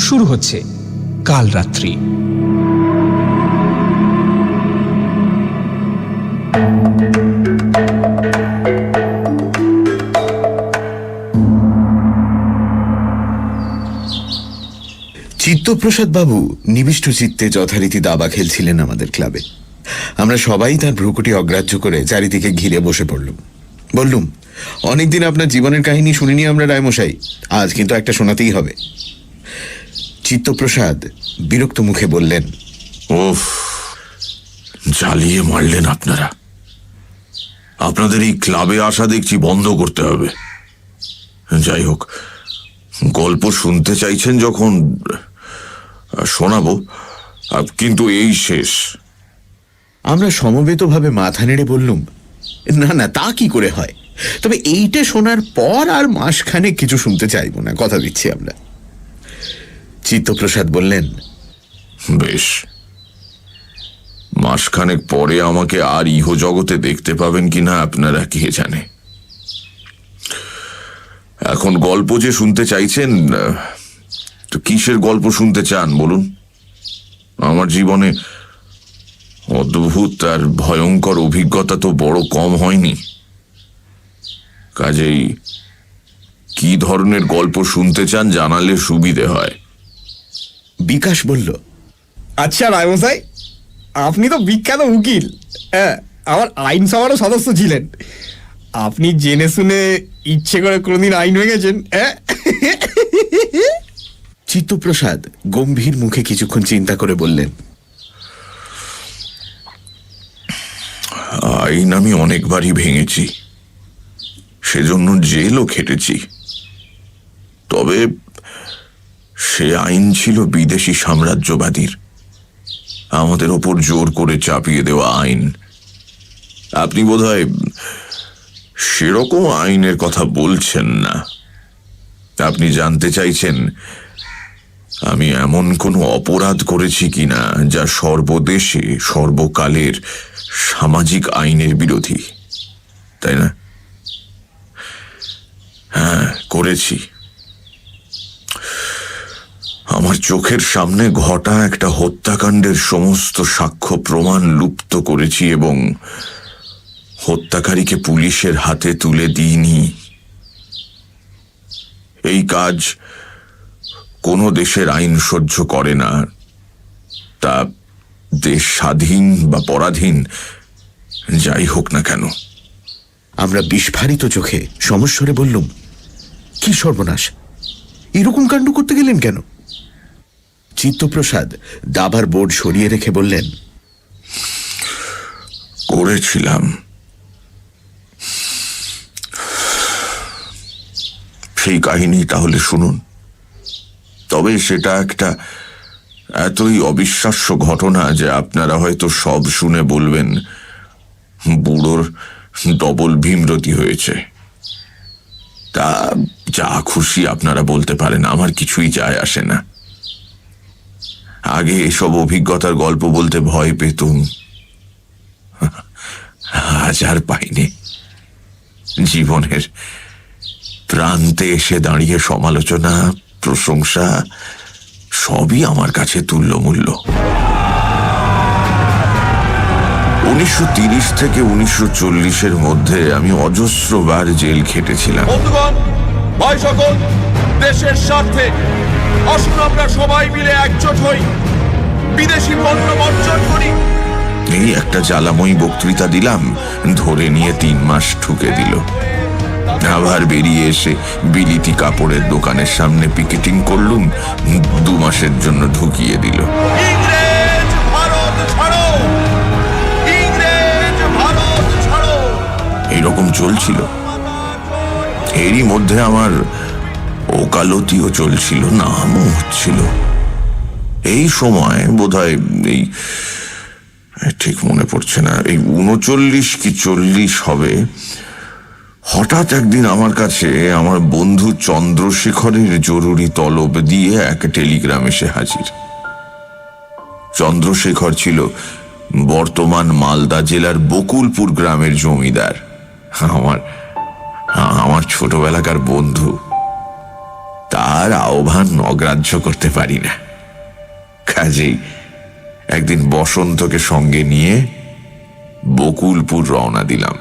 শুরু হচ্ছে কাল রাত্রি। চিত্তপ্রসাদ বাবু নিবিষ্ট চিত্তে যথারীতি দাবা খেলছিলেন আমাদের ক্লাবে। আমরা সবাই তার ভ্রুকুটি অগ্রাহ্য করে চারিদিকে ঘিরে বসে পড়লুম। বললুম, অনেকদিন আপনার জীবনের কাহিনী শুনিনি আমরা রায়মশাই, আজ কিন্তু একটা শোনাতেই হবে। চিত্তপ্রসাদ বিরক্ত মুখে বললেন, ওফ, জ্বালিয়ে মারলেন আপনারা। আপনাদের এই ক্লাবে আসা দেখছি বন্ধ করতে হবে। যাই হোক, গল্প শুনতে চাইছেন যখন শোনাবো, কিন্তু এই শেষ। আমরা সমবেতভাবে মাথা নেড়ে বললুম, না না, তা কি করে হয়, তবে এইটা শোনার পর আর মাসখানে কিছু শুনতে চাইব না, কথা দিচ্ছি আমরা। চিত্তপ্রসাদ বললেন, বেশ, মাসখানেক পরে আমাকে আর ইহ জগতে দেখতে পাবেন কিনা আপনারা কে জানে। এখন গল্প যে শুনতে চাইছেন, তো কিসের গল্প শুনতে চান বলুন? আমার জীবনে অদ্ভুত আর ভয়ঙ্কর অভিজ্ঞতা তো বড় কম হয়নি, কাজেই কি ধরনের গল্প শুনতে চান জানালে সুবিধে হয়। বিকাশ বলল, আচ্ছা রায়মশাই, আপনি তো বিখ্যাত উকিল, হ্যাঁ, আমার আইনসভারও সদস্য ছিলেন। আপনি জেনে শুনে ইচ্ছে করে কোনোদিন আইন ভেঙেছেন? চিত্তপ্রসাদ গম্ভীর মুখে কিছুক্ষণ চিন্তা করে বললেন, আইন আমি অনেকবারই ভেঙেছি, সেজন্য জেলও খেটেছি। তবে সে আইন ছিল বিদেশি সাম্রাজ্যবাদীর, আমাদের ওপর জোর করে চাপিয়ে দেওয়া আইন। আপনি বোধহয় সেরকম আইনের কথা বলছেন না। আপনি জানতে চাইছেন আমি এমন কোনো অপরাধ করেছি কিনা যা সর্বদেশে সর্বকালের সামাজিক আইনের বিরোধী, তাই না? হ্যাঁ, করেছি। আমার চোখের সামনে ঘটা একটা হত্যাকাণ্ডের সমস্ত সাক্ষ্য প্রমাণ লুপ্ত করেছি এবং হত্যাকারীকে পুলিশের হাতে তুলে দিইনি। এই কাজ কোনো দেশের আইন সহ্য করে না, তা দেশ স্বাধীন বা পরাধীন যাই হোক না কেন। আমরা বিস্ফারিত চোখে সমস্বরে বললুম, কি সর্বনাশ, এরকম কাণ্ড করতে গেলেন কেন? চিত্তপ্রসাদ দাবার বোর্ড সরিয়ে রেখে বললেন, করেছিলাম। সেই কাহিনী তাহলে শুনুন। তবে সেটা একটা এতই অবিশ্বাস্য ঘটনা যে আপনারা হয়তো সব শুনে বলবেন বুড়োর ডবল ভীমরতি হয়েছে। তা যা খুশি আপনারা বলতে পারেন, আমার কিছুই যায় আসে না। আগে এসব অভিজ্ঞতার গল্প বলতে ভয় পেতুম, আজ আর পাইনি। জীবনের প্রান্তে এসে দাঁড়িয়ে সমালোচনা, প্রশংসা সবই আমার কাছে তুল্যমূল্য। 1930 থেকে 1940-এর মধ্যে আমি অজস্রবার জেল খেটেছিলাম। বন্ধুগণ, ভাই সকল, দেশের স্বার্থে আসুন আমরা সবাই মিলে একজোট হই, বিদেশি পণ্য বর্জন করি। এই একটা জ্বালাময়ী বক্তৃতা দিলাম, ধরে নিয়ে 3 মাস ঠুকে দিল। আবার বেরিয়ে এসে বিলিতি কাপড়ের দোকানের সামনে পিকেটিং করলুম, 2 মাসের জন্য ঢুকিয়ে দিল। ইংরেজ ভারত ছাড়ো, ইংরেজ ভারত ছাড়ো, এইরকম চলছিল। এরই মধ্যে আমার ওকালতিও চলছিল, নামও হচ্ছিল। এই সময় বোধহয় এই ঠিক মনে পড়ছে না, এই 39 কি 40 হবে, হঠাৎ একদিন আমার কাছে আমার বন্ধু চন্দ্রশেখরের জরুরি তলব দিয়ে এক টেলিগ্রাম এসে হাজির। চন্দ্রশেখর ছিল বর্তমান মালদা জেলার বকুলপুর গ্রামের জমিদার, আমার ছোটবেলাকার বন্ধু। তার আহ্বান অগ্রাহ্য করতে পারি না। কাজেই একদিন বসন্তকে সঙ্গে নিয়ে বকুলপুর রওনা দিলাম।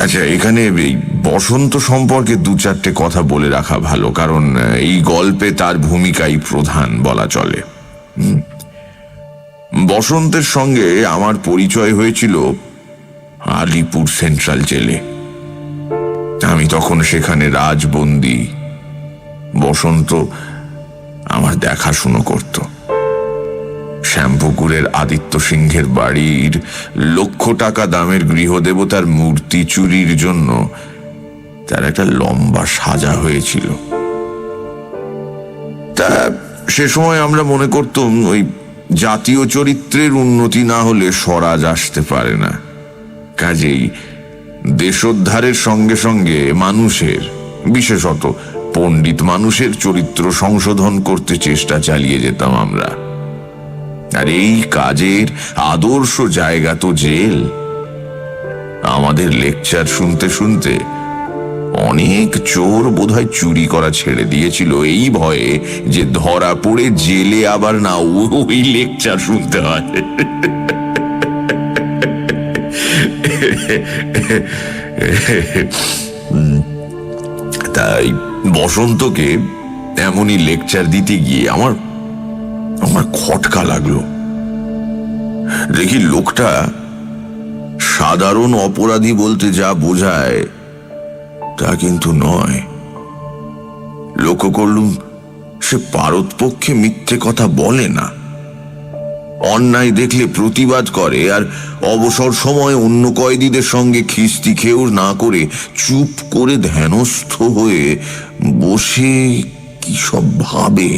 আচ্ছা, এখানে এই বসন্ত সম্পর্কে দু চারটে কথা বলে রাখা ভালো, কারণ এই গল্পে তার ভূমিকাই প্রধান বলা চলে। বসন্তের সঙ্গে আমার পরিচয় হয়েছিল আলিপুর সেন্ট্রাল জেলে। আমি তখন সেখানে রাজবন্দী। বসন্ত আমার দেখাশুনো করত। শ্যামপুকুরের আদিত্য সিংহের বাড়ির লক্ষ টাকা দামের গৃহদেবতার মূর্তি চুরির জন্য তার একটা লম্বা সাজা হয়েছিল। তা সে সময় আমরা মনে করতাম ওই জাতীয় চরিত্রের উন্নতি না হলে স্বরাজ আসতে পারে না। কাজেই দেশোদ্ধারের সঙ্গে সঙ্গে মানুষের, বিশেষত পণ্ডিত মানুষের চরিত্র সংশোধন করতে চেষ্টা চালিয়ে যেতাম আমরা। আর এই কাজের আদর্শ জায়গা তো জেল। আমাদের লেকচার শুনতে শুনতে অনেক চোর বোধহয় চুরি করা ছেড়ে দিয়েছিল এই ভয়ে যে ধরা পড়ে জেলে আবার না ওই লেকচার শুনতে হয়। তাই বসন্তকে এমনই লেকচার দিতে গিয়ে আমার খটকা লাগলো। দেখি লোকটা সাধারণ অপরাধী বলতে যা বোঝায় তা কিন্তু নয়। লক্ষ্য করলুম সে পারতপক্ষে মিথ্যে কথা বলে না। অন্যায় দেখলে প্রতিবাদ করে, আর অবসর সময় অন্য কয়েদিদের সঙ্গে খিস্তি খেয়েও না করে চুপ করে ধ্যানস্থ হয়ে বসে কি সব ভাবে।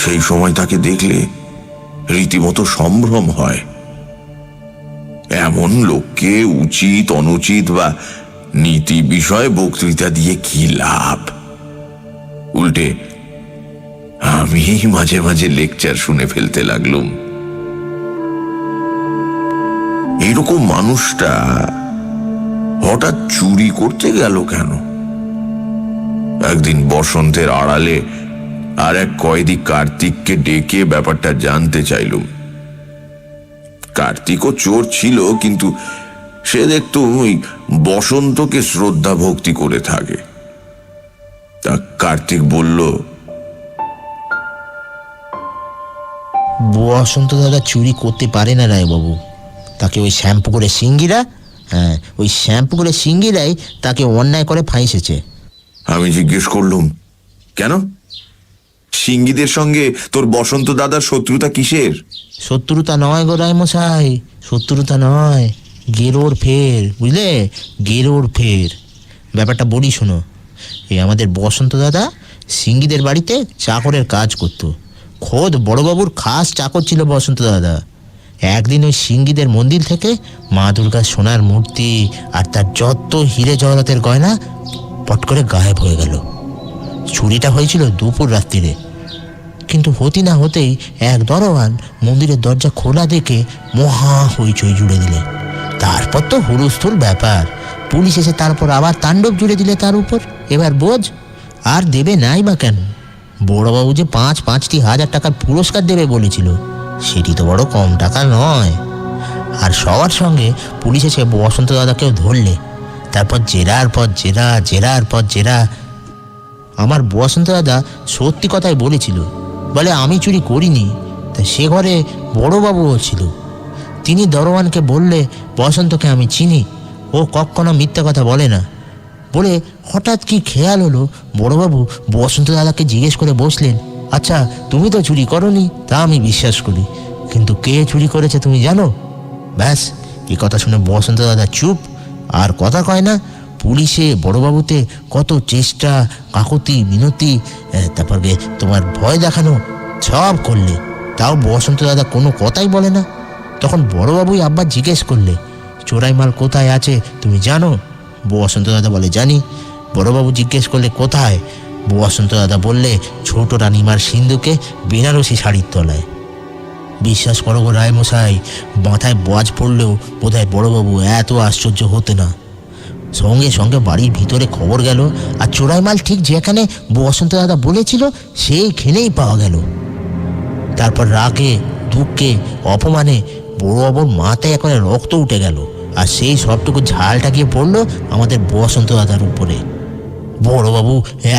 সেই সময় তাকে দেখলে রীতিমতো সম্ভ্রম হয়। এমন লোককে উচিত অনুচিত বা নীতি বিষয়ে বক্তৃতা দিয়ে কি লাভ? উল্টে আমি মাঝে মাঝে লেকচার শুনে ফেলতে লাগলুম। এরকম মানুষটা হঠাৎ চুরি করতে গেল কেন? একদিন বসন্তের আড়ালে আর এক কয়েদি কার্তিককে ডেকে ব্যাপারটা জানতে চাইলুম। কার্তিকও চোর ছিল, কিন্তু সে দেখত ওই বসন্তকে শ্রদ্ধা ভক্তি করে থাকে। তা কার্তিক বলল, বসন্ত দাদা চুরি করতে পারে না রায়বাবু। তাকে ওই শ্যামপুকুরের সিঙ্গিরা, ওই শ্যামপুকুরের সিঙ্গিরাই তাকে অন্যায় করে ফাঁসেছে। আমি জিজ্ঞেস করলুম, কেন? সিঙ্গিদের সঙ্গে তোর বসন্ত দাদার শত্রুতা কিসের? শত্রুতা নয় গো রায়মশাই, শত্রুতা নয়, গেরোর ফের, বুঝলে, গেরোর ফের। ব্যাপারটা বলি শোনো। এই আমাদের বসন্ত দাদা সিঙ্গিদের বাড়িতে চাকরের কাজ করতো। খোদ বড়বাবুর খাস চাকর ছিল বসন্ত দাদা। একদিন ওই সিঙ্গিদের মন্দির থেকে মা দুর্গার সোনার মূর্তি আর তার যত হিরে জহরাতের গয়না পট করে গায়েব হয়ে গেল। চুরিটা হয়েছিল দুপুর রাত্রিরে, কিন্তু হতে না হতেই এক দরওয়ান মন্দিরের দরজা খোলা দেখে মহা হইচই জুড়ে দিলে। তারপর তো হুলস্থুল ব্যাপার। পুলিশ এসে তারপর আবার তাণ্ডব জুড়ে দিলে তার উপর। এবার বোঝ, আর দেবে নাই বা কেন? বড়বাবু যে 5,000 টাকার পুরস্কার দেবে বলেছিল, সেটি তো বড় কম টাকা নয়। আর সবার সঙ্গে পুলিশ এসে বসন্ত দাদাকেও ধরলে। তারপর জেরার পর জেরা, জেরার পর জেরা। আমার বসন্ত দাদা সত্যি কথাই বলেছিল, বলে আমি চুরি করিনি। তা সে ঘরে বড়বাবুও ছিল। তিনি দরওয়ানকে বললে, বসন্তকে আমি চিনি, ও কখনো মিথ্যা কথা বলে না। বলে হঠাৎ কি খেয়াল হলো, বড়বাবু বসন্ত দাদাকে জিজ্ঞেস করে বসলেন, আচ্ছা তুমি তো চুরি করনি, তা আমি বিশ্বাস করি, কিন্তু কে চুরি করেছে তুমি জানো? ব্যাস, এই কথা শুনে বসন্ত দাদা চুপ, আর কথা কয় না। পুলিশে বড়বাবুতে কত চেষ্টা, কাকুতি মিনতি, তারপরে তোমার ভয় দেখানো সব করলে, তাও বসন্ত দাদা কোনো কথাই বলে না। তখন বড়বাবুই আব্বা জিজ্ঞেস করলে, চোরাই মাল কোথায় আছে তুমি জানো? বসন্ত দাদা বলে, জানি। বড়বাবু জিজ্ঞেস করলে, কোথায়? বসন্ত দাদা বললে, ছোট রানীমার সিন্ধুকে বেনারসি শাড়ির তলায়। বিশ্বাস করো গো রায়মশাই, মাথায় বাজ পড়লেও বোধহয় বড়বাবু এত আশ্চর্য হতে না। সঙ্গে সঙ্গে বাড়ির ভিতরে খবর গেল, আর চোরাই মাল ঠিক যেখানে বসন্ত দাদা বলেছিল সেইখানেই পাওয়া গেল। তারপর রাগে, দুঃখে, অপমানে বড়বাবুর মাথায় একেবারে রক্ত উঠে গেল, আর সেই সবটুকু ঝালটা গিয়ে পড়লো আমাদের বসন্ত দাদার উপরে। বড়বাবু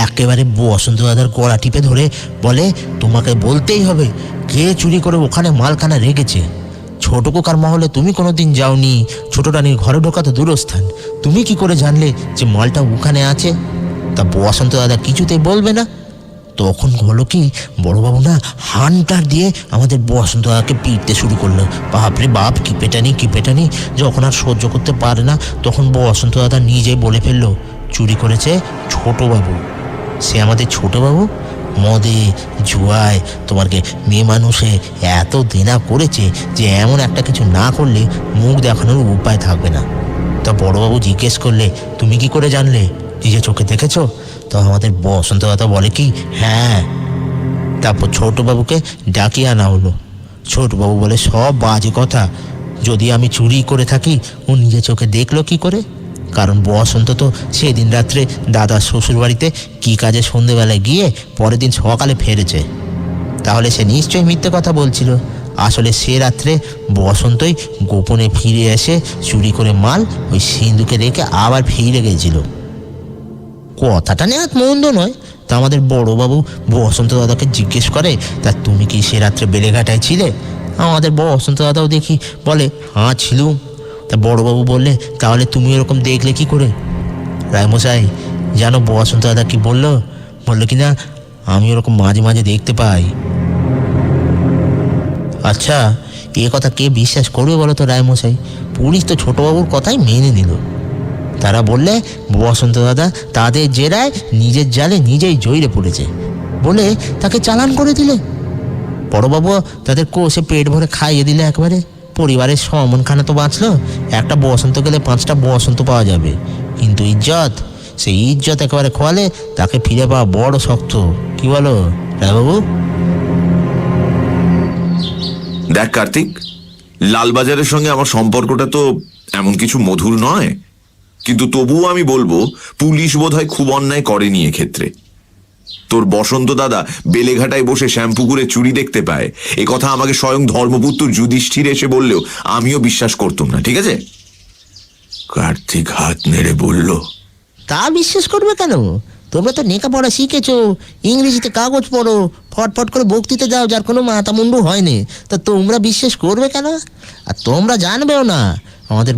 একেবারে বসন্ত দাদার গলা টিপে ধরে বলে, তোমাকে বলতেই হবে কে চুরি করে ওখানে মালখানা রেখেছে। ছোট কোকার মহলে তুমি কোনোদিন যাওনি, ছোট রানীর ঘরে ঢোকা তো দূরস্থান, তুমি কি করে জানলে যে মালটা ওখানে আছে? তা বসন্ত দাদা কিছুতেই বলবে না। তখন হলো কি, বড়বাবু না হান্টার দিয়ে আমাদের বসন্ত দাদাকে পিটতে শুরু করলো। বাপরে বাপ, কি পেটানি। যখন আর সহ্য করতে পারে না, তখন বসন্ত দাদা নিজেই বলে ফেললো, চুরি করেছে ছোটবাবু। সে আমাদের ছোটবাবু মদে জুয়ায় তোমাকে মেয়ে মানুষে এত দেনা করেছে যে এমন একটা কিছু না করলে মুখ দেখানোর উপায় থাকবে না। তা বড়বাবু জিজ্ঞেস করলে, তুমি কি করে জানলে? নিজে চোখে দেখেছো? তো আমাদের বসন্ত দাদা বলে কি, হ্যাঁ। তারপর ছোটবাবুকে ডাকিয়ে আনা হলো। ছোটবাবু বলে, সব বাজে কথা, যদি আমি চুরি করে থাকি ও নিজে চোখে দেখলো কি করে? কারণ বসন্ত তো সেদিন রাত্রে দাদার শ্বশুরবাড়িতে কী কাজে সন্ধেবেলায় গিয়ে পরের দিন সকালে ফেরেছে। তাহলে সে নিশ্চয়ই মিথ্যে কথা বলছিল। আসলে সে রাত্রে বসন্তই গোপনে ফিরে এসে চুরি করে মাল ওই সিন্ধুকে রেখে আবার ফিরে গেছিল। কথাটা নেহাত মন্দ নয়। তা আমাদের বড়বাবু বসন্ত দাদাকে জিজ্ঞেস করে, তা তুমি কি সে রাত্রে বেলেঘাটায় ছিলে? আমাদের বসন্ত দাদাও দেখি বলে, হ্যাঁ ছিলুম। তা বড়বাবু বললে, তাহলে তুমি এরকম দেখলে কি করে? রায়মশাই জানো বসন্ত দাদা কি বললো কি না, আমি ওরকম মাঝে মাঝে দেখতে পাই। আচ্ছা, এ কথা কে বিশ্বাস করবে বলো তো রায়মশাই? পুলিশ তো ছোটবাবুর কথাই মেনে নিল। তারা বললে বসন্ত দাদা তাদের জেরায় নিজের জালে নিজেই জড়িয়ে পড়েছে বলে তাকে চালান করে দিলে। বড়বাবু তাদের কোষে পেট ভরে খাইয়ে দিলে একবারে। পরিবারের সমনখানা তো বাঁচলো। একটা বসন্ত গেলে 5টা বসন্ত পাওয়া যাবে, কিন্তু ইজ্জত, সেই ইজ্জত একেবারে খোয়ালে তাকে ফিরে পাওয়া বড় শক্ত। কি বলো রায়বাবু? দেখ কার্তিক, লালবাজারের সঙ্গে আমার সম্পর্কটা তো এমন কিছু মধুর নয়, কিন্তু তবুও আমি বলবো পুলিশ বোধহয় খুব অন্যায় করেনি এক্ষেত্রে। তোর বসন্ত দাদা বেলেঘাটায় বসে শ্যামপুকুরে চুরি দেখতে পায়, এ কথা আমাকে স্বয়ং ধর্মপুত্র যুধিষ্ঠির এসে বললেও আমিও বিশ্বাস করতাম না, ঠিক আছে? কার্তিক হাত নেড়ে বলল, তা বিশ্বাস করবে কেন? তোমরা তো লেখাপড়া শিখেছো, ইংরেজিতে কাগজ পড়ো, ফটফট করে বক্তৃতা দাও, যার কোনো মাথা মুন্ডু হয়নি। তা তোমরা বিশ্বাস করবে কেন? আর তোমরা জানবেও না, আমাদের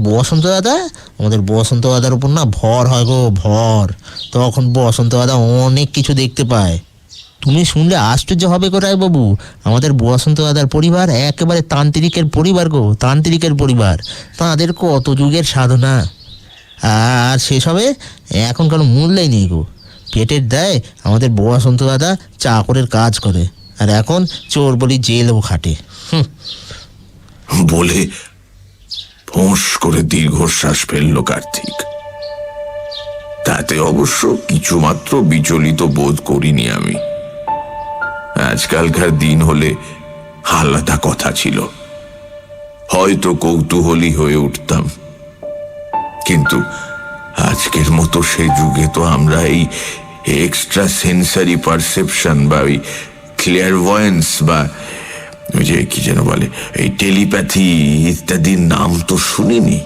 বসন্ত দাদার উপর না ভর হয় গো, ভর। তখন বসন্ত দাদা অনেক কিছু দেখতে পায়। তুমি শুনলে আশ্চর্য হবে গো রায়বাবু, আমাদের বসন্ত দাদার পরিবার একেবারে তান্ত্রিকের পরিবার গো, তান্ত্রিকের পরিবার। তাঁদের কত যুগের সাধনা, আর সেসবে এখন কোনো মূল্যই নেই গো। পেটের দেয় আমাদের বসন্ত দাদা চাকরের কাজ করে, আর এখন চোর বলি জেলও খাটে। বলে ফোঁস করে দীর্ঘশ্বাস ফেলল কার্তিক। তাতে অবশ্য কিছুমাত্র বিচলিত বোধ করিনি আমি। আজকালকার দিন হলে আলাদা কথা ছিল, হয়তো কৌতূহলী হয়ে উঠতাম, কিন্তু আজকের মতো সে যুগে তো আমরা এই এক্সট্রা সেন্সারি পারসেপশন বা ওই ক্লিয়ারভয়েন্স বা ওই যে কি যেন বলে এই টেলিপ্যাথি ইত্যাদির নাম তো শুনিনি।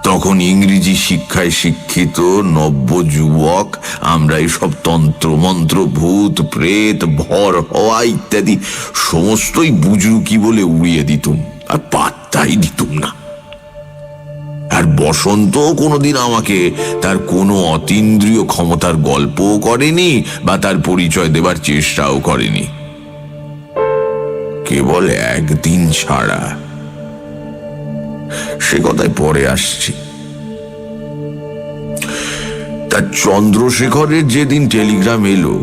তখন ইংরেজি শিক্ষায় শিক্ষিত নব্য যুবক আমরা এইসব তন্ত্র মন্ত্র, ভূত প্রেত, ভর হওয়া ইত্যাদি সমস্তই বুজরুকি বলে উড়িয়ে দিতুম, আর পাত্তাই দিতুম না। আর বসন্ত কোনোদিন আমাকে তার কোনো অতীন্দ্রিয় ক্ষমতার গল্পও করেনি বা তার পরিচয় দেবার চেষ্টাও করেনি। কেবল একদিন ছাড়া, সে কথায় পরে আসছি। তার চন্দ্রশেখরের যেদিন টেলিগ্রাম এলো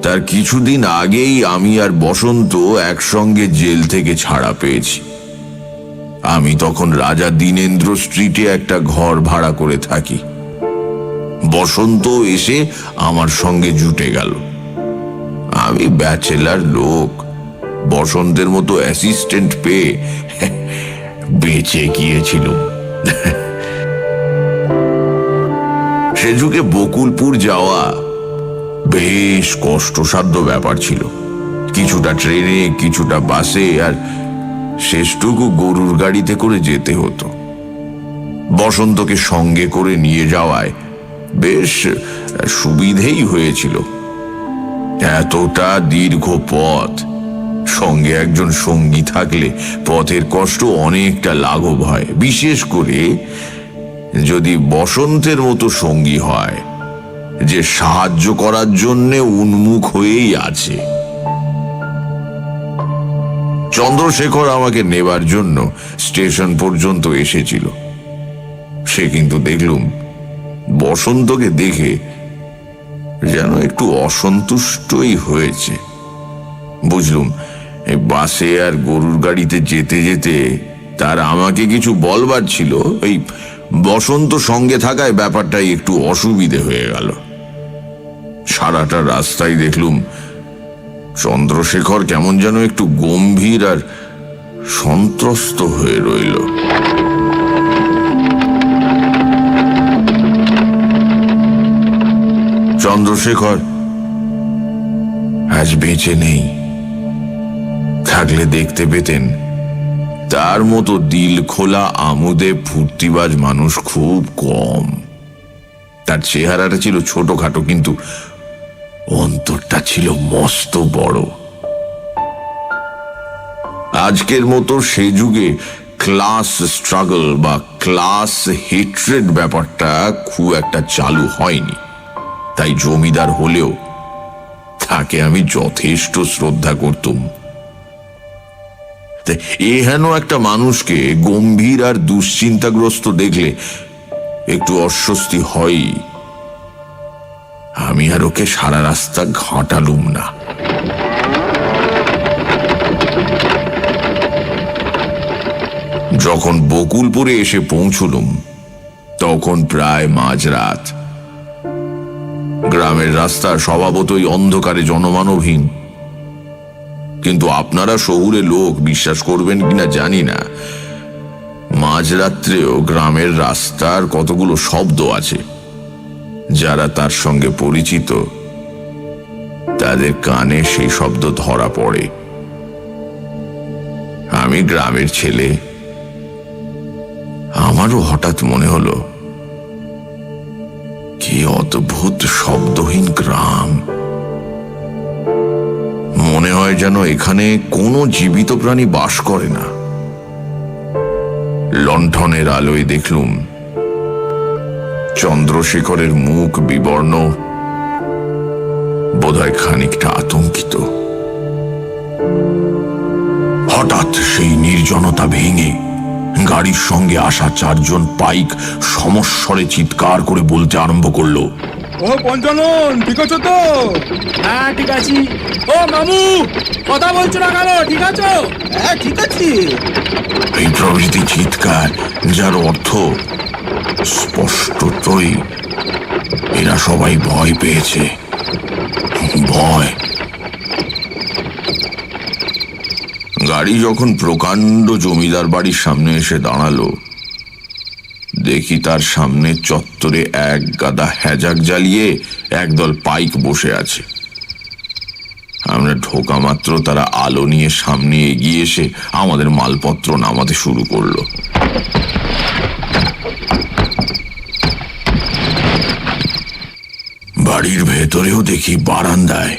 তার কিছুদিন আগেই আমি আর বসন্ত একসঙ্গে জেল থেকে ছাড়া পেয়েছি। আমি তখন রাজা দীনেন্দ্র স্ট্রিটে একটা ঘর ভাড়া করে থাকি। বসন্ত এসে আমার সঙ্গে জুটে গেল। আমি ব্যাচেলার লোক, বসন্তের মতো অ্যাসিস্ট্যান্ট পেয়ে বেঁচে গিয়েছিল। সে যুগে বকুলপুর যাওয়া বেশ কষ্টসাধ্য ব্যাপার ছিল। কিছুটা ট্রেনে, কিছুটা বাসে, আর শেষটুকু গরুর গাড়িতে করে যেতে হতো। বসন্তকে সঙ্গে করে নিয়ে যাওয়ায় বেশ সুবিধেই হয়েছিল। এতটা দীর্ঘ পথ, সঙ্গে একজন সঙ্গী থাকলে পথের কষ্ট অনেকটা লাঘব হয়, বিশেষ করে যদি বসন্তের মতো সঙ্গী হয় যে সাহায্য করার জন্য উন্মুখ হয়েই আছে। চন্দ্রশেখর আমাকে নেবার জন্য স্টেশন পর্যন্ত এসেছিল। সে কিন্তু দেখলুম বসন্তকে দেখে যেন একটু অসন্তুষ্টই হয়েছে। বুঝলুম এই বাসে আর গরুর গাড়িতে যেতে যেতে তার আমাকে কিছু বলবার ছিল, এই বসন্ত সঙ্গে থাকায় ব্যাপারটাই একটু অসুবিধে হয়ে গেল। সারাটা রাস্তায় দেখলুম চন্দ্রশেখর কেমন যেন একটু গম্ভীর আর সন্ত্রস্ত হয়ে রইল। চন্দ্রশেখর আজ বেঁচে নেই। থাকলে দেখতে পেতেন তার মতো দিল খোলা আমোদে ফুর্তিবাজ মানুষ খুব কম। তার চেহারাটা ছিল ছোটখাটো, কিন্তু অন্তরটা ছিল মস্ত বড়। আজকের মতো সে যুগে ক্লাস স্ট্রাগল বা ক্লাস হেট্রেড ব্যাপারটা খুব একটা চালু হয়নি। তাই জমিদার হলেও তাকে আমি যথেষ্ট শ্রদ্ধা করতুম। এহেন একটা মানুষকে গম্ভীর আর দুশ্চিন্তাগ্রস্ত দেখলে একটু অস্বস্তি হয়ই। আমি আর ওকে সারা রাস্তা ঘাঁটালুম না। যখন বকুলপুরে এসে পৌঁছলুম তখন প্রায় মাঝরাত। গ্রামের রাস্তা স্বভাবতই অন্ধকারে জনমানবহীন, কিন্তু আপনারা শহুরে লোক বিশ্বাস করবেন কিনা জানি না, মাঝরাত্রেও গ্রামের রাস্তার কতগুলো শব্দ আছে। যারা তার সঙ্গে পরিচিত তাদের কানে সেই শব্দ ধরা পড়ে। আমি গ্রামের ছেলে, আমারও হঠাৎ মনে হলো কি অদ্ভুত শব্দহীন গ্রাম। মনে হয় যেন এখানে কোনো জীবিত প্রাণী বাস করে না। লণ্ঠনের আলোয় দেখলুম চন্দ্রশেখরের মুখ বিবর্ণ, বোধহয় খানিকটা আতঙ্কিত। হঠাৎ সেই নির্জনতা ভেঙে গাড়ির সঙ্গে আসা চারজন পাইক সমস্বরে চিৎকার করে বলতে আরম্ভ করলো, ও পঞ্চানন, ঠিক আছো তো? হ্যাঁ ঠিক আছি। ও মামু, কথা বলছো না কেন? ঠিক আছো? হ্যাঁ ঠিক আছে। এই প্রভৃতি চিৎকার, যার অর্থ স্পষ্টতই এরা সবাই ভয় পেয়েছে। ভয়। গাড়ি যখন প্রকাণ্ড জমিদার বাড়ির সামনে এসে দাঁড়ালো, দেখি তার সামনে চত্বরে এক গাদা হ্যাজাক জ্বালিয়ে একদল পাইক বসে আছে। আমরা ঢোকা মাত্র তারা আলো নিয়ে সামনে এগিয়ে এসে আমাদের মালপত্র নামাতে শুরু করলো। বাড়ির ভেতরেও দেখি বারান্দায়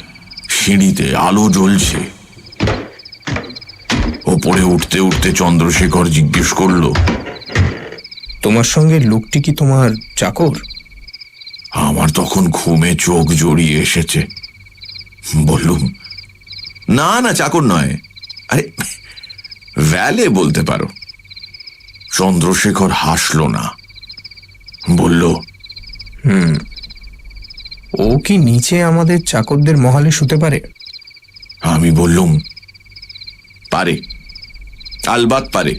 সিঁড়িতে আলো জ্বলছে। ওপরে উঠতে উঠতে চন্দ্রশেখর জিজ্ঞেস করলো, তোমার সঙ্গে লোকটি কি তোমার চাকর? আমার তখন ঘুমে চোখ জড়িয়ে এসেছে। বললুম, না না, চাকর নয়, আরে ভ্যালে বলতে পারো। চন্দ্রশেখর হাসল না, বলল, ও কি নিচে আমাদের চাকরদের মহলে শুতে পারে? আমি বললুম, পারে, আলবাত পারে।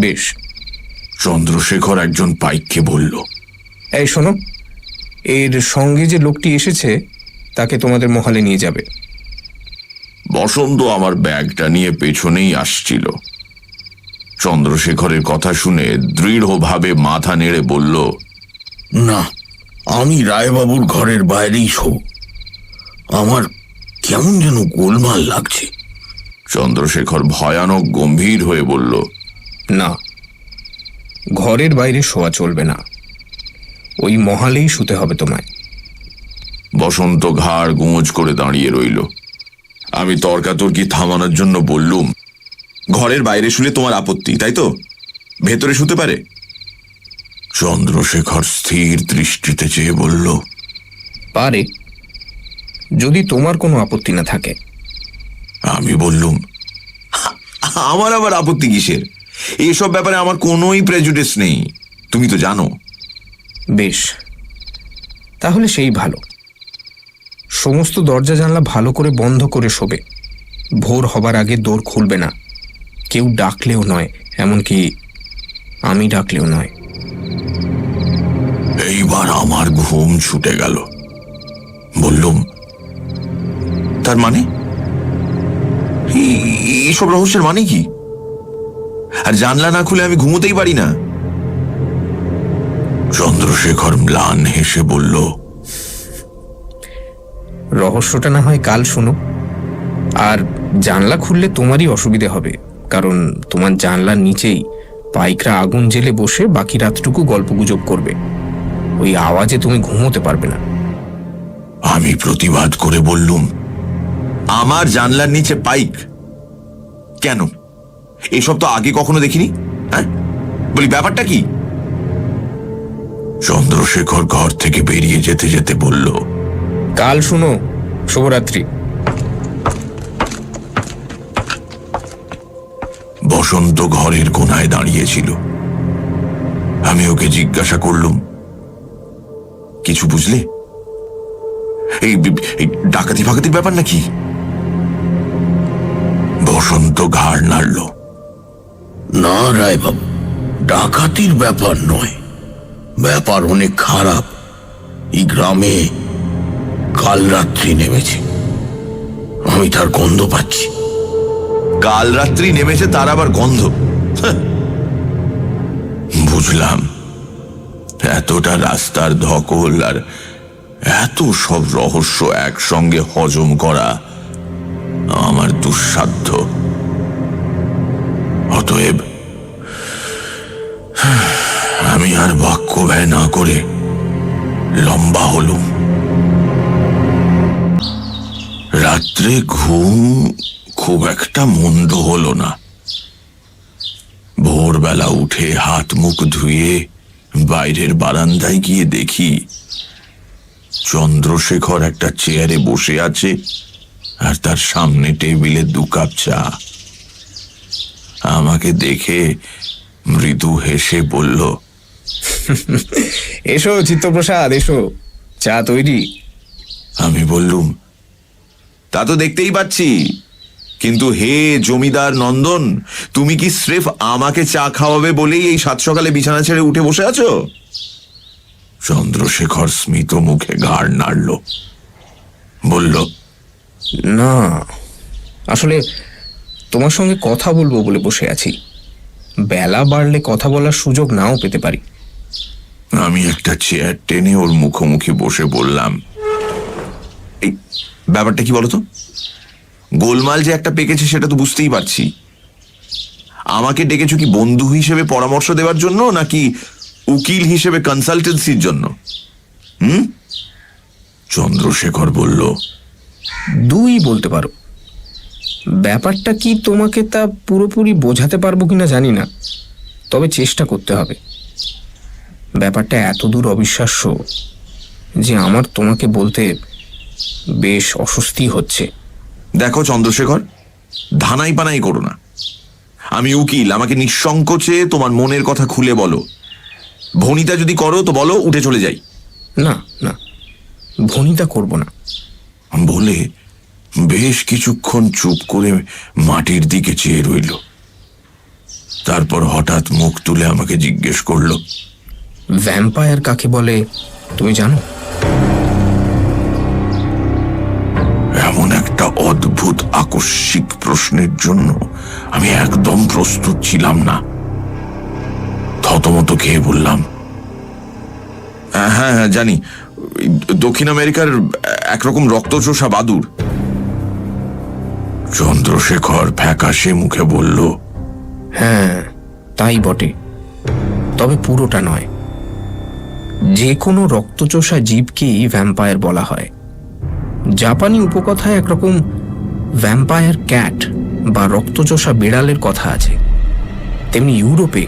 বেশ। চন্দ্রশেখর একজন পাইককে বলল, এই শোনো, এর সঙ্গে যে লোকটি এসেছে তাকে তোমাদের মহলে নিয়ে যাবে। বসন্ত আমার ব্যাগটা নিয়ে পেছনেই আসছিল। চন্দ্রশেখরের কথা শুনে দৃঢ়ভাবে মাথা নেড়ে বলল, না, আমি রায়বাবুর ঘরের বাইরেই শোব। আমার কেমন যেন গোলমাল লাগছে। চন্দ্রশেখর ভয়ানক গম্ভীর হয়ে বলল, না, ঘরের বাইরে শোয়া চলবে না, ওই মহালেই শুতে হবে তোমায়। বসন্ত ঘাড় গোঁজ করে দাঁড়িয়ে রইল। আমি তর্কাতর্কি থামানোর জন্য বললুম, ঘরের বাইরে শুলে তোমার আপত্তি, তাই তো? ভেতরে শুতে পারে? চন্দ্রশেখর স্থির দৃষ্টিতে চেয়ে বলল, পারে, যদি তোমার কোনো আপত্তি না থাকে। আমি বললুম, আমার আবার আপত্তি কিসের? এসব ব্যাপারে আমার কোনোই প্রেজুডিস নেই, তুমি তো জানো। বেশ, তাহলে সেই ভালো। সমস্ত দরজা জানলা ভালো করে বন্ধ করে শোবে। ভোর হবার আগে দোর খুলবে না, কেউ ডাকলেও নয়, এমনকি আমি ডাকলেও নয়। এইবার আমার ঘুম ছুটে গেল। বললুম, তার মানে এইসব রহস্যের মানে কি? আর জানলা না খুলে আমি ঘুমোতেই পারি না? চন্দ্রশেখর ম্লান হেসে বলল, রহস্যটা না হয় কাল শোনো। আর জানলা খুললে তোমারই অসুবিধে হবে, কারণ তোমার জানলার নিচেই পাইকরা আগুন জেলে বসে বাকি রাতটুকু গল্পগুজব করবে। ওই আওয়াজে তুমি ঘুমোতে পারবে না। আমি প্রতিবাদ করে বললুম, আমার জানলার নিচে পাইক? কেন? এসব তো আগে কখনো দেখিনি। হ্যাঁ, বলি ব্যাপারটা কি? চন্দ্রশেখর ঘর থেকে বেরিয়ে যেতে যেতে বলল, কাল শুনো। শুভরাত্রি। বসন্ত ঘরের কোনায় দাঁড়িয়েছিল। আমি ওকে জিজ্ঞাসা করলুম, কিছু বুঝলে? এই ডাকাতি ফাকাতির ব্যাপার নাকি? বসন্ত ঘাড় নাড়ল। না রায়বাবু, ডাকাতির ব্যাপার নয়, ব্যাপার অনেক খারাপ। এই গ্রামে কাল রাত্রি নেমেছে, আমি তার গন্ধ পাচ্ছি। কাল রাত্রি নেমেছে, তার আবার গন্ধ? বুঝলাম, এতটা রাস্তার ধকল আর এত সব রহস্য একসঙ্গে হজম করা আমার দুঃসাধ্য। অতএব আমি আর বাক্য ব্যয় না করে লম্বা হলুম। রাত্রে ঘুম খুব একটা মন্দ হলো না। ভোরবেলা উঠে হাত মুখ ধুয়ে বাইরের বারান্দায় গিয়ে দেখি চন্দ্রশেখর একটা চেয়ারে বসে আছে, আর তার সামনে টেবিলে 2 কাপ চা। আমাকে দেখে মৃদু হেসে বলল, এসো চিত্তপ্রসাদ, এসো, চা তৈরি। আমি বললুম, তা তো দেখতেই পাচ্ছি, কিন্তু হে জমিদার নন্দন, তুমি কি স্রেফ আমাকে চা খাওয়াবে বলেই এই 7 সকালে বিছানা ছেড়ে উঠে বসে আছো? চন্দ্রশেখর স্মিত মুখে ঘাড় নাড়ল, বলল, না, আসলে তোমার সঙ্গে কথা বলবো বলে বসে আছি। বেলা বাড়লে কথা বলার সুযোগ নাও পেতে পারি। আমি একটা চেয়ার টেনে ওর মুখোমুখি বসে বললাম, এই ব্যাপারটা কি বলতো? গোলমাল যে একটা পেকেছে সেটা তো বুঝতেই পারছি। আমাকে ডেকেছো কি বন্ধু হিসেবে পরামর্শ দেওয়ার জন্য, নাকি উকিল হিসেবে কনসালটেন্সির জন্য? চন্দ্রশেখর বলল, দুই বলতে পারো। ব্যাপারটা কি তোমাকে তা পুরোপুরি বোঝাতে পারবো কিনা জানি না, তবে চেষ্টা করতে হবে। ব্যাপারটা এতদূর অবিশ্বাস্য যে আমার তোমাকে বলতে বেশ অস্বস্তি হচ্ছে। দেখো চন্দ্রশেখর, ধানাই পানাই করো না। আমি উকিল, আমাকে নিঃসংকোচে তোমার মনের কথা খুলে বলো। ভনিতা যদি করো তো বলো, উঠে চলে যাই। না না, ভনিতা করব না বলে বেশ কিছুক্ষণ চুপ করে মাটির দিকে চেয়ে রইল। তারপর হঠাৎ মুখ তুলে আমাকে জিজ্ঞেস করলো, ভ্যাম্পায়ার কাকে বলে তুমি জানো? এমন একটা অদ্ভুত আকস্মিক প্রশ্নের জন্য আমি একদম প্রস্তুত ছিলাম না। থতমত খেয়ে বললাম, হ্যাঁ হ্যাঁ জানি, ওই দক্ষিণ আমেরিকার একরকম রক্তচোষা বাদুড়। চন্দ্রশেখর ফ্যাকাশে মুখে বলল, হ্যাঁ তাই বটে, তবে পুরোটা নয়। যে কোনো রক্তচোষা জীবকেই ভ্যাম্পায়ার বলা হয়। জাপানি উপকথায় একরকম ভ্যাম্পায়ার ক্যাট বা রক্তচোষা বিড়ালের কথা আছে। তেমনি ইউরোপে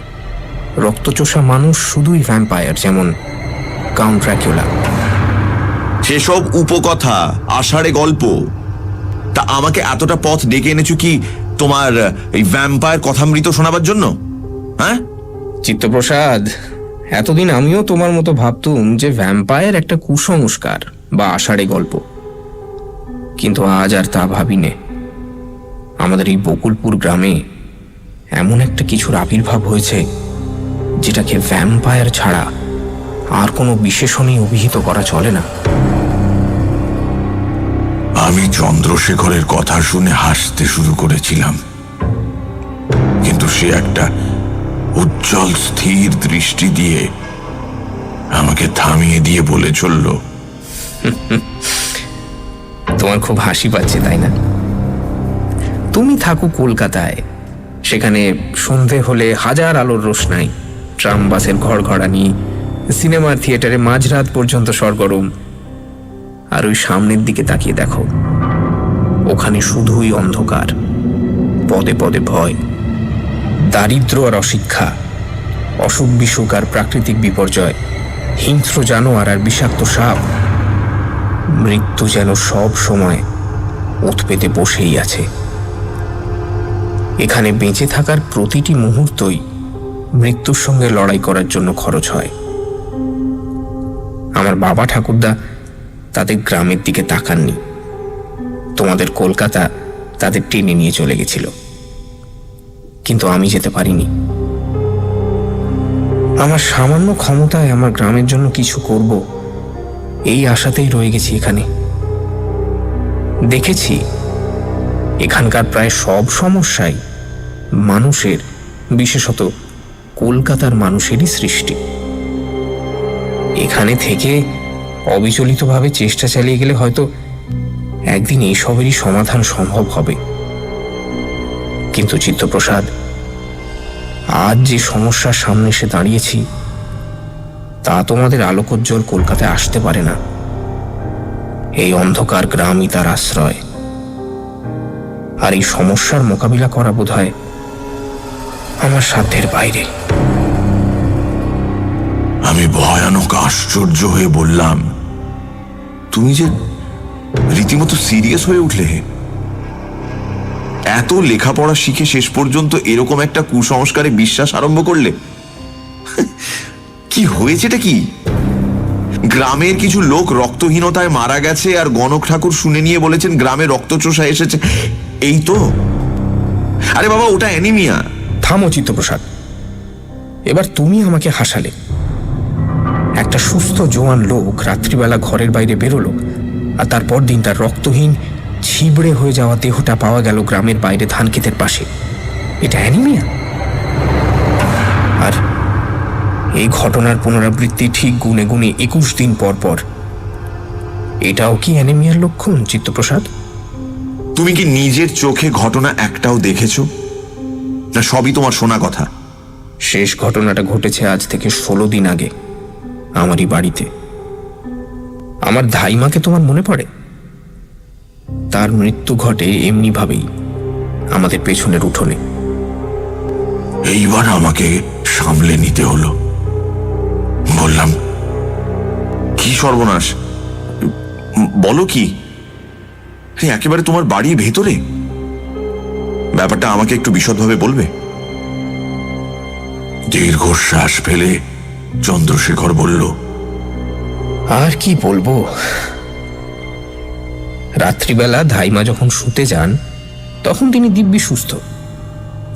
রক্তচোষা মানুষ শুধুই ভ্যাম্পায়ার, যেমন কাউন্ট ড্রাকুলা। সেসব উপকথা, আষাঢ়ে গল্প। তা আমাকে এতটা পথ ডেকে এনেছো কি তোমার এই ভ্যাম্পায়ার কথামৃত শোনাবার জন্য? হ্যাঁ চিত্তপ্রসাদ, এতদিন আমিও তোমার মতো ভাবতুম যে ভ্যাম্পায়ার একটা কুসংস্কার বা আষাঢ়ে গল্প, কিন্তু আজ আর তা ভাবিনে। আমাদের এই বকুলপুর গ্রামে এমন একটা কিছুর আবির্ভাব হয়েছে যেটাকে ভ্যাম্পায়ার ছাড়া আর কোনো বিশেষণেই অভিহিত করা চলে না। আমি চন্দ্রশেখরের কথা শুনে হাসতে শুরু করেছিলাম, কিন্তু সে একটা উজ্জ্বল স্থির দৃষ্টি দিয়ে আমাকে থামিয়ে দিয়ে বলে চলল, তোমার খুব হাসি পাচ্ছে তাই না? তুমি থাকো কলকাতায়, সেখানে সন্ধে হলে হাজার আলোর রোশনাই, ট্রাম বাসের ঘড়ঘড়ানি, সিনেমার থিয়েটারে মাঝরাত পর্যন্ত সরগরম। আর ওই সামনের দিকে তাকিয়ে দেখো, ওখানে শুধুই অন্ধকার, পদে পদে ভয়, দারিদ্র আর অশিক্ষা, অসুখ বিসুখ আর প্রাকৃতিক বিপর্যয়, হিংস্র জানোয়ার আর বিষাক্ত সাপ। মৃত্যু যেন সব সময় ওত পেতে বসেই আছে। এখানে বেঁচে থাকার প্রতিটি মুহূর্তই মৃত্যুর সঙ্গে লড়াই করার জন্য খরচ হয়। আমার বাবা ঠাকুরদা তাদের গ্রামের দিকে তাকাননি, তোমাদের কলকাতা তাদের টেনে নিয়ে চলে গেছিল, কিন্তু আমি যেতে পারিনি। আমার সামান্য ক্ষমতায় আমার গ্রামের জন্য কিছু করব, এই আশাতেই রয়ে গেছি এখানে। দেখেছি এখানকার প্রায় সব সমস্যাই মানুষের, বিশেষত কলকাতার মানুষেরই সৃষ্টি। এখানে থেকে অবিচলিতভাবে চেষ্টা চালিয়ে গেলে হয়তো একদিন এইসবেরই সমাধান সম্ভব হবে। কিন্তু চিত্তপ্রসাদ, আজ যে সমস্যার সামনে এসে দাঁড়িয়েছি তা তোমাদের আলোকোজ্জ্বল কলকাতায় আসতে পারে না। এই অন্ধকার গ্রামই তার আশ্রয়। আর এই সমস্যার মোকাবিলা করা বোধহয় আমার সাধ্যের বাইরে। আমি ভয়ানক আশ্চর্য হয়ে বললাম, তুমি যে রীতিমতো সিরিয়াস হয়ে উঠলে। এত লেখাপড়া শিখে শেষ পর্যন্ত এরকম একটা কুসংস্কারে বিশ্বাস আরম্ভ করলে? কি হয়েছেটা কি? গ্রামের কিছু লোক রক্তহীনতায় মারা গেছে আর গণক ঠাকুর শুনে নিয়ে বলেছেন গ্রামে রক্তচোষা এসেছে, এই তো? আরে বাবা, ওটা অ্যানিমিয়া। থামো চিত্তপ্রসাদ, এবার তুমি আমাকে হাসালে। একটা সুস্থ জোয়ান লোক রাত্রিবেলা ঘরের বাইরে বেরোলো, আর তারপর দিন তার রক্তহীন ছিবড়ে হয়ে যাওয়া দেহটা পাওয়া গেল গ্রামের বাইরে ধান ক্ষেতের পাশে। এটা অ্যানিমিয়া? আর এই ঘটনার পুনরাবৃত্তি ঠিক গুনে গুনে 21 দিন পর পর। এটাও কি অ্যানিমিয়ার লক্ষণ চিত্তপ্রসাদ? তুমি কি নিজের চোখে ঘটনা একটাও দেখেছ, না সবই তোমার শোনা কথা? শেষ ঘটনাটা ঘটেছে আজ থেকে 16 দিন আগে, আমারই বাড়িতে। আমার ধাইমাকে তোমার মনে পড়ে? তার মৃত্যু ঘটে এমনি ভাবেই, আমাদের পেছনের উঠোনে। এইবার আমাকে সামলে নিতে হলো। বললাম, কি সর্বনাশ, বলো কি? একেবারে তোমার বাড়ির ভেতরে? ব্যাপারটা আমাকে একটু বিশদভাবে বলবে? দীর্ঘশ্বাস ফেলে চন্দ্রশেখর বলল, আর কি বলবো, রাত্রিবেলা ধাইমা যখন শুতে যান তখন তিনি দিব্যি সুস্থ।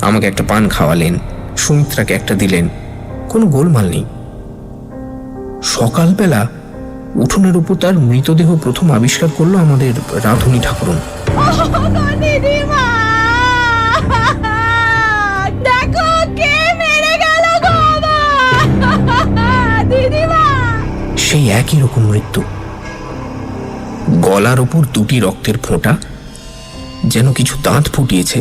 আমাকে একটা পান খাওয়ালেন, সুমিত্রাকে একটা দিলেন, কোনো গোলমাল নেই। সকালবেলা উঠোনের উপর তার মৃতদেহ প্রথম আবিষ্কার করলো আমাদের রাধুনী ঠাকুরন। দিদিমা, দেখো কে মেরে গেল গো দিদিমা। সেই একই রকম মৃত্যু। গলার ওপর দুটি রক্তের ফোঁটা, যেন কিছু দাঁত ফুটিয়েছে,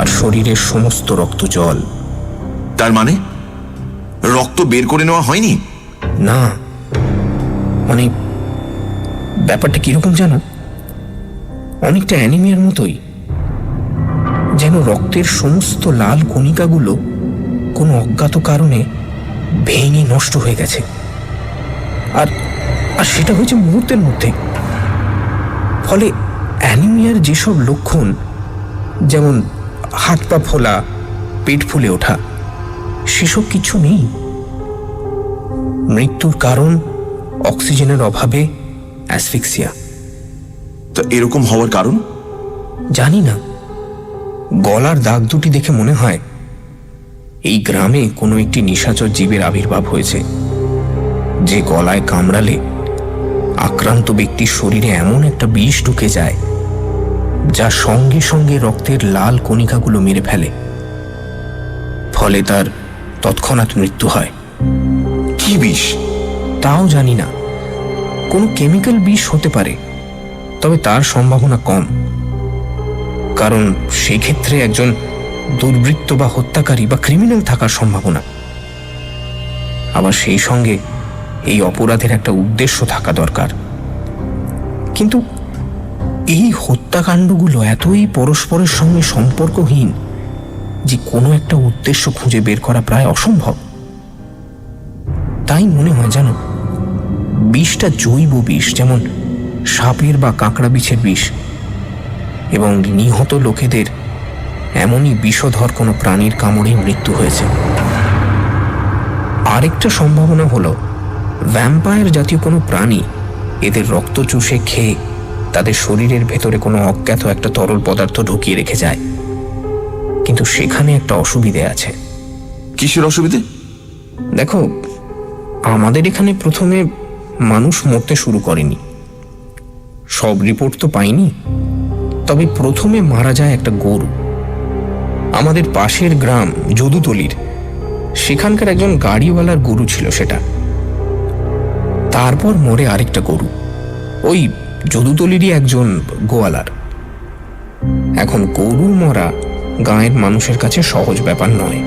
আর শরীরের সমস্ত রক্ত জল। তার মানে রক্ত বের করে নেওয়া হয়নি? না, মানে ব্যাপারটা কিরকম জানো, অনেকটা অ্যানিমিয়ার মতোই, যেন রক্তের সমস্ত লাল কণিকাগুলো কোনো অজ্ঞাত কারণে ভেঙে নষ্ট হয়ে গেছে। আর আর সেটা হয়েছে মুহূর্তের মধ্যে। ফলে অ্যানিমিয়ার যেসব লক্ষণ, যেমন হাত পা ফোলা, পেট ফুলে ওঠা, সেসব কিছু নেই। মৃত্যুর কারণ অক্সিজেনের অভাবে অ্যাসফিক্সিয়া। তা এরকম হওয়ার কারণ? জানি না। গলার দাগ দুটি দেখে মনে হয় এই গ্রামে কোনো একটি নিশাচর জীবের আবির্ভাব হয়েছে, যে গলায় কামড়ালে আক্রান্ত ব্যক্তির শরীরে এমন একটা বিষ ঢুকে যায় যা সঙ্গে সঙ্গে রক্তের লাল কণিকাগুলো মেরে ফেলে। ফলে তার তৎক্ষণাৎ মৃত্যু হয়। কি বিষ? তাও জানি না। কোনো কেমিক্যাল বিষ হতে পারে, তবে তার সম্ভাবনা কম, কারণ সেক্ষেত্রে একজন দুর্বৃত্ত বা হত্যাকারী বা ক্রিমিনাল থাকার সম্ভাবনা। আবার সেই সঙ্গে এই অপরাধের একটা উদ্দেশ্য থাকা দরকার। কিন্তু এই হত্যাকাণ্ডগুলো এতই পরস্পরের সঙ্গে সম্পর্কহীন যে কোনো একটা উদ্দেশ্য খুঁজে বের করা প্রায় অসম্ভব। তাই মনে হয় জানো, বিষটা জৈব বিষ, যেমন সাপের বা কাঁকড়া বিছের বিষ, এবং নিহত লোকেদের এমনই বিষধর কোনো প্রাণীর কামড়েই মৃত্যু হয়েছে। আরেকটা সম্ভাবনা হলো ভ্যাম্পায়ার জাতীয় কোনো প্রাণী এদের রক্ত চুষে খেয়ে তাদের শরীরের ভেতরে কোনো অজ্ঞাত একটা তরল পদার্থ ঢুকিয়ে রেখে যায়। কিন্তু সেখানে একটা অসুবিধে আছে। কিসের অসুবিধে? দেখো, আমাদের এখানে প্রথমে মানুষ মরতে শুরু করেনি। সব রিপোর্ট তো পাইনি, তবে প্রথমে মারা যায় একটা গরু। আমাদের পাশের গ্রাম যদুতলির, সেখানকার একজন গাড়িওয়ালার গরু ছিল সেটা। তারপর মরে আরেকটা গরু, ওই যদুতলিরই একজন গোয়ালার। এখন গরু মরা গাঁয়ের মানুষের কাছে সহজ ব্যাপার নয়।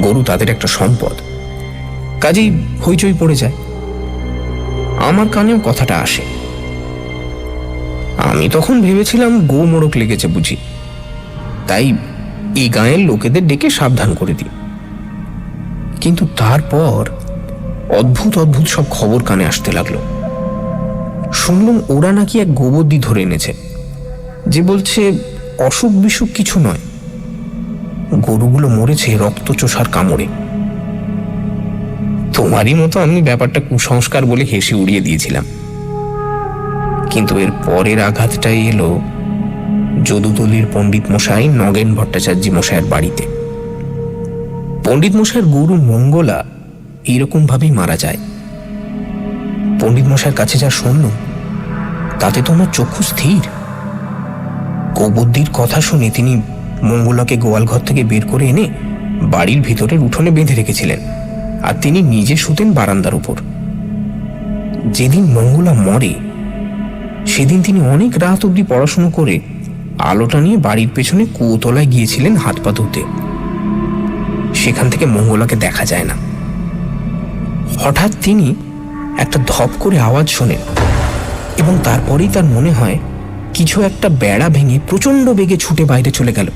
গরু তাদের একটা সম্পদ, কাজেই হইচই পড়ে যায়। আমার কানেও কথাটা আসে। আমি তখন ভেবেছিলাম গো মোড়ক লেগেছে বুঝি, তাই এই গাঁয়ের লোকেদের ডেকে সাবধান করে দিই। কিন্তু তারপর অদ্ভুত অদ্ভুত সব খবর কানে আসতে লাগলো। শুনলাম ওরা নাকি এক গোবর্দি ধরে এনেছে, যে বলছে অসুখ বিসুখ কিছু নয়, গরুগুলো মরেছে রক্তচোষার কামড়ে। তোমারই মতো আমি ব্যাপারটা কুসংস্কার বলে হেসে উড়িয়ে দিয়েছিলাম। কিন্তু এর পরের আঘাতটাই এলো যদুতলির পণ্ডিত মশাই নগেন ভট্টাচার্য মশাইয়ের বাড়িতে। পণ্ডিত মশাইয়ের গরু মঙ্গলা এইরকম ভাবেই মারা যায়। পণ্ডিত মশাইয়ের কাছে যা শুনলাম তাতে তো আমার চক্ষু স্থির। কৌবদ্দির কথা শুনে তিনি মঙ্গলাকে গোয়ালঘর থেকে বের করে এনে বাড়ির ভিতরের উঠোনে বেঁধে রেখেছিলেন, আর তিনি নিজে শুতেন বারান্দার উপর। যেদিন মঙ্গলা মরে সেদিন তিনি অনেক রাত অবধি পড়াশুনো করে আলোটা নিয়ে বাড়ির পেছনে কুয়োতলায় গিয়েছিলেন হাত পা ধুতে। সেখান থেকে মঙ্গলাকে দেখা যায় না। হঠাৎ তিনি একটা ধপ করে আওয়াজ শোনেন, এবং তারপরেই তার মনে হয় কিছু একটা বেড়া ভেঙে প্রচন্ড বেগে ছুটে বাইরে চলে গেল।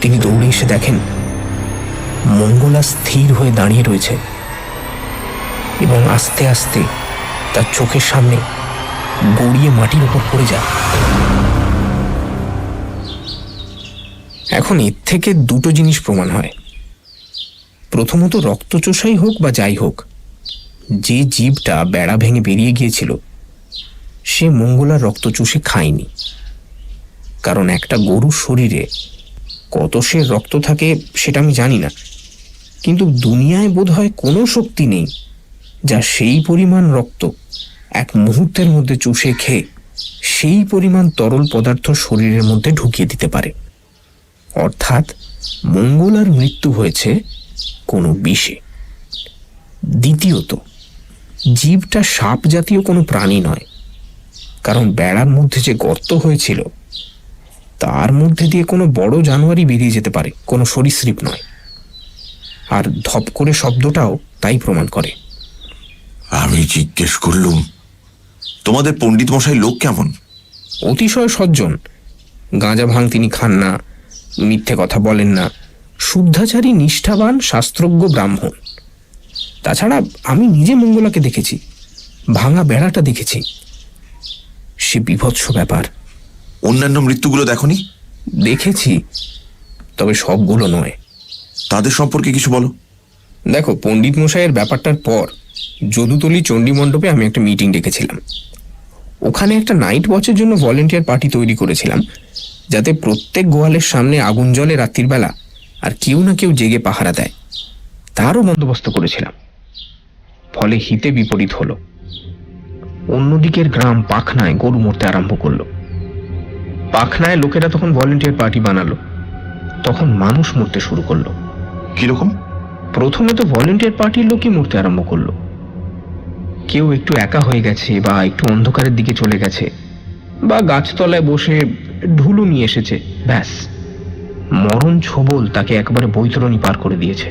তিনি দৌড়ে এসে দেখেন মঙ্গলা স্থির হয়ে দাঁড়িয়ে রয়েছে, এবং আস্তে আস্তে তার চোখের সামনে গড়িয়ে মাটির উপর পড়ে যায়। এখন এর থেকে দুটো জিনিস প্রমাণ হয়। প্রথমত, রক্তচোষাই হোক বা যাই হোক, যে জীবটা বেড়া ভেঙে বেরিয়ে গিয়েছিল সে মঙ্গলার রক্ত চুষে খায়নি। কারণ একটা গরুর শরীরে কত সে রক্ত থাকে সেটা আমি জানি না, কিন্তু দুনিয়ায় বোধহয় কোনো শক্তি নেই যা সেই পরিমাণ রক্ত এক মুহূর্তের মধ্যে চুষে খেয়ে সেই পরিমাণ তরল পদার্থ শরীরের মধ্যে ঢুকিয়ে দিতে পারে। অর্থাৎ মঙ্গলার মৃত্যু হয়েছে কোনো বিষে। দ্বিতীয়ত, জীবটা সাপ জাতীয় কোনো প্রাণী নয়, কারণ বেড়ার মধ্যে যে গর্ত হয়েছিল তার মধ্যে দিয়ে কোনো বড় জানোয়ারই বেরিয়ে যেতে পারে, কোনো সরীসৃপ নয়। আর ধপ করে শব্দটাও তাই প্রমাণ করে। আমি জিজ্ঞেস করলুম, তোমাদের পণ্ডিত মশাই লোক কেমন? অতিশয় সজ্জন। গাঁজা ভাঙ তিনি খান না, মিথ্যে কথা বলেন না, শুদ্ধাচারী, নিষ্ঠাবান, শাস্ত্রজ্ঞ ব্রাহ্মণ। তাছাড়া আমি নিজে মঙ্গলাকে দেখেছি, ভাঙা বেড়াটা দেখেছি, সে বীভৎস ব্যাপার। অন্যান্য মৃত্যুগুলো দেখনি? দেখেছি, তবে সবগুলো নয়। তাদের সম্পর্কে কিছু বলো। দেখো, পণ্ডিত মশাইয়ের ব্যাপারটার পর যদুতলি চণ্ডী মণ্ডপে আমি একটা মিটিং ডেকেছিলাম। ওখানে একটা নাইট ওয়াচের জন্য ভলেন্টিয়ার পার্টি তৈরি করেছিলাম, যাতে প্রত্যেক গোয়ালের সামনে আগুন জ্বলে রাত্রির বেলা, আর কেউ না কেউ জেগে পাহারা দেয়, তারও বন্দোবস্ত করেছিলাম। ফলে হিতে বিপরীত হলো। অন্যদিকের গ্রাম পাখনায় গরু মরতে আরম্ভ করলো। পাখনায় লোকেরা তখন ভলেন্টিয়ার পার্টি বানালো, তখন মানুষ মরতে শুরু করলো। কিরকম? প্রথমে তো ভলেন্টিয়ার পার্টির লোকই মরতে আরম্ভ করলো। কেউ একটু একা হয়ে গেছে, বা একটু অন্ধকারের দিকে চলে গেছে, বা গাছতলায় বসে ঢুলু নিয়ে এসেছে, ব্যাস মরণ ছোবল তাকে একবারে বৈতরণী পার করে দিয়েছে।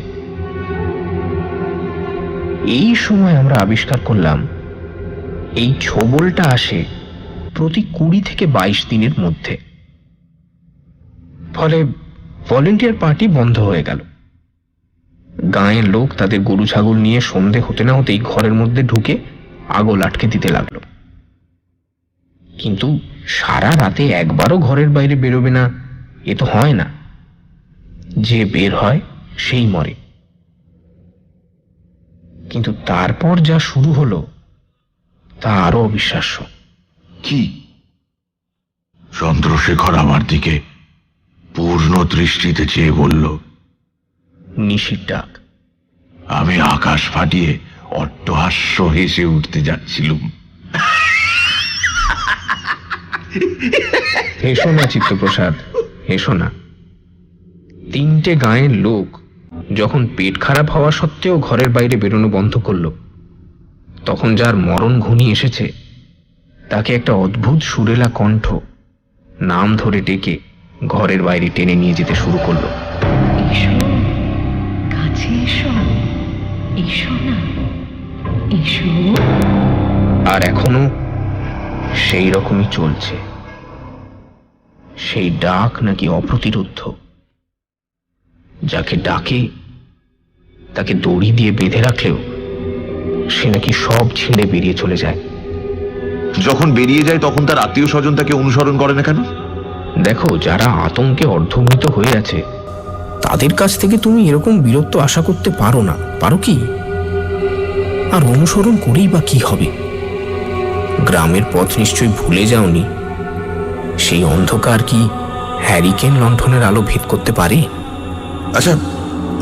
এই সময় আমরা আবিষ্কার করলাম এই ছোবলটা আসে প্রতি 20 থেকে 22 দিনের মধ্যে। ফলে ভলেন্টিয়ার পার্টি বন্ধ হয়ে গেল। গাঁয়ের লোক তাদের গরু ছাগল নিয়ে সন্ধে হতে না হতেই ঘরের মধ্যে ঢুকে আগল আটকে দিতে লাগলো। কিন্তু সারা রাতে একবারও ঘরের বাইরে বেরোবে না, এ তো হয় না। যে বের হয় সেই মরে। কিন্তু তারপর যা শুরু হলো তা আরো অবিশ্বাস্য। কি? চন্দ্রশেখর আমার দিকে পূর্ণ দৃষ্টিতে চেয়ে বলল, নিশির ডাক। আমি আকাশ ফাটিয়ে অট্টহাস্য হেসে উঠতে যাচ্ছিলুম। হেসো না চিত্তপ্রসাদ, হেসো না। 3টে গাঁয়ের লোক যখন পেট খারাপ হওয়া সত্ত্বেও ঘরের বাইরে বেরোনো বন্ধ করলো, তখন যার মরণ ঘনিয়ে এসেছে তাকে একটা অদ্ভুত সুরেলা কণ্ঠ নাম ধরে ডেকে ঘরের বাইরে টেনে নিয়ে যেতে শুরু করলো। এসো, কাছে এসো, এসো না, এসো। আর এখনো সেই রকমই চলছে। সেই ডাক নাকি অপ্রতিরোধ্য। যাকে ডাকে তাকে দড়ি দিয়ে বেঁধে রাখলেও সে নাকি সব ছিঁড়ে বেরিয়ে চলে যায়। যখন বেরিয়ে যায় তখন তার আত্মীয় স্বজন তাকে অনুসরণ করে না কেন? দেখো, যারা আতঙ্কে অর্ধমৃত হয়ে আছে তাদের কাছ থেকে তুমি এরকম বীরত্ব আশা করতে পারো না, পারো কি? আর অনুসরণ করেই বা কি হবে? গ্রামের পথ নিশ্চয়ই ভুলে যাওনি। সেই অন্ধকার কি হ্যারিকেন লণ্ঠনের আলো ভেদ করতে পারে? আচ্ছা,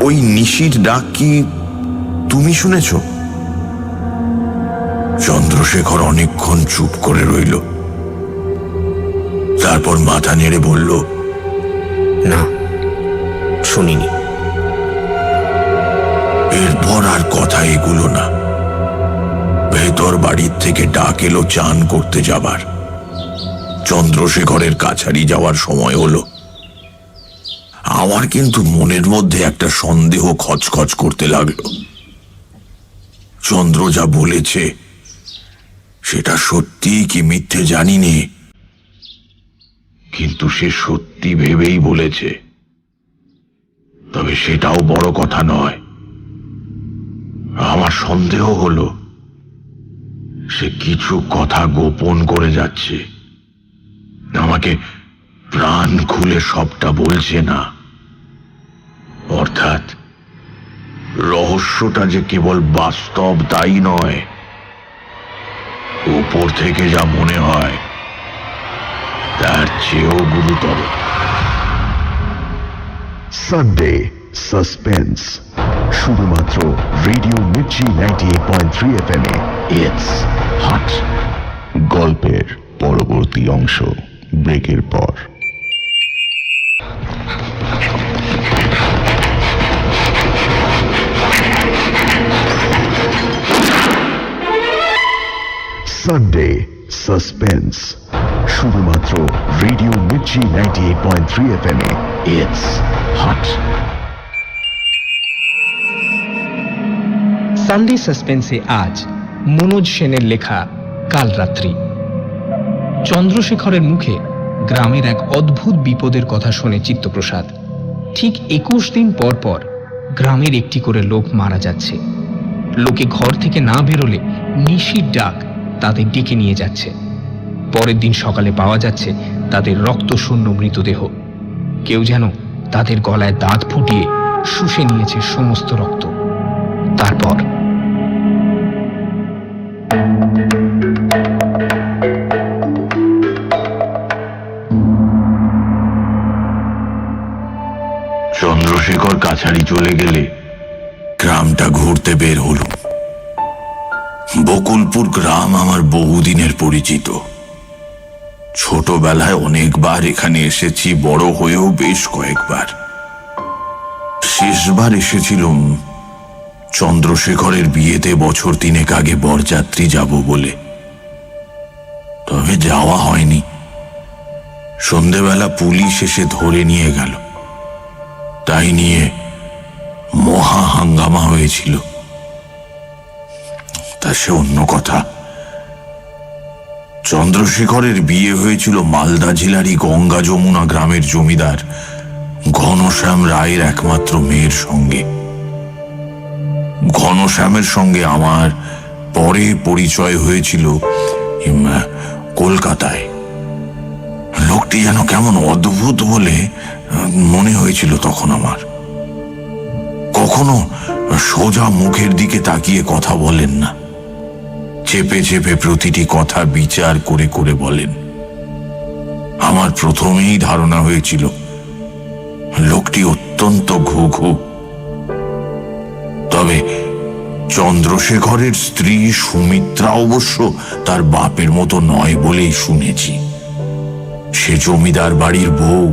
ওই নিশির ডাক কি তুমি শুনেছ? চন্দ্রশেখর অনেকক্ষণ চুপ করে রইল, তারপর মাথা নেড়ে বলল, না, শুনিনি। এরপর আর কথা এগুলো না। ভেতর বাড়ির থেকে ডাক এলো চান করতে যাবার। চন্দ্রশেখরের কাছারি যাওয়ার সময় হলো। আমার কিন্তু মনের মধ্যে একটা সন্দেহ খচখচ করতে লাগলো। চন্দ্র যা বলেছে সেটা সত্যি কি মিথ্যে জানিনি, কিন্তু সে সত্যি ভেবেই বলেছে। তবে সেটাও বড় কথা নয়। আমার সন্দেহ হলো সে কিছু কথা গোপন করে যাচ্ছে, আমাকে প্রাণ খুলে সবটা বলছে না। অর্থাৎ রহস্যটা যে কেবল বাস্তব তাই নয়, উপর থেকে যা মনে হয় তার চেয়েও গুরুতর। সানডে সাসপেন্স শুধুমাত্র রেডিও মির্চি 98.3 FM এ। It's hot. গল্পের পরবর্তী অংশ ব্রেকের পর। সানডে সাসপেন্স শুধুমাত্র রেডিও মির্চি 98.3 FM এ ইটস হট। সানডে সাসপেন্সে আজ মনোজ সেনের লেখা কাল রাত্রি। চন্দ্রশেখরের মুখে গ্রামের এক অদ্ভুত বিপদের কথা শুনে চিত্তপ্রসাদ ঠিক 21 দিন পর পর গ্রামের একটি করে লোক মারা যাচ্ছে। লোকে ঘর থেকে না বেরোলে নিশির ডাক তাদের ডেকে নিয়ে যাচ্ছে। পরের দিন সকালে পাওয়া যাচ্ছে তাদের রক্তশূন্য মৃতদেহ। কেউ যেন তাদের গলায় দাঁত ফুটিয়ে শুষে নিয়েছে সমস্ত রক্ত। তারপর চন্দ্রশেখর কাছারি চলে গেলে গ্রামটা ঘুরতে বের হলো। বকুলপুর গ্রাম আমার বহুদিনের পরিচিত। ছোটবেলায় অনেকবার এখানে এসেছি, বড় হয়েও বেশ কয়েকবার। শেষবার এসেছিলাম চন্দ্রশেখরের বিয়েতে বছর 3 আগে বরযাত্রী যাব বলে, তবে যাওয়া হয়নি। সন্ধেবেলা পুলিশ এসে ধরে নিয়ে গেল। তাই নিয়ে মহা হাঙ্গামা হয়েছিল। তা সে অন্য কথা। চন্দ্রশেখরের বিয়ে হয়েছিল মালদা জেলারই গঙ্গা যমুনা গ্রামের জমিদার ঘনশ্যাম রায়ের একমাত্র মেয়ের সঙ্গে। ঘনশ্যামের সঙ্গে আমার পরে পরিচয় হয়েছিল কলকাতায়। লোকটি যেন কেমন অদ্ভুত বলে মনে হয়েছিল তখন আমার। কখনো সোজা মুখের দিকে তাকিয়ে কথা বলেন না, চেপে চেপে প্রতিটি কথা বিচার করে করে বলেন। আমার প্রথমেই ধারণা হয়েছিল লোকটি অত্যন্ত ঘুঘু। তবে চন্দ্রশেখরের স্ত্রী সুমিত্রা অবশ্য তার বাপের মতো নয় বলেই শুনেছি। সে জমিদার বাড়ির বউ,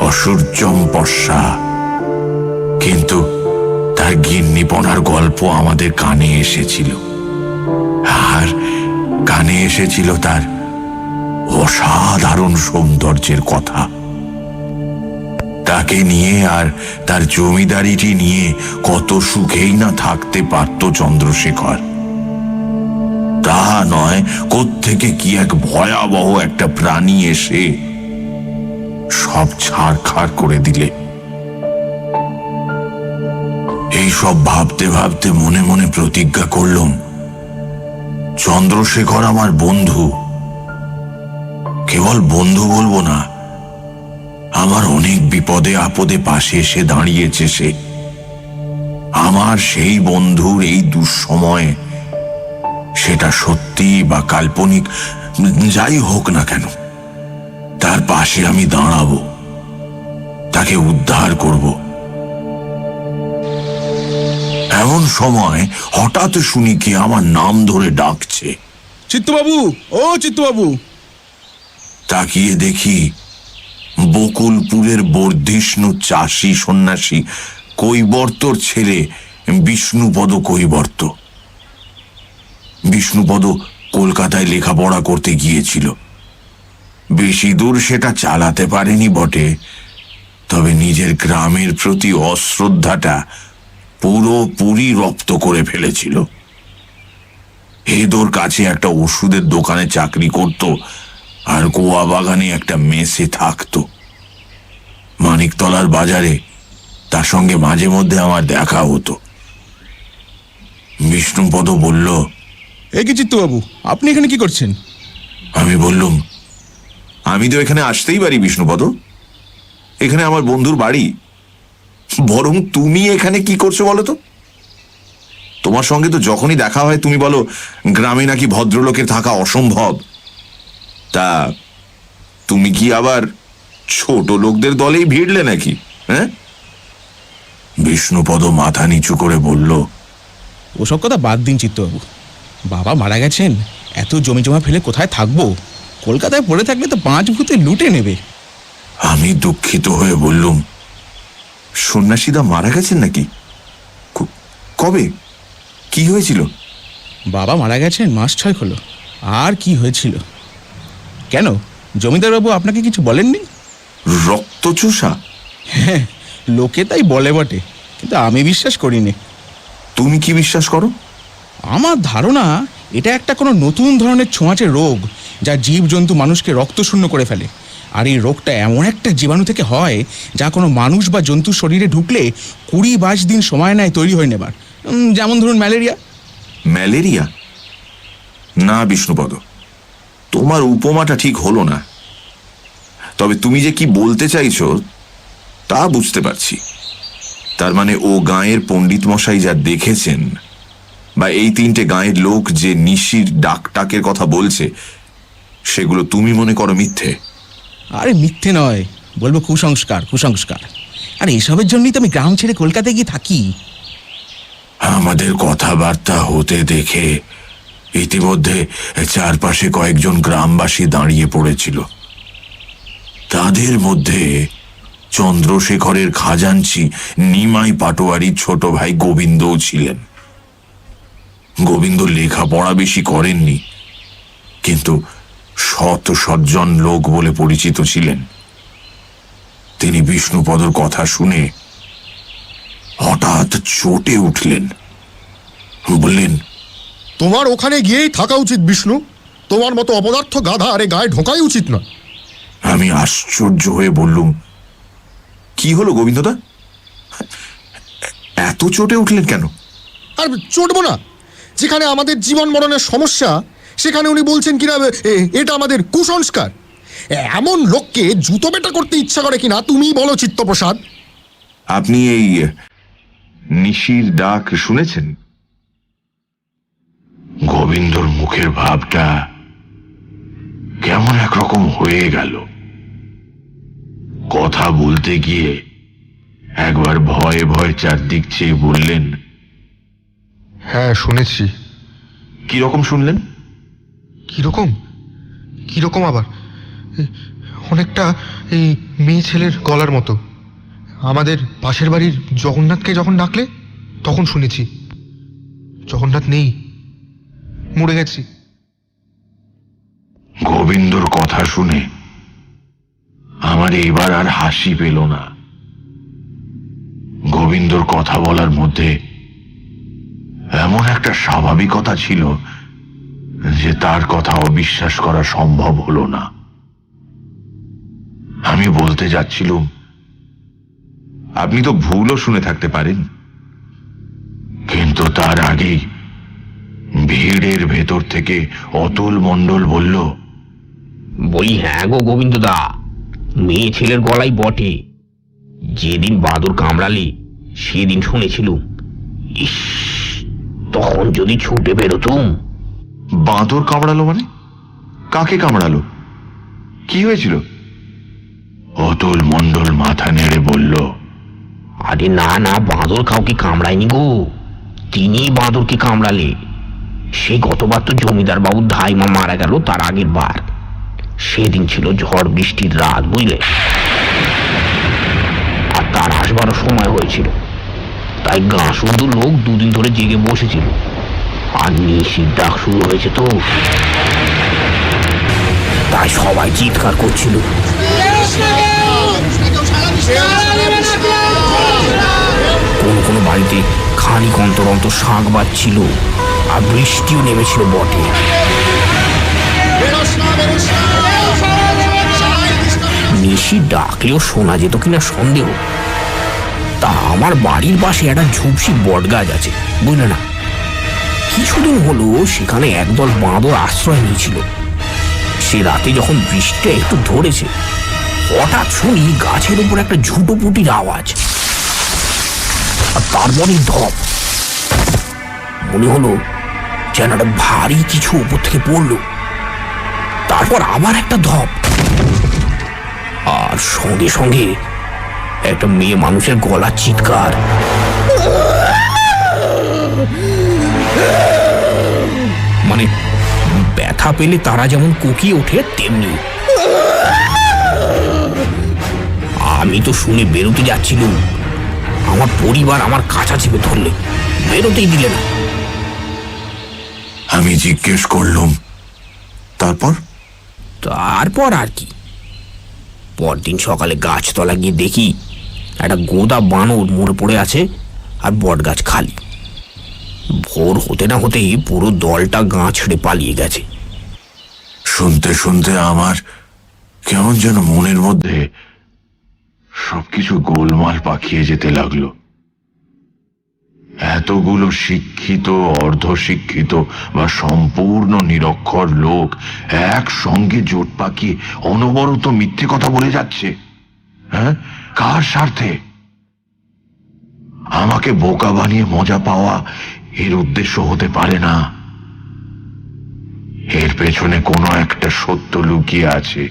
অসূর্যম্পস্যা। কিন্তু তার গিন্নিপনার গল্প আমাদের কানে এসেছিল, আর কানে এসেছিল তার অসাধারণ সৌন্দর্যের কথা। তাকে নিয়ে আর তার জমিদারিটি নিয়ে কত সুখেই না থাকতে পারত চন্দ্রশেখর। তা নয়, কোত্থেকে কি এক ভয়াবহ একটা প্রাণী এসে সব ছাড়খাড় করে দিলে। এই সব ভাবতে ভাবতে মনে মনে প্রতিজ্ঞা করলাম, চন্দ্রশেখর আমার বন্ধু। কেবল বন্ধু বলবো না, আমার অনেক বিপদে আপদে পাশে এসে দাঁড়িয়েছে সে। আমার সেই বন্ধুর এই দুঃসময়ে, সেটা সত্যি বা কাল্পনিক যাই হোক না কেন, তার পাশে আমি দাঁড়াবো, তাকে উদ্ধার করব। এমন সময় হঠাৎ শুনি কে আমার নাম ধরে ডাকছে। চিত্তবাবু, ও চিত্তবাবু। তাকিয়ে দেখি বকুলপুরের বর্ধিষ্ণু চাষি সন্ন্যাসী কৈবর্তর ছেলে বিষ্ণুপদ কৈবর্ত। বিষ্ণুপদ কলকাতায় লেখাপড়া করতে গিয়েছিল। বেশি দূর সেটা চালাতে পারেনি বটে, তবে নিজের গ্রামের প্রতি অশ্রদ্ধাটা পুরোপুরি রপ্ত করে ফেলেছিল। হেদোর কাছে একটা ওষুধের দোকানে চাকরি করত, আর গোয়া বাগানে একটা মেসে থাকত। মানিকতলার বাজারে তার সঙ্গে মাঝে মধ্যে আমার দেখা হতো। বিষ্ণুপদ বলল, এ কি চিত্তবাবু, আপনি এখানে কি করছেন? আমি বললুম, আমি তো এখানে আসতেই পারি বিষ্ণুপদ, এখানে আমার বন্ধুর বাড়ি। বরং তুমি এখানে কি করছো বলো তো? তোমার সঙ্গে তো যখনই দেখা হয় তুমি বলো গ্রামে নাকি ভদ্রলোকের থাকা অসম্ভব। তা তুমি কি আবার ছোট লোকদের দলেই ভিড়লে নাকি? হ্যাঁ? বিষ্ণুপদ মাথা নিচু করে বলল, ওসব কথা বাদ দিন চিত্তবাবু। বাবা মারা গেছেন, এত জমি জমা ফেলে কোথায় থাকবো? কলকাতায় পড়ে থাকলে তো 5 ভূতে লুটে নেবে। আমি দুঃখিত হয়ে বললুম, সন্ন্যাসীদা মারা গেছেন নাকি? কবে? কি হয়েছিল? বাবা মারা গেছেন মাস 6 হলো। আর কি হয়েছিল? কেন, জমিদারবাবু আপনাকে কিছু বলেননি? রক্তচোষা? হ্যাঁ, লোকে তাই বলে বটে, কিন্তু আমি বিশ্বাস করিনি। তুমি কি বিশ্বাস করো? আমার ধারণা এটা একটা কোনো নতুন ধরনের ছোঁয়াচে রোগ, যা জীবজন্তু মানুষকে রক্তশূন্য করে ফেলে। আর এই রোগটা এমন একটা জীবাণু থেকে হয় যা কোনো মানুষ বা জন্তুর শরীরে ঢুকলে 20-22 দিন সময় নেয় তৈরি হয়ে নেবার। যেমন ধরুন ম্যালেরিয়া। ম্যালেরিয়া? না বিষ্ণুপদ, তোমার উপমাটা ঠিক হলো না। তবে তুমি যে কি বলতে চাইছো তা বুঝতে পারছি। তার মানে ও গাঁয়ের পণ্ডিত মশাই যা দেখেছেন, বা এই 3টে গাঁয়ের লোক যে নিশির ডাকটাকের কথা বলছে, সেগুলো তুমি মনে করো মিথ্যে? আরে মিথ্যে নয়, বলবো কুসংস্কার। কুসংস্কার। আর এসবের জন্যই তো আমি গ্রাম ছেড়ে কলকাতায় গিয়ে থাকি। আমাদের কথাবার্তা হতে দেখে ইতিমধ্যে চারপাশে কয়েকজন গ্রামবাসী দাঁড়িয়ে পড়েছিল। তাদের মধ্যে চন্দ্রশেখরের খাজাঞ্চি নিমাই পাটোয়ারির ছোট ভাই গোবিন্দও ছিলেন। গোবিন্দ লেখাপড়া বেশি করেননি, কিন্তু সৎ সজ্জন লোক বলে পরিচিত ছিলেন। তিনি বিষ্ণুপদর কথা শুনে হঠাৎ চটে উঠলেন, বললেন, তোমার ওখানে গিয়েই থাকা উচিত বিষ্ণু। তোমার মতো অপদার্থ গাধা আরে গায়ে ঢোকাই উচিত না। আমি আশ্চর্য হয়ে বললুম, কি হলো গোবিন্দদা, এত চটে উঠলেন কেন? আর চটবো না? যেখানে আমাদের জীবন মরণের সমস্যা, সেখানে উনি বলছেন কিনা এটা আমাদের কুসংস্কার। এমন লোককে জুতো বেটা করতে ইচ্ছা করে কিনা তুমি বলো চিত্তপ্রসাদ। আপনি এই নিশির ডাক শুনেছেন? গোবিন্দর মুখের ভাবটা কেমন একরকম হয়ে গেল। কথা বলতে গিয়ে একবার ভয়ে ভয়ে চারদিক চেয়ে বললেন, হ্যাঁ শুনেছি। কিরকম শুনলেন? কিরকম? কিরকম আবার? অনেকটা এই মেয়ে ছেলের গলার মতো। আমাদের পাশের বাড়ির জগন্নাথকে যখন ডাকলে তখন শুনেছি। জগন্নাথ নেই, মরে গেছি। গোবিন্দর কথা শুনে আমার এবার আর হাসি পেল না। গোবিন্দর কথা বলার মধ্যে এমন একটা স্বাভাবিকতা ছিল যে তার কথা অবিশ্বাস করা সম্ভব হলো না। আমি বলতে যাচ্ছিলুম, আপনি তো ভুলও শুনে থাকতে পারেন, কিন্তু তার আগেই ভিড়ের ভেতর থেকে অতুল মণ্ডল বলল, বলি, হ্যাঁ গো গোবিন্দদা, মেয়ে ছেলের গলাই বটে। যেদিন বাদুর কামড়ালি সেদিন শুনেছিলুম। ইস, তখন যদি ছুটে বেরোতুম। বাঁদর কামড়ালো মানে? কাকে কামড়ালো? কি হয়েছিল? অতুল মণ্ডল মাথা নেড়ে বলল, আরে না না, বাঁদর কাউকে কামড়ায়নি গো, তিনি বাঁদরকে কামড়ালে। সে গতবার তো জমিদার বাবুর ধাইমা মারা গেল তার আগের বার। সেদিন ছিল ঝড় বৃষ্টির রাত, বুঝলে, আর তার আসবারও সময় হয়েছিল। তাই গাঁ শুধু লোক 2 দিন ধরে জেগে বসেছিল। আর নিশির ডাক শুরু হয়েছে তো, তাই সবাই চিৎকার করছিল। কোন কোন বাড়িতে খানিক অন্তর অন্তর শাঁখ বাজছিল, আর বৃষ্টিও নেমেছিল বটে। নিশি ডাকলেও শোনা যেত কিনা সন্দেহ। তা আমার বাড়ির পাশে একটা ঝুপসি বট গাছ আছে, বুঝলে না। কিছুদিন হলো সেখানে একদল বাঁদর আশ্রয় নিয়েছিল। সে রাতে যখন বৃষ্টিটা একটু ধরেছে, হঠাৎ শুনি গাছের উপর একটা ঝুটোপুটির আওয়াজ, আর তারপরে ধপ। মনে হলো যেন একটা ভারী কিছু উপর থেকে পড়লো। তারপর আবার একটা ধপ, আর সঙ্গে সঙ্গে একটা মেয়ে মানুষের গলার চিৎকার। মানে ব্যথা পেলে তারা যেমন কোকিয়ে ওঠে তেমনি। আমি তো শুনে বেরোতে যাচ্ছিলাম, আমার পরিবার আমার কাছা চেপে ধরলে, বেরোতেই দিলে না। আমি জিজ্ঞেস করলুম, তারপর? তারপর আর কি, পরদিন সকালে গাছতলা গিয়ে দেখি একটা গোদা বানর মরে পড়ে আছে আর বট গাছ খালি। ভোর হতে না হতেই পুরো দলটা গা ছেড়ে পালিয়ে গেছে। শুনতে শুনতে আমার কেমন যেন মনের মধ্যে সবকিছু গোলমাল পাকিয়ে যেতে লাগলো। এতগুলো শিক্ষিত, অর্ধশিক্ষিত বা সম্পূর্ণ নিরক্ষর লোক একসঙ্গে জোট পাকিয়ে অনবরত মিথ্যে কথা বলে যাচ্ছে। হ্যাঁ, কার স্বার্থে? আমাকে বোকা বানিয়ে মজা পাওয়া এর উদ্দেশ্য হতে পারে না। এর পেছনে কোনো একটা সত্য লুকিয়ে আছে।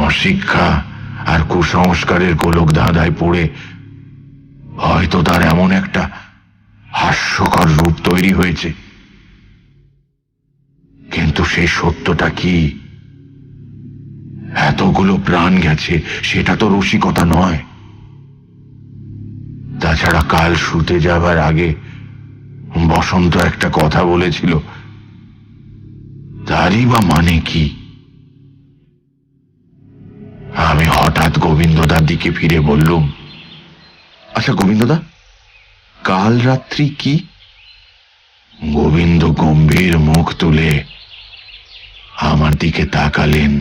অশিক্ষা আর কুসংস্কারের গোলক ধাঁধায় পড়ে হয়তো তার এমন একটা হাস্যকর রূপ তৈরি হয়েছে। কিন্তু সেই সত্যটা কি? এতগুলো প্রাণ গেছে সেটা তো রসিকতা নয়। তাছাড়া কাল শুতে যাবার আগে বসন্ত একটা কথা বলেছিল, তারই বা মানে কি? আমি হঠাৎ গোবিন্দদার দিকে ফিরে বললুম, আচ্ছা গোবিন্দদা, কাল রাত্রি কি? গোবিন্দ গম্ভীর মুখ তুলে আমার দিকে তাকালেন,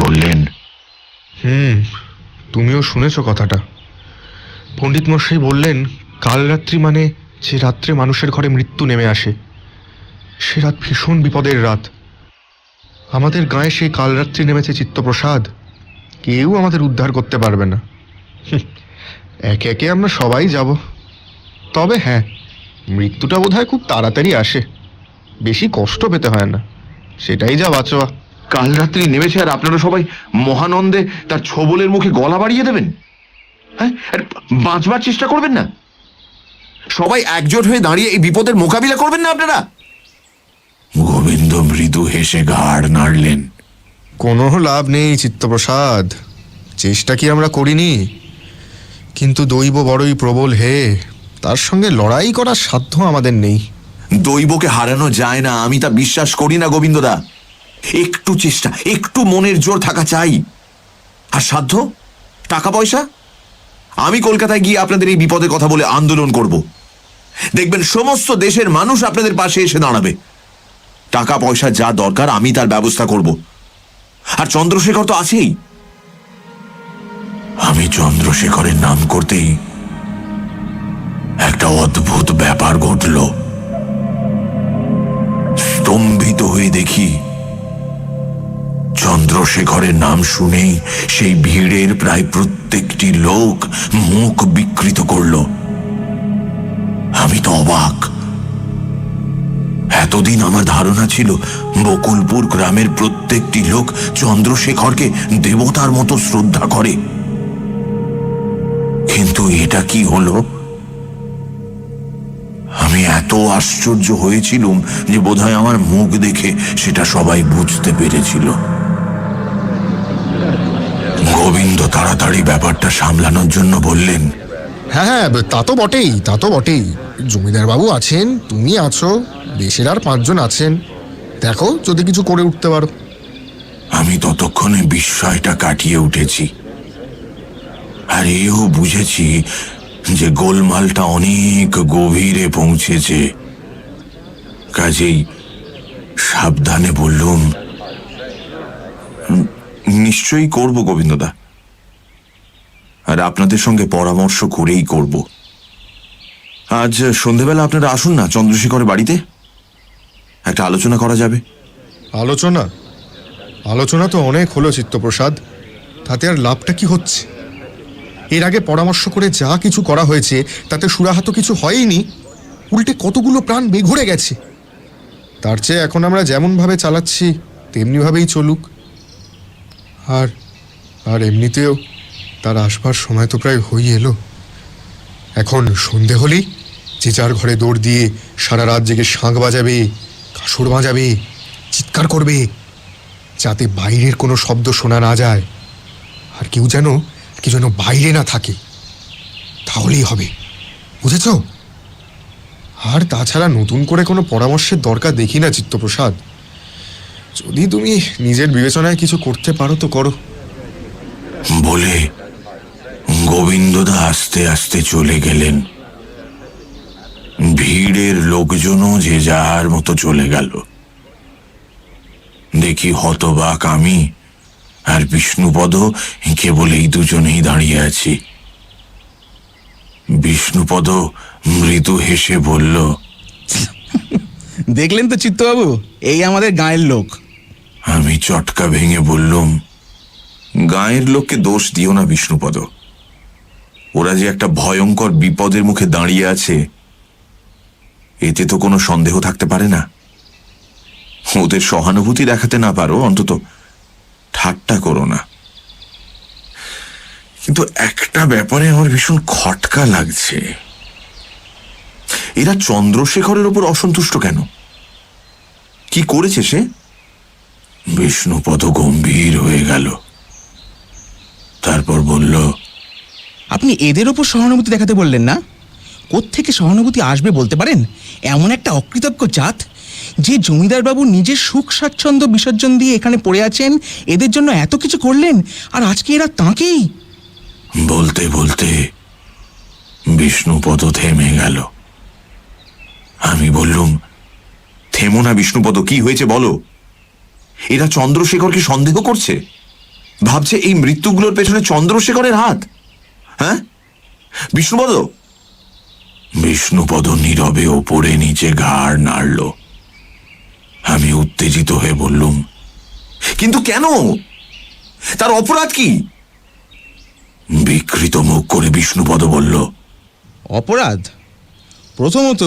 বললেন, তুমিও শুনেছ কথাটা। পণ্ডিত মশাই বললেন, কাল রাত্রি মানে যে রাত্রে মানুষের ঘরে মৃত্যু নেমে আসে, সে রাত ভীষণ বিপদের রাত। আমাদের গায়ে সেই কালরাত্রি নেমেছে চিত্তপ্রসাদ, কেউ আমাদের উদ্ধার করতে পারবে না। একে একে আমরা সবাই যাব। তবে হ্যাঁ, মৃত্যুটা বোধহয় খুব তাড়াতাড়ি আসে, বেশি কষ্ট পেতে হয় না, সেটাই যা বাঁচোয়া। কাল রাত্রি নেমেছে আর আপনারা সবাই মহানন্দে তার ছোবলের মুখে গলা বাড়িয়ে দেবেন? হ্যাঁ, বাঁচবার চেষ্টা করবেন না? সবাই একজোট হয়ে দাঁড়িয়ে এই বিপদের মোকাবিলা করবেন না আপনারা? গোবিন্দ মৃদু হেসে ঘাড় নাড়লেন। কোনো লাভ নেই চিত্তপ্রসাদ, চেষ্টা কি আমরা করিনি? কিন্তু দৈব বড়ই প্রবল হে, তার সঙ্গে লড়াই করার সাধ্য আমাদের নেই। দৈবকে হারানো যায় না, আমি তা বিশ্বাস করি না গোবিন্দদা। একটু চেষ্টা, একটু মনের জোর থাকা চাই। আর সাধ্য, টাকা পয়সা? আমি কলকাতায় গিয়ে আপনাদের এই বিপদের কথা বলে আন্দোলন করব। দেখবেন সমস্ত দেশের মানুষ আপনাদের পাশে এসে দাঁড়াবে। টাকা পয়সা যা দরকার আমি তার ব্যবস্থা করব। আর চন্দ্রশেখর তো আছেই। আমি চন্দ্রশেখরের নাম করতেই একটা অদ্ভুত ব্যাপার ঘটল। স্তম্ভিত হয়ে দেখি, চন্দ্রশেখরের নাম শুনেই সেই ভিড়ের প্রায় প্রত্যেকটি লোক মুখ বিকৃত করল। আমি তো অবাক। এতদিন আমার ধারণা ছিল বকুলপুর গ্রামের প্রত্যেকটি লোক চন্দ্রশেখরকে দেবতার মতো শ্রদ্ধা করে, কিন্তু এটা কি হলো? আমি এত আশ্চর্য হয়েছিলুম যে বোধহয় আমার মুখ দেখে সেটা সবাই বুঝতে পেরেছিল। গোবিন্দ তাড়াতাড়ি ব্যাপারটা সামলানোর জন্য বললেন, হ্যাঁ হ্যাঁ, তা তো বটেই, তা তো বটেই। জমিদার বাবু আছেন, তুমি আছো, দেশের আর 5 জন আছেন, দেখো যদি কিছু করে উঠতে পারো। আমি ততক্ষণে বিস্ময়টা কাটিয়ে উঠেছি, আর এও বুঝেছি যে গোলমালটা অনেক গভীরে পৌঁছেছে। কাজেই সাবধানে বললুম, নিশ্চয়ই করব গোবিন্দদা, আর আপনাদের সঙ্গে পরামর্শ করেই করব। আজ সন্ধেবেলা আপনারা আসুন না চন্দ্রশেখরের বাড়িতে, একটা আলোচনা করা যাবে। আলোচনা? আলোচনা তো অনেক হলো চিত্তপ্রসাদ, তাতে আর লাভটা কি হচ্ছে? এর আগে পরামর্শ করে যা কিছু করা হয়েছে তাতে সুরাহা তো কিছু হয়নি, উল্টে কতগুলো প্রাণ বেঘুরে গেছে। তার চেয়ে এখন আমরা যেমনভাবে চালাচ্ছি তেমনিভাবেই চলুক। আর আর এমনিতেও তার আসবার সময় তো প্রায় হয়ে এলো। এখন সন্ধে হলেই যে যার ঘরে দৌড় দিয়ে সারা রাত জেগে শাঁখ বাজাবে, কাসর বাজাবে, চিৎকার করবে, যাতে বাইরের কোনো শব্দ শোনা না যায়, আর কেউ যেন বাইরে না থাকে, তাহলেই হবে, বুঝেছ? আর তাছাড়া নতুন করে কোনো পরামর্শের দরকার দেখি না চিত্তপ্রসাদ। যদি তুমি নিজের বিবেচনায় কিছু করতে পারো তো করো। বলে গোবিন্দদা আস্তে আস্তে চলে গেলেন। ভিড়ের লোকজনও যে যার মতো চলে গেল। দেখি হতবাক আমি আর বিষ্ণুপদ কেবল এই দুজনেই দাঁড়িয়ে আছি। বিষ্ণুপদ মৃদু হেসে বলল, দেখলেন তো চিত্তবাবু, এই আমাদের গাঁয়ের লোক। আমি চটকা ভেঙে বললুম, গাঁয়ের লোককে দোষ দিও না বিষ্ণুপদ। ওরা যে একটা ভয়ঙ্কর বিপদের মুখে দাঁড়িয়ে আছে এতে তো কোনো সন্দেহ থাকতে পারে না। ওদের সহানুভূতি দেখাতে না পারো, অন্তত ঠাট্টা করো না। কিন্তু একটা ব্যাপারে আমার ভীষণ খটকা লাগছে। এরা চন্দ্রশেখরের ওপর অসন্তুষ্ট কেন? কি করেছে সে? বিষ্ণুপদ গম্ভীর হয়ে গেল। তারপর বলল, আপনি এদের ওপর সহানুভূতি দেখাতে বললেন না? কোত্থেকে সহানুভূতি আসবে বলতে পারেন? এমন একটা অকৃতজ্ঞ জাত যে জমিদারবাবু নিজের সুখ স্বাচ্ছন্দ্য বিসর্জন দিয়ে এখানে পড়ে আছেন, এদের জন্য এত কিছু করলেন, আর আজকে এরা তাঁকেই। বলতে বলতে বিষ্ণুপদ থেমে গেল। আমি বললুম, থেমো না বিষ্ণুপদ, কি হয়েছে বলো? এরা চন্দ্রশেখরকে সন্দেহ করছে, ভাবছে এই মৃত্যুগুলোর পেছনে চন্দ্রশেখরের হাত। হ্যাঁ বিষ্ণুপদ? বিষ্ণুপদ নীরবে ওপরে নিচে ঘাড় নাড়ল। আমি উত্তেজিত হয়ে বললুম, কিন্তু কেন? তার অপরাধ কি? বিকৃত মুখ করে বিষ্ণুপদ বলল, অপরাধ? প্রথমত,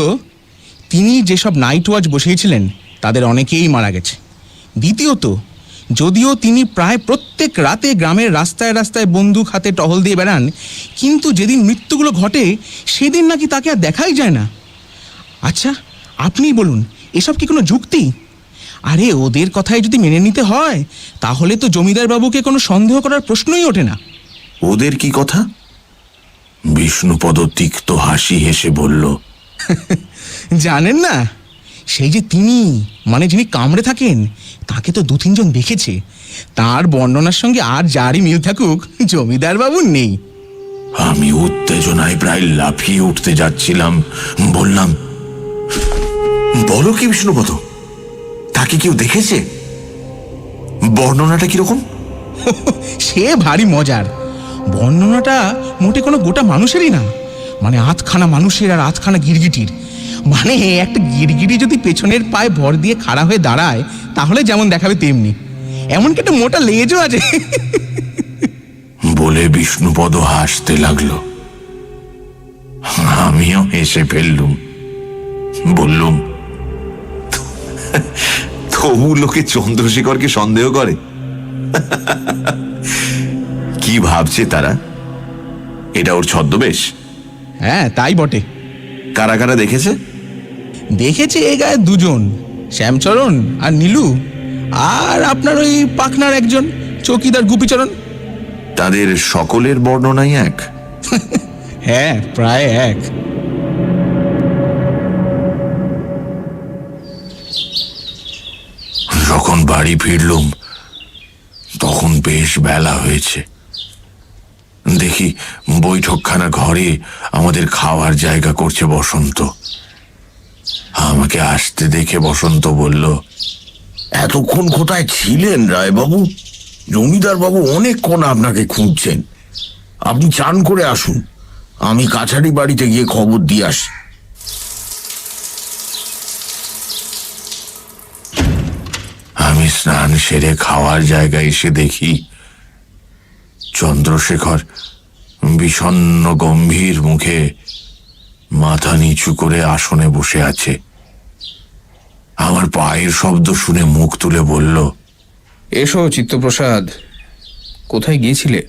তিনি যেসব নাইট ওয়াচ বসিয়েছিলেন তাদের অনেকেই মারা গেছে। দ্বিতীয়ত, যদিও তিনি প্রায় প্রত্যেক রাতে গ্রামের রাস্তায় রাস্তায় বন্দুক হাতে টহল দিয়ে বেড়ান, কিন্তু যেদিন মৃত্যুগুলো ঘটে সেদিন নাকি তাকে আর দেখাই যায় না। আচ্ছা, আপনিই বলুন, এসব কি কোনো যুক্তি? আরে ওদের কথাই যদি মেনে নিতে হয় তাহলে তো জমিদার বাবুকে কোনো সন্দেহ করার প্রশ্নই ওঠে না। ওদের কি কথা? বিষ্ণুপদ তিক্ত হাসি হেসে বলল, জানেন না, সেই যে তিনি, মানে যিনি কামড়ে থাকেন, তাকে তো 2-3 জন দেখেছে। তার বর্ণনার সঙ্গে আর যারই মিল থাকুক, জমিদার বাবুর নেই। আমি উত্তেজনায় প্রায় লাফিয়ে উঠতে যাচ্ছিলাম। বললাম, বলো কি বিষ্ণুপদ, তাকে কেউ দেখেছে? বর্ণনাটা কিরকম? সে ভারী মজার। বর্ণনাটা মোটে কোনো গোটা মানুষেরই না, মানে আধখানা মানুষের আর আধখানা গিরগিটির। মানে একটা গিরগিটি যদি পেছনের পায়ে ভর দিয়ে খাড়া হয়ে দাঁড়ায় তাহলে যেমন দেখাবে তেমনি, এমনকি একটা মোটা লেজও আছে। বলে বিষ্ণুপদ হাসতে লাগলো। আমিও হেসে ফেললুম। বললুম, তবু লোকে চন্দ্রশেখরকে সন্দেহ করে। কি ভাবছে তারা? এটা ওর ছদ্মবেশ? হ্যাঁ, তাই বটে। কারা কারা দেখেছে? দেখেছে এ গায়ে 2 জন, শ্যামচরণ আর নীলু, আর আপনার ওই পাকনার একজন চৌকিদার গুপিচরণ। তাদের সকলের বর্ণনাই এক? হ্যাঁ, প্রায় এক। যখন বাড়ি ফিরলুম তখন বেশ বেলা হয়েছে। দেখি বৈঠকখানা ঘরে আমাদের খাওয়ার জায়গা করছে বসন্ত। আমাকে আসতে দেখে বসন্ত বলল, এতক্ষণ কোথায় ছিলেন রায়বাবু? জমিদার বাবু অনেকক্ষণ আপনাকে খুঁজছেন। আপনি চান করে আসুন, আমি কাছারি বাড়িতে গিয়ে খবর দিয়ে আসি। আমি স্নান সেরে খাওয়ার জায়গায় এসে দেখি চন্দ্রশেখর বিষণ্ণ গম্ভীর মুখে মাথা নিচু করে আসনে বসে আছে। আমার পায়ের শব্দ শুনে মুখ তুলে বলল, এসো চিত্তপ্রসাদ, কোথায় গিয়েছিলে?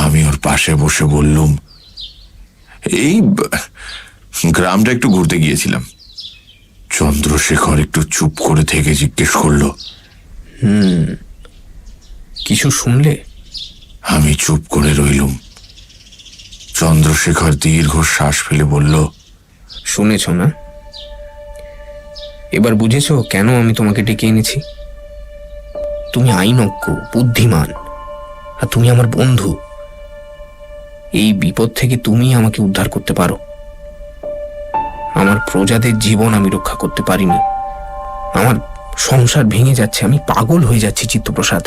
আমি ওর পাশে বসে বললুম, এই গ্রামটা একটু ঘুরতে গিয়েছিলাম। চন্দ্রশেখর একটু চুপ করে থেকে জিজ্ঞেস করলো, কিছু শুনলে? আমি চুপ করে রইলুম। চন্দ্রশেখর দীর্ঘ শ্বাস ফেলে বলল, শুনেছ না? এবার বুঝেছো কেন আমি তোমাকে ডেকে এনেছি? তুমি আইনজ্ঞ, বুদ্ধিমান, আর তুমি আমার বন্ধু। এই বিপদ থেকে তুমি আমাকে উদ্ধার করতে পারো। আমার প্রজাদের জীবন আমি রক্ষা করতে পারিনি। আমার সংসার ভেঙে যাচ্ছে, আমি পাগল হয়ে যাচ্ছি চিত্তপ্রসাদ।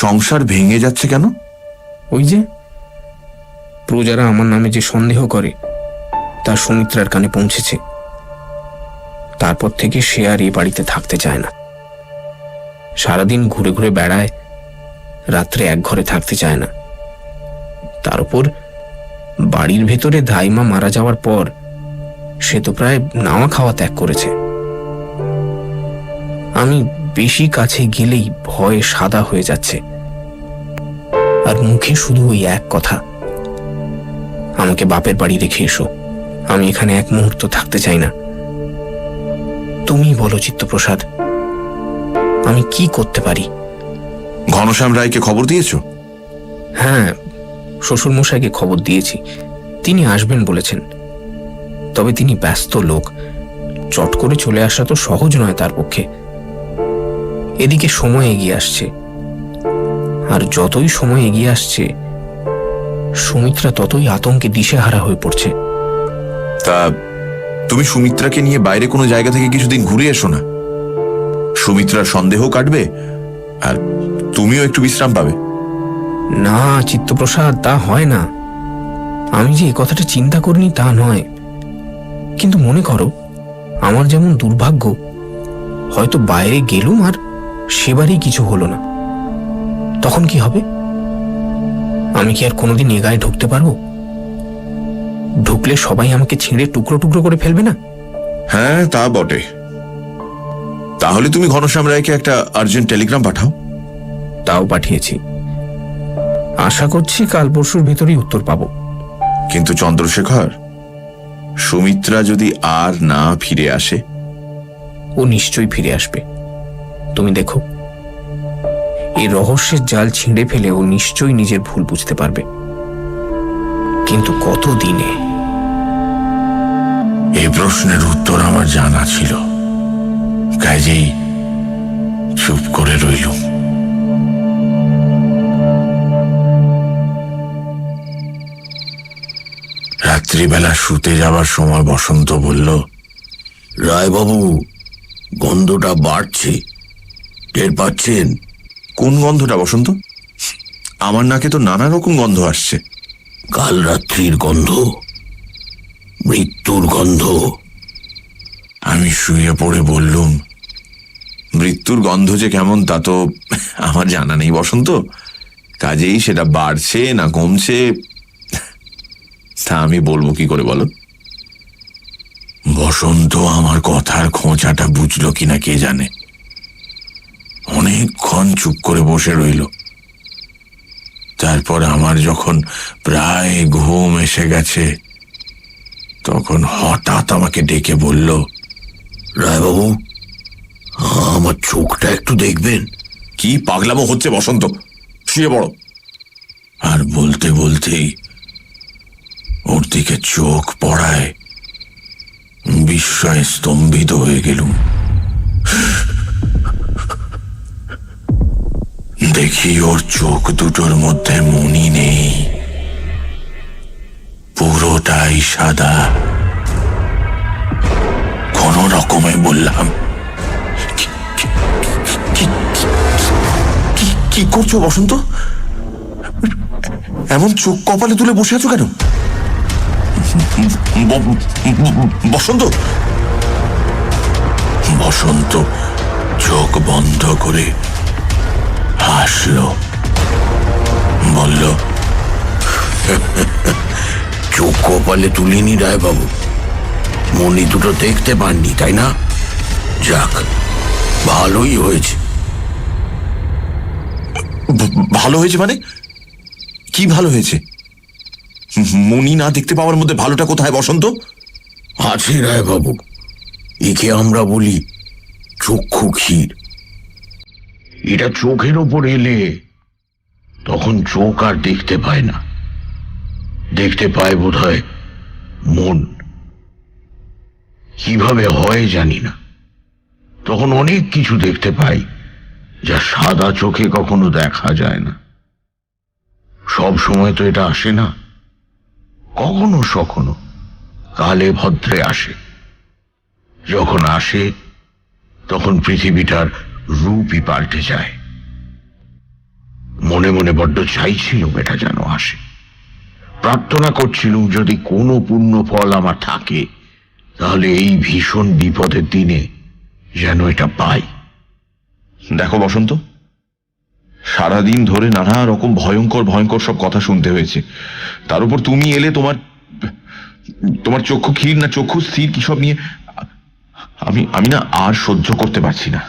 সংসার ভেঙে যাচ্ছে কেন? ওই যে প্রজারা আমার নামে যে সন্দেহ করে তা সুমিত্রার কানে পৌঁছেছে। তারপর থেকে সে আর এ বাড়িতে থাকতে চায় না। সারাদিন ঘুরে ঘুরে বেড়ায়, রাত্রে এক ঘরে থাকতে চায় না। তার উপর বাড়ির ভেতরে দাইমা মারা যাওয়ার পর সে তো প্রায় নাওয়া খাওয়া ত্যাগ করেছে। আমি বেশি কাছে গেলেই ভয়ে সাদা হয়ে যাচ্ছে, আর মুখে শুধু ওই এক কথা, আমাকে বাপের বাড়ি রেখে এসো, আমি এখানে এক মুহূর্ত থাকতে চাই না। তুমি বলো চিত্তপ্রসাদ, আমি কি করতে পারি? ঘনশ্যাম রায়কে খবর দিয়েছো? হ্যাঁ, শ্বশুর মশাইকে খবর দিয়েছি, তিনি আসবেন বলেছেন। তবে তিনি ব্যস্ত লোক, চট করে চলে আসা তো সহজ নয় তার পক্ষে। এদিকে সময় এগিয়ে আসছে, আর যতই সময় এগিয়ে আসছে সুমিত্রা ততই আতঙ্কে দিশেহারা হয়ে পড়ছে। তা তুমি সুমিত্রাকে নিয়ে বাইরে কোনো জায়গা থেকে কিছুদিন ঘুরে এসো না। সুমিত্রার সন্দেহ কাটবে, আর তুমিও একটু বিশ্রাম পাবে। না চিত্তপ্রসাদ, তা হয় না। আমি যে এই কথাটা চিন্তা করিনি তা নয়, কিন্তু মনে করো আমার যেমন দুর্ভাগ্য, হয়তো বাইরে গেলুম আর সেবারই কিছু হলো না, তখন কি হবে? আমি কি আর কোনোদিন এ গায়ে ঢুকতে পারবো? ঢুকলে সবাই আমাকে ছিঁড়ে টুকরো টুকরো করে ফেলবে না? হ্যাঁ, তা বটে। তাহলে তুমি ঘনশ্যাম রায়কে একটা আর্জেন্ট টেলিগ্রাম পাঠাও। তাও পাঠিয়েছি, আশা করছি কাল পরশুর ভেতরেই উত্তর পাবো। কিন্তু চন্দ্রশেখর, সুমিত্রা যদি আর না ফিরে আসে? ও নিশ্চয়ই ফিরে আসবে, তুমি দেখো। এই রহস্যের জাল ছিঁড়ে ফেলে ও নিশ্চয়ই নিজের ভুল বুঝতে পারবে, কিন্তু কত দিনে? এই প্রশ্নের উত্তর আমার জানা ছিল, কাজেই চুপ করে রইলুম। রাত্রিবেলা শুতে যাবার সময় বসন্ত বলল, রায়বাবু, গন্ধটা বাড়ছে, টের পাচ্ছেন? কোন গন্ধটা বসন্ত? আমার নাকে তো নানা রকম গন্ধ আসছে। কাল রাত্রির গন্ধ, মৃত্যুর গন্ধ। আমি শুয়ে পড়ে বললুম, মৃত্যুর গন্ধ যে কেমন তা তো আমার জানা নেই বসন্ত, কাজেই সেটা বাড়ছে না কমছে তা আমি বলবো কি করে বলো? বসন্ত আমার কথার খোঁচাটা বুঝলো কিনা কে জানে। অনেকক্ষণ চুপ করে বসে রইল। তারপর আমার যখন প্রায় ঘুম এসে গেছে, তখন হঠাৎ আমাকে ডেকে বলল, রায়বাবু, আমার চোখটা একটু দেখবেন। কি পাগলামো হচ্ছে বসন্ত, শুয়ে পড়ো। আর বলতে বলতেই ওর দিকে চোখ পড়ায় বিস্ময়ে স্তম্ভিত হয়ে গেলুম। দেখি ওর চোখ দুটোর মধ্যে মনি নেই, পুরোটাই সাদা। কোন রকমে বললাম, কি করছো বসন্ত? এমন চোখ কপালে তুলে বসে আছো কেন? বসন্ত বসন্ত চোখ বন্ধ করে হাসলো, বলল, চোখ কপালে তুলিনি রায়বাবু, মনি দুটো দেখতে পাননি তাই না? যাক, ভালোই হয়েছে। ভালো হয়েছে মানে? কি ভালো হয়েছে? মনি না দেখতে পাওয়ার মধ্যে ভালোটা কোথায় বসন্ত? আছে রায়বাবু, একে আমরা বলি চক্ষু ক্ষীর। এটা চোখের ওপর এলে তখন চোখ আর দেখতে পায় না, দেখতে পায় বোধহয় মন। কিভাবে হয় জানি না, তখন অনেক কিছু দেখতে পাই যা সাদা চোখে কখনো দেখা যায় না। সব সময় তো এটা আসে না, কখনো সখনো কালে ভদ্রে আসে। যখন আসে তখন পৃথিবীটার রূপই পাল্টে যায়। মনে মনে বড্ড চাইছিল এটা যেন আসে, প্রার্থনা করছিল যদি কোনো পুণ্য ফল আমার থাকে তাহলে এই ভীষণ বিপদের দিনে যেন এটা পাই। দেখো বসন্ত, সারাদিন ধরে নানা রকম ভয়ঙ্কর ভয়ঙ্কর সব কথা শুনতে হয়েছে। তার উপর তুমি এলে তোমার চক্ষু ক্ষীর না চক্ষু স্থির কি সব নিয়ে আমি না আর সহ্য করতে পারছি না।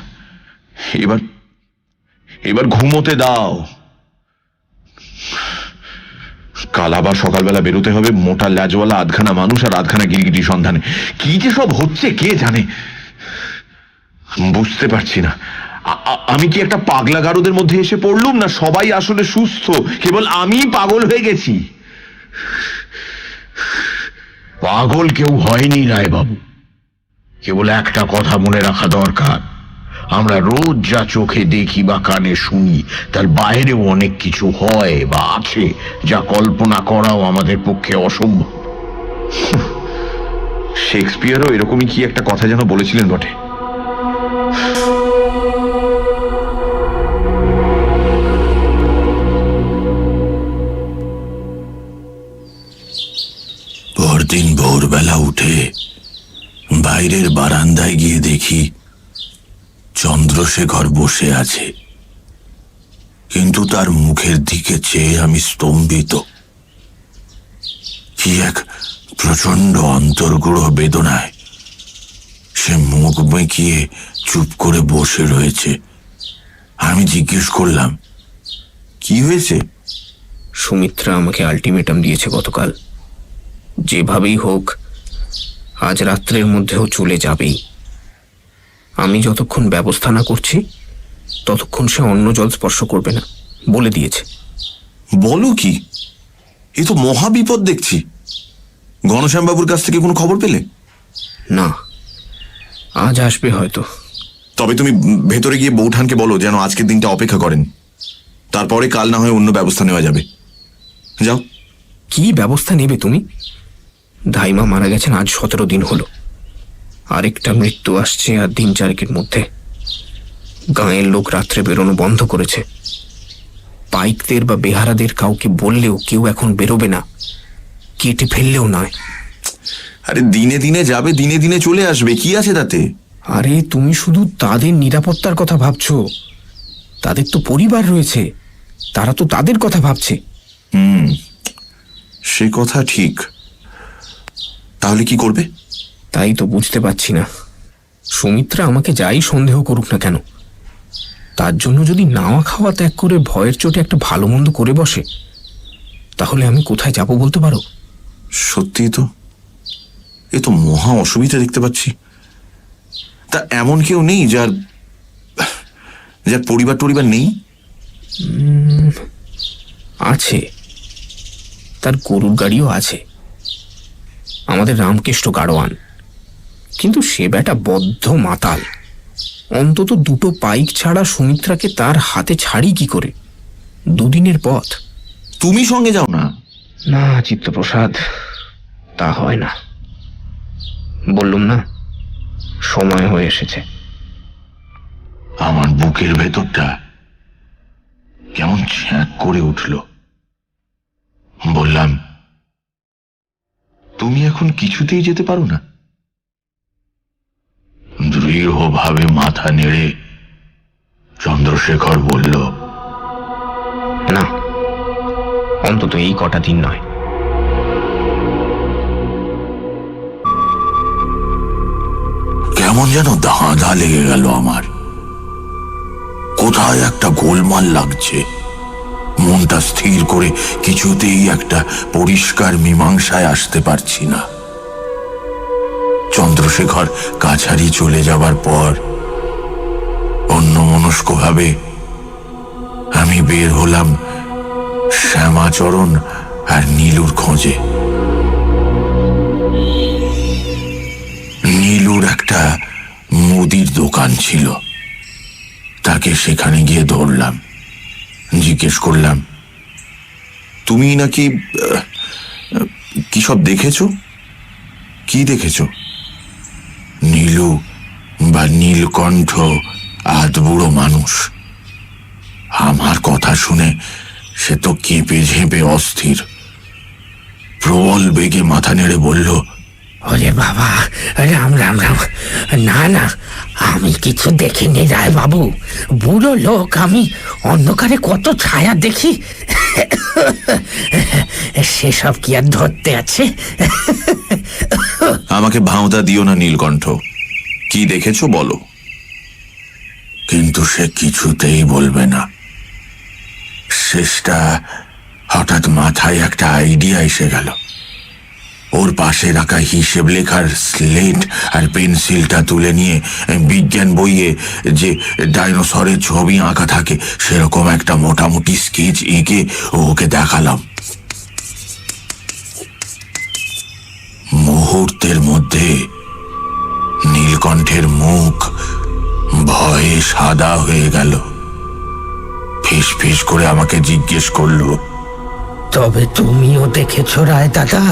এবার ঘুমোতে দাও। কাল আবার সকালবেলা বেরোতে হবে মোটা ল্যাজওয়ালা আধখানা মানুষ আর আধখানা গিরগিটি সন্ধানে। কি যে সব হচ্ছে কে জানে, বুঝতে পারছি না। আমি কি একটা পাগলা গারদের মধ্যে এসে পড়লুম, না সবাই আসলে সুস্থ, কেবল আমি পাগল হয়ে গেছি? পাগল কেউ হয়নি রায়বাবু, কেবল একটা কথা মনে রাখা দরকার, আমরা রোজ যা চোখে দেখি বা কানে শুনি তার বাইরেও অনেক কিছু হয় বা আছে যা কল্পনা করাও আমাদের পক্ষে অসম্ভব। শেক্সপিয়ারও এরকমই কি একটা কথা যেন বলেছিলেন বটে। পরদিন ভোরবেলা উঠে বাইরের বারান্দায় গিয়ে দেখি চন্দ্রশেখর বসে আছে, কিন্তু তার মুখের দিকে চেয়ে আমি স্তম্ভিত। কি এক প্রচন্ড অন্তর্গুড় বেদনায় সে মুখ বেঁকিয়ে চুপ করে বসে রয়েছে। আমি জিজ্ঞেস করলাম, কি হয়েছে? সুমিত্রা আমাকে আলটিমেটাম দিয়েছে গতকাল, যেভাবেই হোক আজ রাত্রের মধ্যেও চলে যাবেই। আমি যতক্ষণ ব্যবস্থা না করছি ততক্ষণ সে অন্য জল স্পর্শ করবে না বলে দিয়েছে। বলো কি? এ তো মহা বিপদ দেখছি। ঘনশ্যামবাবুর কাছ থেকে কোনো খবর পেলে? না, আজ আসবে হয়তো। তবে তুমি ভেতরে গিয়ে বৌঠানকে বলো যেন আজকের দিনটা অপেক্ষা করেন, তারপরে কাল না হয় অন্য ব্যবস্থা নেওয়া যাবে। যাও। কি ব্যবস্থা নেবে তুমি? ধাইমা মারা গেছেন আজ 17 দিন হলো, আরেকটা মৃত্যু আসছে আর দিন 4 মধ্যে। গাঁয়ের লোক রাত্রে বেরোনো বন্ধ করেছে। পাইকদের বা বেহারাদের কাউকে বললেও কেউ এখন বেরোবে না, কেটে ফেললেও নয়। আরে দিনে দিনে যাবে, দিনে দিনে চলে আসবে, কি আছে তাতে? আরে তুমি শুধু তাদের নিরাপত্তার কথা ভাবছো, তাদের তো পরিবার রয়েছে, তারা তো তাদের কথা ভাবছে। সে কথা ঠিক। তাহলে কি করবে? তাই তো বুঝতে পারছি না। সুমিত্রা আমাকে যাই সন্দেহ করুক না কেন, তার জন্য যদি নাওয়া খাওয়া ত্যাগ করে ভয়ের চোটে একটা ভালো মন্দ করে বসে, তাহলে আমি কোথায় যাব বলতে পারো? সত্যি তো, এ তো মহা অসুবিধা দেখতে পাচ্ছি। তা এমন কেউ নেই যার পরিবার নেই? আছে, তার গরুর গাড়িও আছে, আমাদের রামকৃষ্ণ গাড়োয়ান। কিন্তু সে বেটা বদ্ধ মাতাল। অন্তত 2 পাইক ছাড়া সুমিত্রাকে তার হাতে ছাড়ি কি করে? 2 দিনের পথ। তুমি সঙ্গে যাও না? না চিত্তপ্রসাদ, তা হয় না। বললুম না, সময় হয়ে এসেছে। আমার বুকের ভেতরটা কেমন ছ্যাঁক করে উঠল। বললাম, তুমি এখন কিছুতেই যেতে পারো না? দৃঢ়ভাবে মাথা নেড়ে চন্দ্রশেখর বলল, না, অন্তত এই কটা দিন নয়। কেমন যেন ধাঁধা লেগে গেল আমার। কোথায় একটা গোলমাল লাগছে। মনটা স্থির করে কিছুতেই একটা পরিষ্কার মীমাংসায় আসতে পারছি না। চন্দ্রশেখর কাছারি চলে যাবার পর অন্যমনস্কভাবে আমি বের হলাম শ্যামাচরণ আর নীলুর খোঁজে। নীল গরুর একটা মুদির দোকান ছিল। তাকে সেখানে গিয়ে ধরলাম, জিজ্ঞেস করলাম, তুমি নাকি কি সব দেখেছো? কি দেখেছো? নীলু বা নীলকণ্ঠ আধবুড়ো মানুষ। আমার কথা শুনে সে তো কেঁপে ঝেঁপে অস্থির, প্রবল বেগে মাথা নেড়ে বলল, ওরে বাবা, রাম রাম রাম, না না, আমি কিছু দেখিনি রায় বাবু, বুড়ো লোক আমি, অন্ধকারে কত ছায়া দেখি, সেসব কি আর ধরতে আছে? আমাকে ভাঁওতা দিও না নীলকণ্ঠ, কি দেখেছো বলো। কিন্তু সে কিছুতেই বলবে না। শেষটা হঠাৎ মাথায় একটা আইডিয়া এসে গেল। ওর পাশে রাখা হিসেব লেখার স্লেট আর পেন্সিলটা তুলে নিয়ে বিজ্ঞান বইয়ে যে ডাইনোসরের ছবি আঁকা থাকে সেরকম একটা মোটামুটি স্কেচ এঁকে ওকে দেখালাম। মুহূর্তের মধ্যে নীলকণ্ঠের মুখ ভয়ে সাদা হয়ে গেল। ফিস ফিস করে আমাকে জিজ্ঞেস করলো, তবে তুমিও দেখেছো রায় দাদা?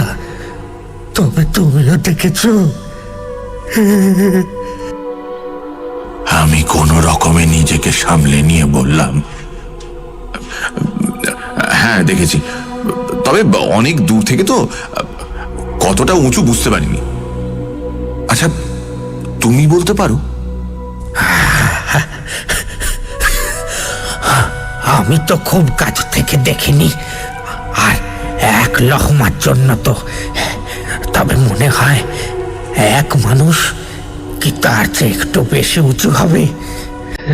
তবে তুমিও দেখেছো? আমি কোনো রকমে নিজেকে সামলে নিয়ে বললাম, হ্যাঁ দেখেছি, তবে অনেক দূর থেকে তো, কতটা উঁচু বুঝতে পারিনি। আচ্ছা তুমি বলতে পারো? আমি তো খুব কাছ থেকে দেখিনি, আর এক লহমার জন্য তো, তবে মনে হয় এক মানুষ কি তার চেয়ে একটু বেশি উঁচু হবে।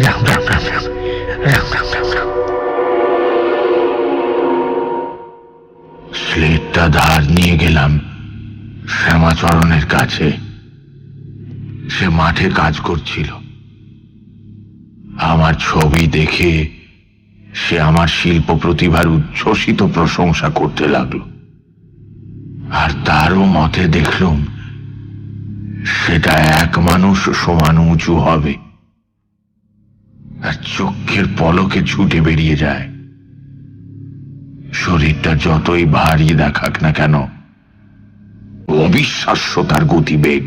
রাম রাম রাম রাম, রাম রাম রাম রাম। স্লেটটা ধার নিয়ে গেলাম শ্যামাচরণের কাছে। সে মাঠে কাজ করছিল। আমার ছবি দেখে সে আমার শিল্প প্রতিভার উচ্ছ্বসিত প্রশংসা করতে লাগলো, আর তারও মতে দেখলুম সেটা এক মানুষ সমান উঁচু হবে, আর চোখের পলকে ছুটে বেরিয়ে যায়। শরীরটা যতই ভারী দেখাক না কেন, অবিশ্বাস্য তার গতিবেগ।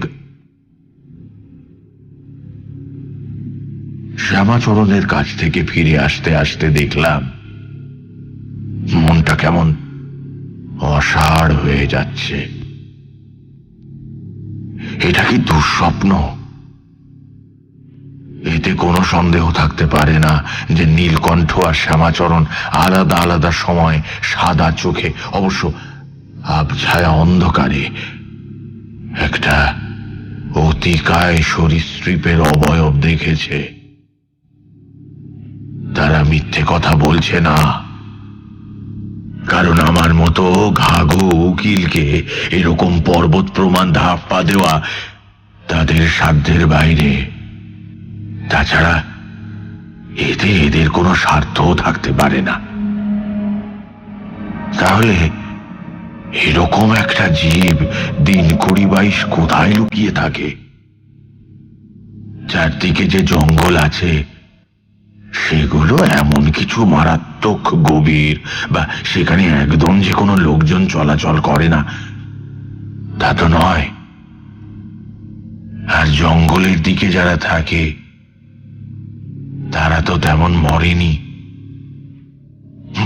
শ্যামাচরণের কাছ থেকে ফিরে আসতে আসতে দেখলাম মনটা কেমন অসাড় হয়ে যাচ্ছে। এটা কি দুঃস্বপ্ন? এতে কোনো সন্দেহ থাকতে পারে না যে নীলকণ্ঠ আর শ্যামাচরণ আলাদা আলাদা সময় সাদা চোখে, অবশ্য আবছায়া অন্ধকারে, একটা অতিকায় সরীসৃপের অবয়ব দেখেছে। তারা মিথ্যে কথা বলছে না, কারণ আমার মতো ঘাঘু উকিলকে এরকম পর্বত প্রমাণ ধাপ্পা দেওয়া তাদের সাধ্যের বাইরে। তাছাড়া এতে এদের কোনো স্বার্থও থাকতে পারে না। তাহলে এরকম একটা জীব দিন 20-22 কোথায় লুকিয়ে থাকে? চারদিকে যে জঙ্গল আছে সেগুলো এমন কিছু মারাত্মক গভীর, বা সেখানে একদম যে কোনো লোকজন চলাচল করে না তা তো নয়। আর জঙ্গলের দিকে যারা থাকে তারা তো তেমন মরেনি,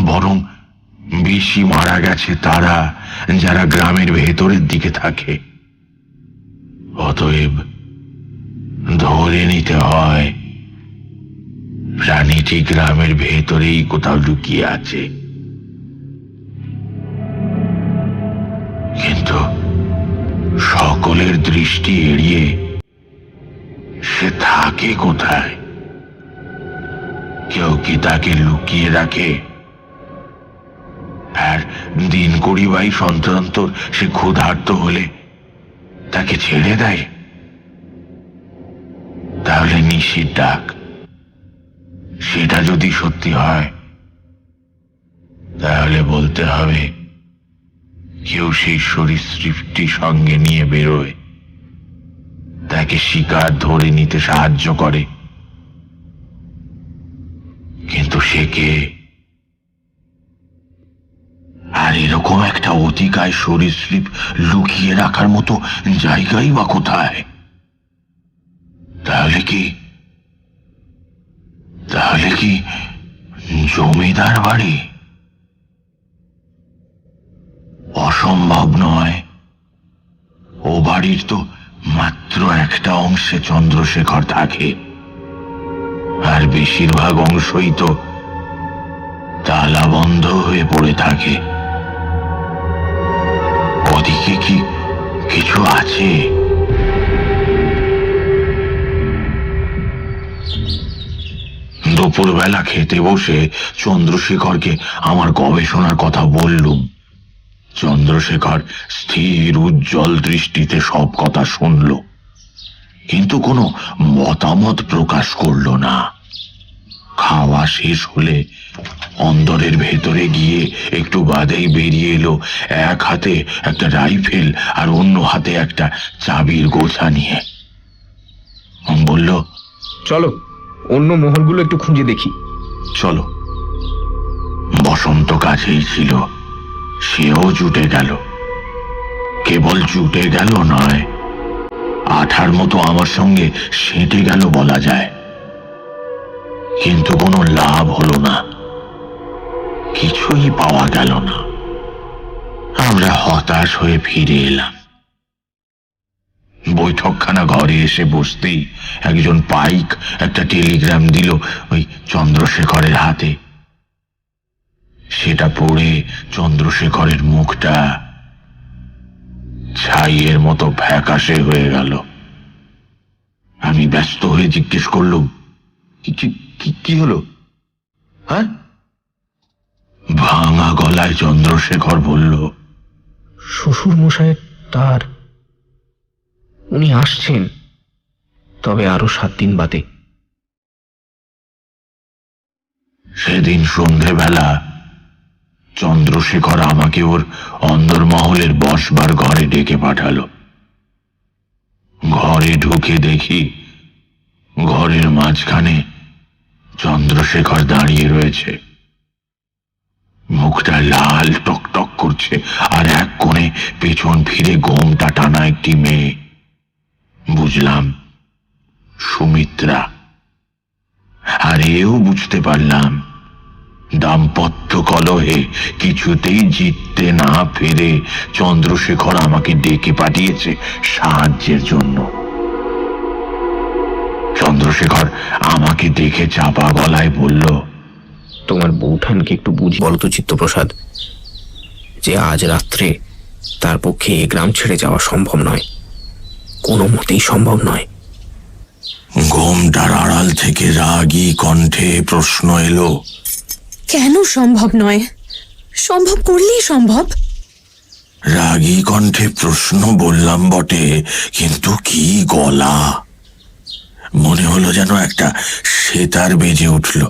বরং বেশি মারা গেছে তারা যারা গ্রামের ভেতরের দিকে থাকে। অতএব ধরে নিতে হয় প্রাণীটি গ্রামের ভেতরেই কোথাও লুকিয়ে আছে। কিন্তু সকলের দৃষ্টি এড়িয়ে সে থাকে কোথায়? কেউ কি তাকে লুকিয়ে রাখে? আর দিন 20-22 অন্তর সে ক্ষুধার্ত হলে তাকে ছেড়ে দেয়? তাহলে নিশির ডাক, সেটা যদি সত্যি হয় তাহলে বলতে হবে কেউ সেই সরীসৃপটি সঙ্গে নিয়ে বেরোয়, তাকে শিকার ধরে নিতে সাহায্য করে। কিন্তু সে কে? আর এরকম একটা অতিকায় সরীসৃপ লুকিয়ে রাখার মতো জায়গাই বা কোথায়? তাহলে কি জমিদার বাড়ি? অসম্ভব নয়। ও বাড়ির তো মাত্র একটা অংশে চন্দ্রশেখর থাকে, আর বেশিরভাগ অংশই তো তালা বন্ধ হয়ে পড়ে থাকে। ওদিকে কি কিছু আছে? দুপুরবেলা খেতে বসে চন্দ্রশেখরকে আমার গবেষণার কথা বললুম। চন্দ্রশেখর স্থির উজ্জ্বল দৃষ্টিতে সব কথা শুনল, কিন্তু কোনো মতামত প্রকাশ করল না। খাওয়া শেষ হলে অন্দরের ভেতরে গিয়ে একটু বাদেই বেরিয়ে এলো, এক হাতে একটা রাইফেল আর অন্য হাতে একটা চাবির গোছা নিয়ে। বলল, চলো অন্য মহলগুলো একটু খুঁজে দেখি। চলো। বসন্ত কাছেই ছিল, সেও জুটে গেল। কেবল জুটে গেল নয়, আঠার মতো আমার সঙ্গে সেঁটে গেল বলা যায়। কিন্তু কোনো লাভ হলো না, কিছুই পাওয়া গেল না। আমরা হতাশ হয়ে ফিরে এলাম। বৈঠকখানা ঘরে এসে বসতেই একজন পাইক একটা টেলিগ্রাম দিল ওই চন্দ্রশেখরের হাতে। সেটা পড়ে চন্দ্রশেখরের মুখটা ছাইয়ের মতো ফ্যাকাশে হয়ে গেল। আমি ব্যস্ত হয়ে জিজ্ঞেস করলুম, কি হলো? হ্যাঁ? ভাঙা গলায় চন্দ্রশেখর বলল, শ্বশুর মশাইয়ের তার, উনি আসছেন, তবে আরো 7 দিন বাদে। সেদিন সন্ধেবেলা চন্দ্রশেখর আমাকে ওর অন্দরমহলের বসবার ঘরে ডেকে পাঠালো। ঘরে ঢুকে দেখি ঘরের মাঝখানে চন্দ্রশেখর দাঁড়িয়ে রয়েছে। মুখটা লাল টকটক করছে, আর এক কোণে পেছন ফিরে গোমটা টানা একটি মেয়ে। বুঝলাম সুমিত্রা। আর এও বুঝতে পারলাম দাম্পত্য কলহে কিছুতেই জিততে না পেরে চন্দ্রশেখর আমাকে ডেকে পাঠিয়েছে সাহায্যের জন্য। চন্দ্রশেখর আমাকে দেখে চাপা গলায় বলল, তোমার বৌঠানকে একটু বুঝি বলতো চিত্তপ্রসাদ, যে আজ রাত্রে তার পক্ষে এ গ্রাম ছেড়ে যাওয়া সম্ভব নয়, কোনো মতেই সম্ভব নয়। ঘোমটার আড়াল থেকে রাগী কণ্ঠে প্রশ্ন এলো, কেন সম্ভব নয়? সম্ভব করলেই সম্ভব। রাগী কণ্ঠে প্রশ্ন বললাম বটে, কিন্তু কি গলা! মনে হলো যেন একটা সেতার বেজে উঠল।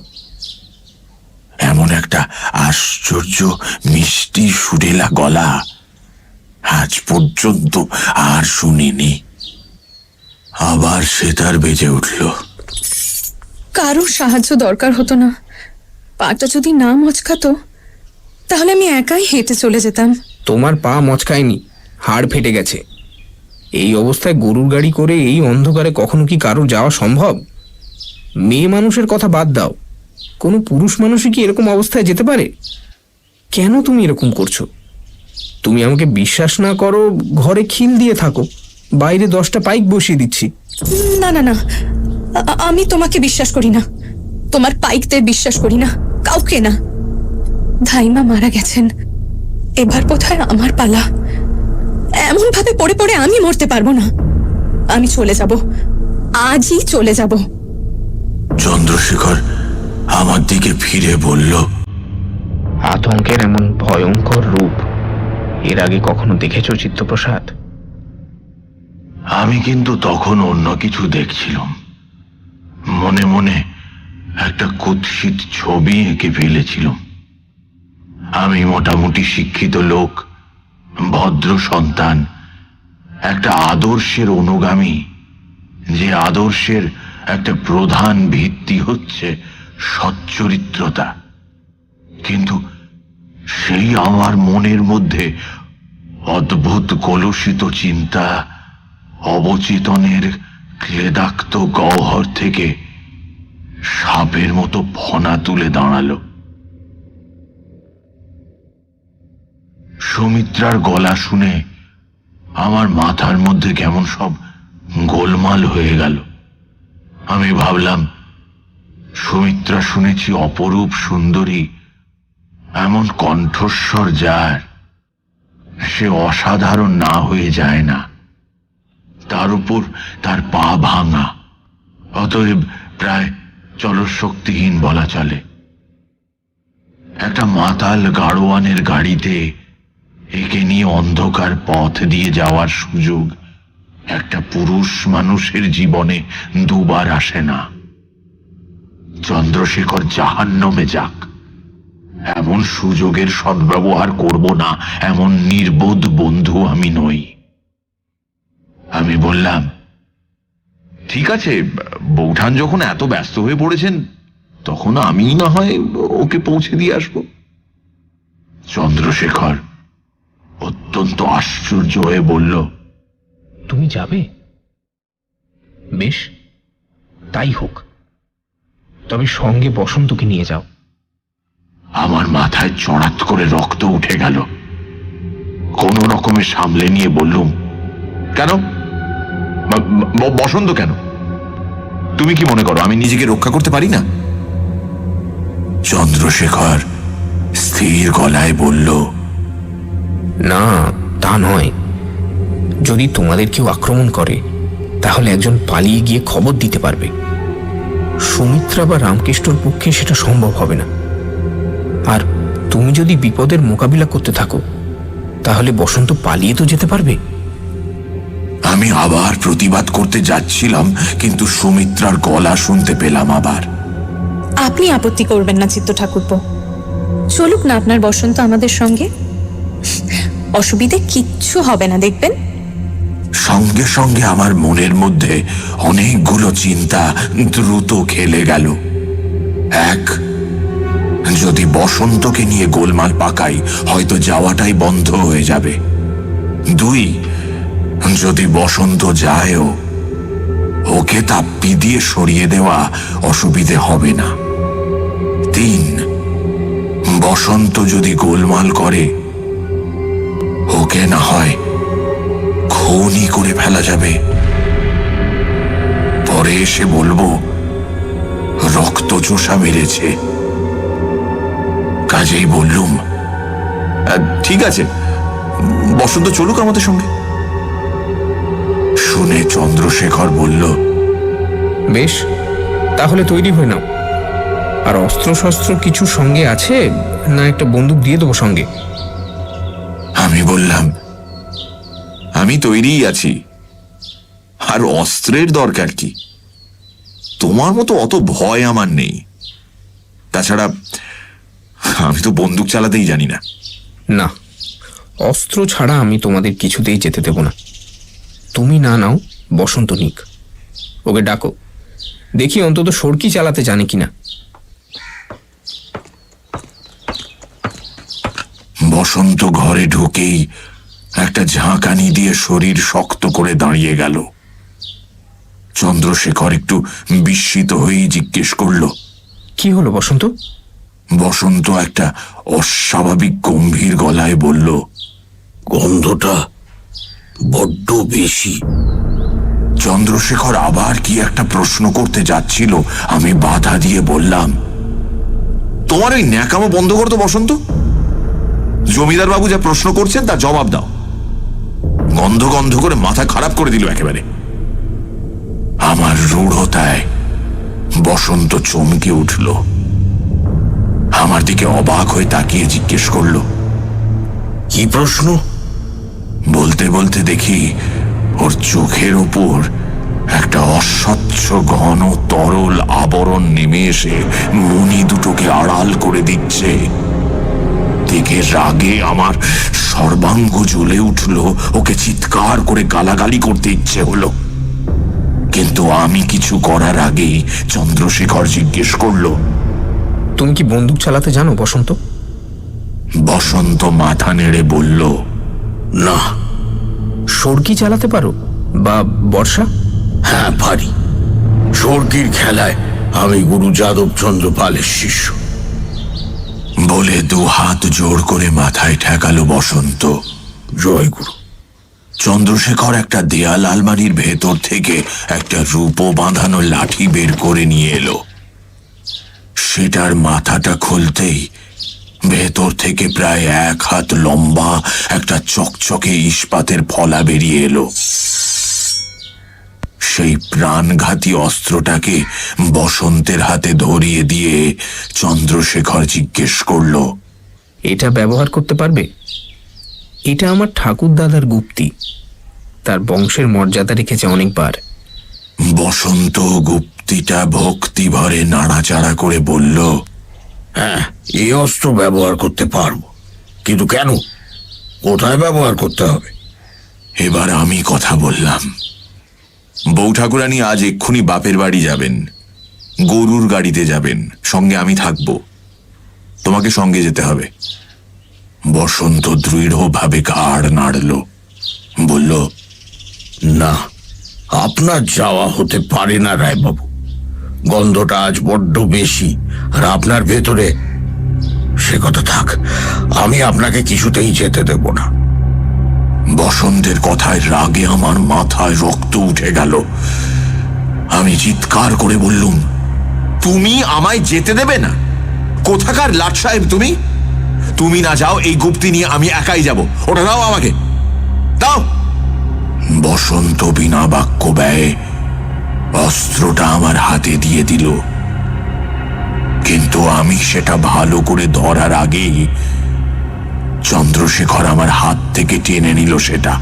এমন একটা আশ্চর্য মিষ্টি সুরেলা গলা আজ পর্যন্ত আর শুনিনি। আবার সেতার বেজে উঠল। কারো সাহায্য দরকার হতো না। পাটা যদি না মচকাতো তাহলে আমি একাই হেঁটে চলে যেতাম। তোমার পা মচকায়নি, হাড় ফেটে গেছে। এই অবস্থায় গরুর গাড়ি করে এই অন্ধকারে কখনো কি কারোর যাওয়া সম্ভব? মেয়ে মানুষের কথা বাদ দাও, কোনো পুরুষ মানুষই কি এরকম অবস্থায় যেতে পারে? কেন তুমি এরকম করছো? তুমি আমাকে বিশ্বাস না করো, ঘরে খিল দিয়ে থাকো, বাইরে 10টা পাইক বসিয়ে দিচ্ছি। না না না, আমি তোমাকে বিশ্বাস করি না, তোমার পাইকদের বিশ্বাস করি না, কাউকে না। ধাইমা মারা গেছেন, এবার বোধহয় আমার পালা। এমন ভাবে পড়ে পড়ে আমি মরতে পারবো না। আমি চলে যাব, আজই চলে যাব। চন্দ্রশেখর আমার দিকে ফিরে বলল, আতঙ্কের এমন ভয়ঙ্কর রূপ এর আগে কখনো দেখেছো চিত্তপ্রসাদ? আমি কিন্তু তখন অন্য কিছু দেখছিলাম। মনে মনে একটা কুৎসিত ছবি এঁকে ফেলেছিলাম। আমি মোটামুটি শিক্ষিত লোক, ভদ্র সন্তান, একটা আদর্শের অনুগামী, যে আদর্শের একটা প্রধান ভিত্তি হচ্ছে সচ্চরিত্রতা, কিন্তু সেই আমার মনের মধ্যে অদ্ভুত কলুষিত চিন্তা অবচেতনের ক্লেদাক্ত গহ্বর থেকে সাপের মতো ফনা তুলে দাঁড়ালো। সুমিত্রার গলা শুনে আমার মাথার মধ্যে কেমন সব গোলমাল হয়ে গেল। আমি ভাবলাম, সুমিত্রা শুনেছি অপরূপ সুন্দরী, এমন কণ্ঠস্বর যার, সে অসাধারণ না হয়ে যায় না। তার উপর তার পা ভাঙা, অতএব প্রায় চলশক্তিহীন বলা চলে। একটা মাতাল গাড়োয়ানের গাড়িতে একে নিয়ে অন্ধকার পথ দিয়ে যাওয়ার সুযোগ একটা পুরুষ মানুষের জীবনে দুবার আসে না। চন্দ্রশেখর জাহান্নামে যাক, এমন সুযোগের সদ্ব্যবহার করব না এমন নির্বোধ বন্ধু আমি নই। আমি বললাম, ঠিক আছে, বৌঠান যখন এত ব্যস্ত হয়ে পড়েছেন, তখন আমি না হয় ওকে পৌঁছে দিয়ে আসবো। চন্দ্রশেখর অত্যন্ত আশ্চর্য হয়ে বলল, তুমি যাবে? বেশ, তাই হোক, তবে সঙ্গে বসন্তকে নিয়ে যাও। আমার মাথায় চড়াত করে রক্ত উঠে গেল। কোন রকমে সামলে নিয়ে বললুম, কেন? বসন্ত কেন? তুমি কি মনে করো আমি নিজেকে রক্ষা করতে পারি না? চন্দ্রশেখর স্থির গলায় বলল, না, তা নয়। যদি তোমাদের কেউ আক্রমণ করে, তাহলে একজন পালিয়ে গিয়ে খবর দিতে পারবে। সুমিত্রা বা রামকৃষ্ণর পক্ষে সেটা সম্ভব হবে না। আর তুমি যদি বিপদের মোকাবিলা করতে থাকো, তাহলে বসন্ত পালিয়ে তো যেতে পারবে। আমি আবার প্রতিবাদ করতে যাচ্ছিলাম, কিন্তু সুমিত্রার গলা শুনতে পেলাম আবার। আপনি আপত্তি করবেন না চিত্ত ঠাকুরপো, চলুক না আপনার বসন্ত আমাদের সঙ্গে, অসুবিধে কিচ্ছু হবে না, দেখবেন। সঙ্গে সঙ্গে আমার মনের মধ্যে অনেকগুলো চিন্তা দ্রুত খেলে গেল। এক, যদি বসন্তকে নিয়ে গোলমাল পাকাই, হয়তো যাওয়াটাই বন্ধ হয়ে যাবে। দুই, যদি বসন্ত যায়ও, ওকে তাপ্পি দিয়ে সরিয়ে দেওয়া অসুবিধে হবে না। তিন, বসন্ত যদি গোলমাল করে, ওকে না হয় খুনই করে ফেলা যাবে। পরে এসে বলবো রক্ত চোষা মেরেছে। কাজেই বললুম, ঠিক আছে, বসন্ত চলুক আমাদের সঙ্গে। শুনে চন্দ্রশেখর বলল, বেশ, তাহলে তৈরি হয়ে নাও। আর অস্ত্র শস্ত্র কিছু সঙ্গে আছে না? একটা বন্দুক দিয়ে দেবো সঙ্গে। আমি বললাম, আমি তৈরিই আছি, আর অস্ত্রের দরকার কি? তোমার মতো অত ভয় আমার নেই। তাছাড়া আমি তো বন্দুক চালাতেই জানি না। না, অস্ত্র ছাড়া আমি তোমাদের কিছুতেই যেতে দেব না। তুমি না নাও, বসন্ত নিক। ওকে ডাকো, দেখি অন্তত সড়কি চালাতে জানে কিনা। বসন্ত ঘরে ঢুকেই একটা ঝাঁকানি দিয়ে শরীর শক্ত করে দাঁড়িয়ে গেল। চন্দ্রশেখর একটু বিস্মিত হয়েই জিজ্ঞেস করল, কি হলো বসন্ত? বসন্ত একটা অস্বাভাবিক গম্ভীর গলায় বলল, গন্ধটা বড্ড বেশি। চন্দ্রশেখর আবার কি একটা প্রশ্ন করতে যাচ্ছিল, আমি বাধা দিয়ে বললাম, তোমার ওই ন্যাকামো বন্ধ করতো বসন্ত। জমিদার বাবু যা প্রশ্ন করছেন তার জবাব দাও। গন্ধ গন্ধ করে মাথা খারাপ করে দিল একেবারে। আমার রূঢ়তায় বসন্ত চমকে উঠল। আমার দিকে অবাক হয়ে তাকিয়ে জিজ্ঞেস করল, কি প্রশ্ন? বলতে বলতে দেখি ওর চোখের ওপর একটা অস্বচ্ছ ঘন তরল আবরণ নেমে এসে মণি দুটোকে আড়াল করে দিচ্ছে। দেখে রাগে আমার সর্বাঙ্গ জ্বলে উঠল। ওকে চিৎকার করে গালাগালি করতে ইচ্ছে হলো, কিন্তু আমি কিছু করার আগেই চন্দ্রশেখর জিজ্ঞেস করলো, তুমি কি বন্দুক চালাতে জানো বসন্ত? বসন্ত মাথা নেড়ে বলল, না। সড়কি চালাতে পারো বা বর্ষা? হ্যাঁ পারি, সর্কির খেলায় আমি গুরু যাদবচন্দ্র পালের শিষ্য। বলে দু হাত জোর করে মাথায় ঠেকালো বসন্ত। জয় গুরু। চন্দ্রশেখর একটা দেয়াল আলমারির ভেতর থেকে একটা রূপো বাঁধানো লাঠি বের করে নিয়ে এলো। সেটার মাথাটা খুলতেই ভেতর থেকে প্রায় 1 হাত লম্বা একটা চকচকে ইস্পাতের ফলা বেরিয়ে এলো। সেই প্রাণঘাতী অস্ত্রটাকে বসন্তের হাতে ধরিয়ে দিয়ে চন্দ্রশেখর জিজ্ঞেস করলো, এটা ব্যবহার করতে পারবে? এটা আমার ঠাকুর দাদার গুপ্তি, তার বংশের মর্যাদা রেখেছে অনেকবার। বসন্ত গুপ্তিটা ভক্তি ভরে নাড়াচাড়া করে বলল, হ্যাঁ, এই অস্ত্র ব্যবহার করতে পারবো, কিন্তু কেন, কোথায় ব্যবহার করতে হবে? এবার আমি কথা বললাম। বউ ঠাকুরানী আজ এক্ষুনি বাপের বাড়ি যাবেন, গরুর গাড়িতে যাবেন, সঙ্গে আমি থাকবো, তোমাকে সঙ্গে যেতে হবে। বসন্ত দৃঢ়ভাবে ঘাড় নাড়ল, বলল, না, আপনার যাওয়া হতে পারে না রায়বাবু। গন্ধটা আজ বড্ড বেশি, আর আপনার ভেতরে, সে কথা থাক, আমি আপনাকে কিছুতেই যেতে দেব না। বসন্তের কথায় রাগে আমার মাথায় রক্ত উঠে গেল। আমি চিৎকার করে বললুম, তুমি আমায় যেতে দেবে না? কোথাকার লাট সাহেব তুমি? তুমি না যাও, এই গুপ্তি নিয়ে আমি একাই যাব। ওটা দাও আমাকে, দাও। বসন্ত বিনা বাক্য ব্যয়ে অস্ত্রটা আমার হাতে দিয়ে দিল, কিন্তু আমি সেটা ভালো করে ধরার আগেই চন্দ্রশেখর আমার হাত থেকে টেনে নিল সেটা।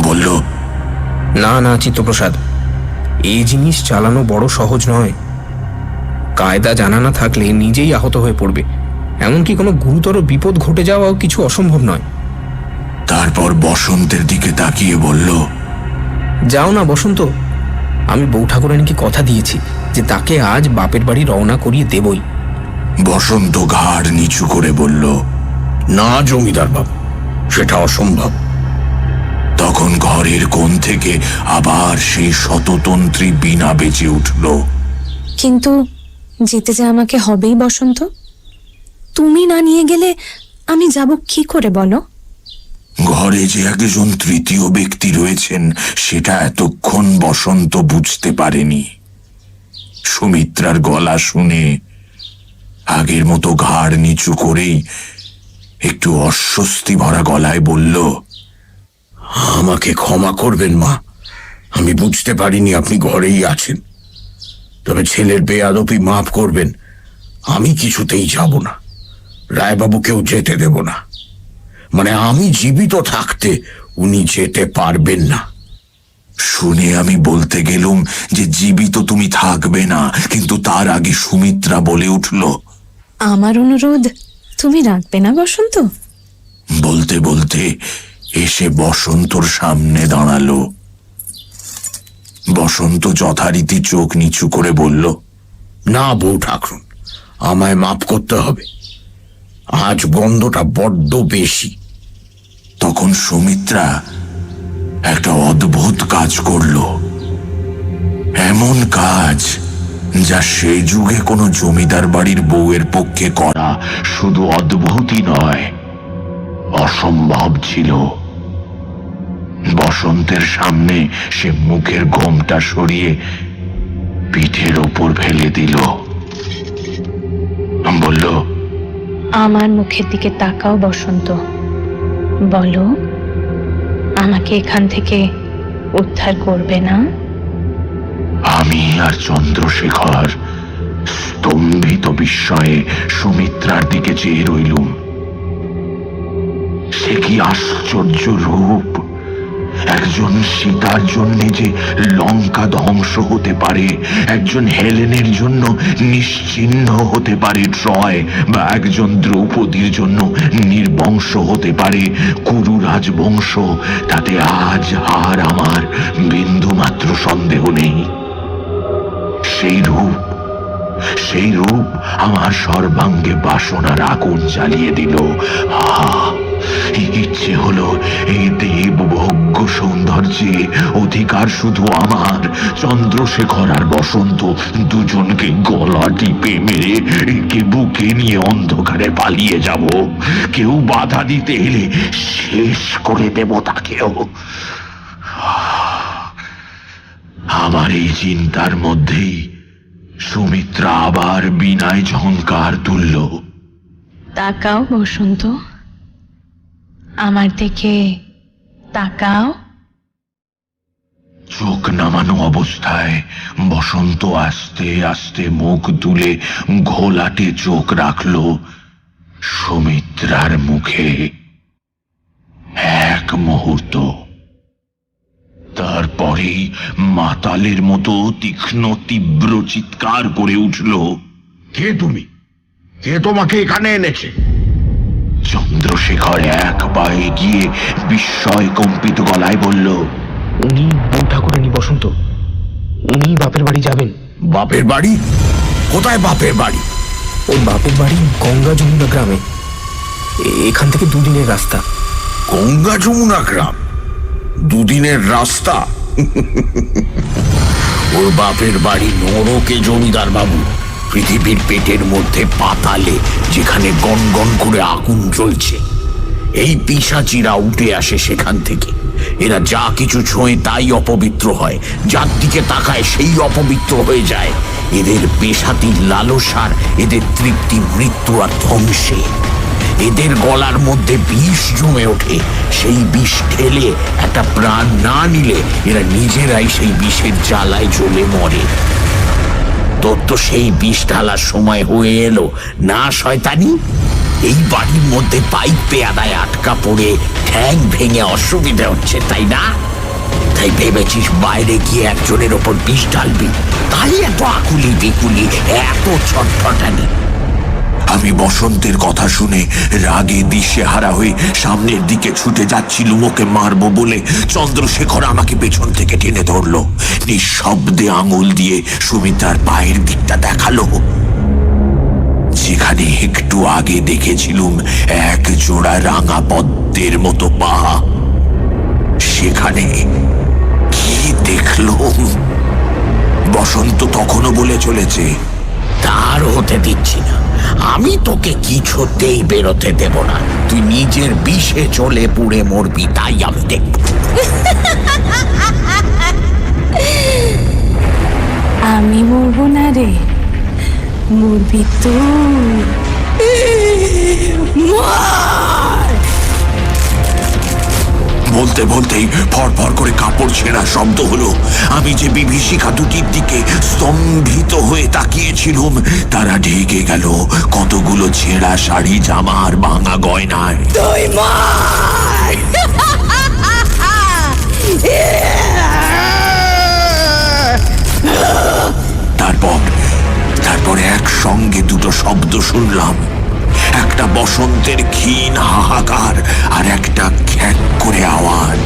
বলল, না না চিত্তপ্রসাদ, এই জিনিস চালানো বড় সহজ নয়। কায়দা জানা না থাকলে নিজেই আহত হয়ে পড়বে, এমনকি কোনো গুরুতর বিপদ ঘটে যাওয়াও কিছু অসম্ভব নয়। তারপর বসন্তের দিকে তাকিয়ে বলল, যাও না বসন্ত, আমি বউ ঠাকুরানীকে কথা দিয়েছি যে তাকে আজ বাপের বাড়ি রওনা করিয়ে দেবই। বসন্ত ঘাড় নিচু করে বলল, না জমিদার বাবু, সেটা অসম্ভব। তখন ঘরের কোণ থেকে আবার সেই শততন্ত্রী বীণা বেজে উঠল। কিন্তু যেতে যে আমাকে হবেই বসন্ত, তুমি না নিয়ে গেলে আমি যাব কি করে বলো? ঘরে যে একজন তৃতীয় ব্যক্তি রয়েছেন সেটা এতক্ষণ বসন্ত বুঝতে পারেনি। সুমিত্রার গলা শুনে আগের মতো ঘাড় নিচু করেই একটু অস্বস্তি ভরা গলায় বলল, আমাকে ক্ষমা করবেন মা, আমি বুঝতে পারিনি আপনি ঘরেই আছেন। তবে ছেলের বেয়াদবি মাফ করবেন, আমি কিছুতেই যাব না, রায়বাবুকেও যেতে দেব না। মানে আমি জীবিত থাকতে উনি যেতে পারবেন না। শুনে আমি বলতে গেলুম যে জীবিত তুমি থাকবে না, কিন্তু তার আগে সুমিত্রা বলে উঠল, আমার অনুরোধ তুমি রাখবে না বসন্ত? বলতে বলতে এসে বসন্তর সামনে দাঁড়ালো। বসন্ত যথারীতি চোখ নিচু করে বলল, না বউ ঠাকুরুন, আমায় মাফ করতে হবে, আজ গন্ধটা বড্ড বেশি। তখন সুমিত্রা একটা অদ্ভুত কাজ করল, এমন কাজ যা সে যুগে কোনো জমিদার বাড়ির বউয়ের পক্ষে করা শুধু অদ্ভুতই নয়, অসম্ভব ছিল। বসন্তের সামনে সে মুখের ঘোমটা সরিয়ে পিঠের ওপর ফেলে দিল, বলল, আমার মুখের দিকে তাকাও বসন্ত, বলো আমাকে এখান থেকে উদ্ধার করবে না? আমি আর চন্দ্রশেখর স্তম্ভিত বিস্ময়ে সুমিত্রার দিকে চেয়ে রইলুম। সে কি আশ্চর্য রূপ! একজন সীতার জন্য যে লঙ্কা ধ্বংস হতে পারে, একজন হেলেনের জন্য নিশ্চিহ্ন হতে পারে ট্রয়, বা একজন দ্রৌপদীর জন্য নির্বংশ হতে পারে কুরু রাজবংশ, তাতে আজ আর আমার বিন্দুমাত্র সন্দেহ নেই। সেই রূপ আমার সর্বাঙ্গে বাসনার আগুন জ্বালিয়ে দিল। ইচ্ছে হলো এই দেবভোগ্য সৌন্দর্যে অধিকার শুধু আমার। চন্দ্রশেখর আর বসন্ত দুজনকে গলা টিপে মেরে একে বুকে নিয়ে অন্ধকারে পালিয়ে যাব। কেউ বাধা দিতে এলে শেষ করে দেব তাকেও। আমার এই চিন্তার মধ্যেই সুমিত্রা আবার বিনায় ঝংকার তুলল। তাকাও বসন্ত, আমার দিকে তাকাও। চোখ নামানো অবস্থায় বসন্ত আস্তে আস্তে মুখ তুলে ঘোলাটে চোখ রাখল সুমিত্রার মুখে। এক মুহূর্ত, তারপরেই মাতালের মতো তীক্ষ্ণ তীব্র চিৎকার করে উঠল, কে তুমি? কে তোমাকে এখানে এনেছে? চন্দ্রশেখর এক পায়ে গিয়ে বিস্ময় কম্পিত গলায় বলল, উনি বউ ঠাকুরানী বসন্ত, উনি বাপের বাড়ি যাবেন। বাপের বাড়ি? কোথায় বাপের বাড়ি? ওর বাপের বাড়ি গঙ্গা যমুনা গ্রামে, এখান থেকে 2 দিনের রাস্তা। গঙ্গা যমুনা গ্রাম? 2 দিনের রাস্তা? ওর বাপের বাড়ি নরকে জমিদার বাবু, পৃথিবীর পেটের মধ্যে পাতালে, যেখানে গন গন করে আগুন জ্বলছে। এই পিশাচিরা উঠে আসে সেখান থেকে। এরা যা কিছু ছোঁয় তাই অপবিত্র হয়, যার দিকে তাকায় সেই অপবিত্র হয়ে যায়। এদের পেশাতির লালসার, এদের তৃপ্তি মৃত্যু আর ধ্বংসে। এদের গলার মধ্যে বিষ জমে ওঠে, সেই বিষ ঠেলে একটা প্রাণ না নিলে এরা নিজেরাই সেই বিষের জ্বালায় জ্বলে মরে। তোর তো সেই বিষ ঢালার সময় হয়ে এলো না শয়তানি? এই বাড়ির মধ্যে পাইপ পেয়াদায় আটকা পড়ে ঠ্যাং ভেঙে অসুবিধা হচ্ছে, তাই না? তাই ভেবেছিস বাইরে গিয়ে একজনের ওপর বিষ ঢালবি, তাই এত আকুলি বিকুলি, এত ছটফটানি। আমি বসন্তের কথা শুনে রাগে দিশেহারা হয়ে সামনের দিকে ছুটে যাচ্ছিলুম ওকে মারবো বলে। চন্দ্রশেখর আমাকে পেছন থেকে টেনে ধরলো, নিঃশব্দে আঙুল দিয়ে সুমিত্রার পায়ের দিকটা দেখালো, যেখানে একটু আগে দেখেছিলুম এক জোড়া রাঙা পদ্মের মতো পা। সেখানে কি দেখলুম? বসন্ত তখনও বলে চলেছে, তার হতে দিচ্ছি না, আমি তোকে কিছুতেই বেরোতে দেব না। তুই নিজের বিষে চলে পুড়ে মরবি, তাই আমি দেখব। আমি মরবো না রে, মরবি তুই। বলতে বলতেই ফরফর করে কাপড় ছেঁড়া শব্দ হলো। আমি যে বিভীষিকা দুটির দিকে স্তম্ভিত হয়ে তাকিয়েছিলুম, তারা ঢেকে গেল কতগুলো ছেঁড়া শাড়ি, জামা আর ভাঙা গয়নায়। তারপর একসঙ্গে দুটো শব্দ শুনলাম, একটা বসন্তের ক্ষীণ হাহাকার আর একটা খ্যাক করে আওয়াজ।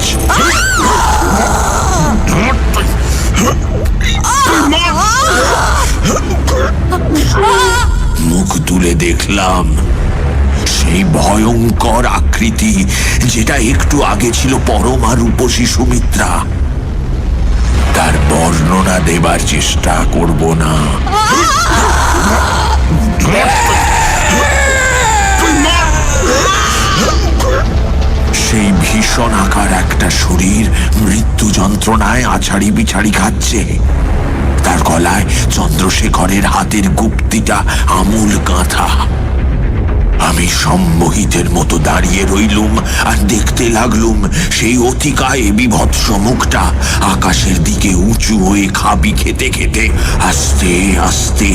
মুখ তুলে দেখলাম সেই ভয়ঙ্কর আকৃতি, যেটা একটু আগে ছিল পরমা রূপসী সুমিত্রা। তার বর্ণনা দেবার চেষ্টা করব না। সেই ভীষণ আকার একটা শরীর মৃত্যু যন্ত্রণায় আছাড়ি বিছাড়ি খাচ্ছে। তার গলায় চন্দ্রশেখরের হাতের গুপ্তিটা আমূল গাঁথা। আমি সম্মোহিতের মতো দাঁড়িয়ে রইলুম আর দেখতে লাগলুম সেই অতিকায় বিভৎস মুখটা আকাশের দিকে উঁচু হয়ে খাবি খেতে খেতে আস্তে আস্তে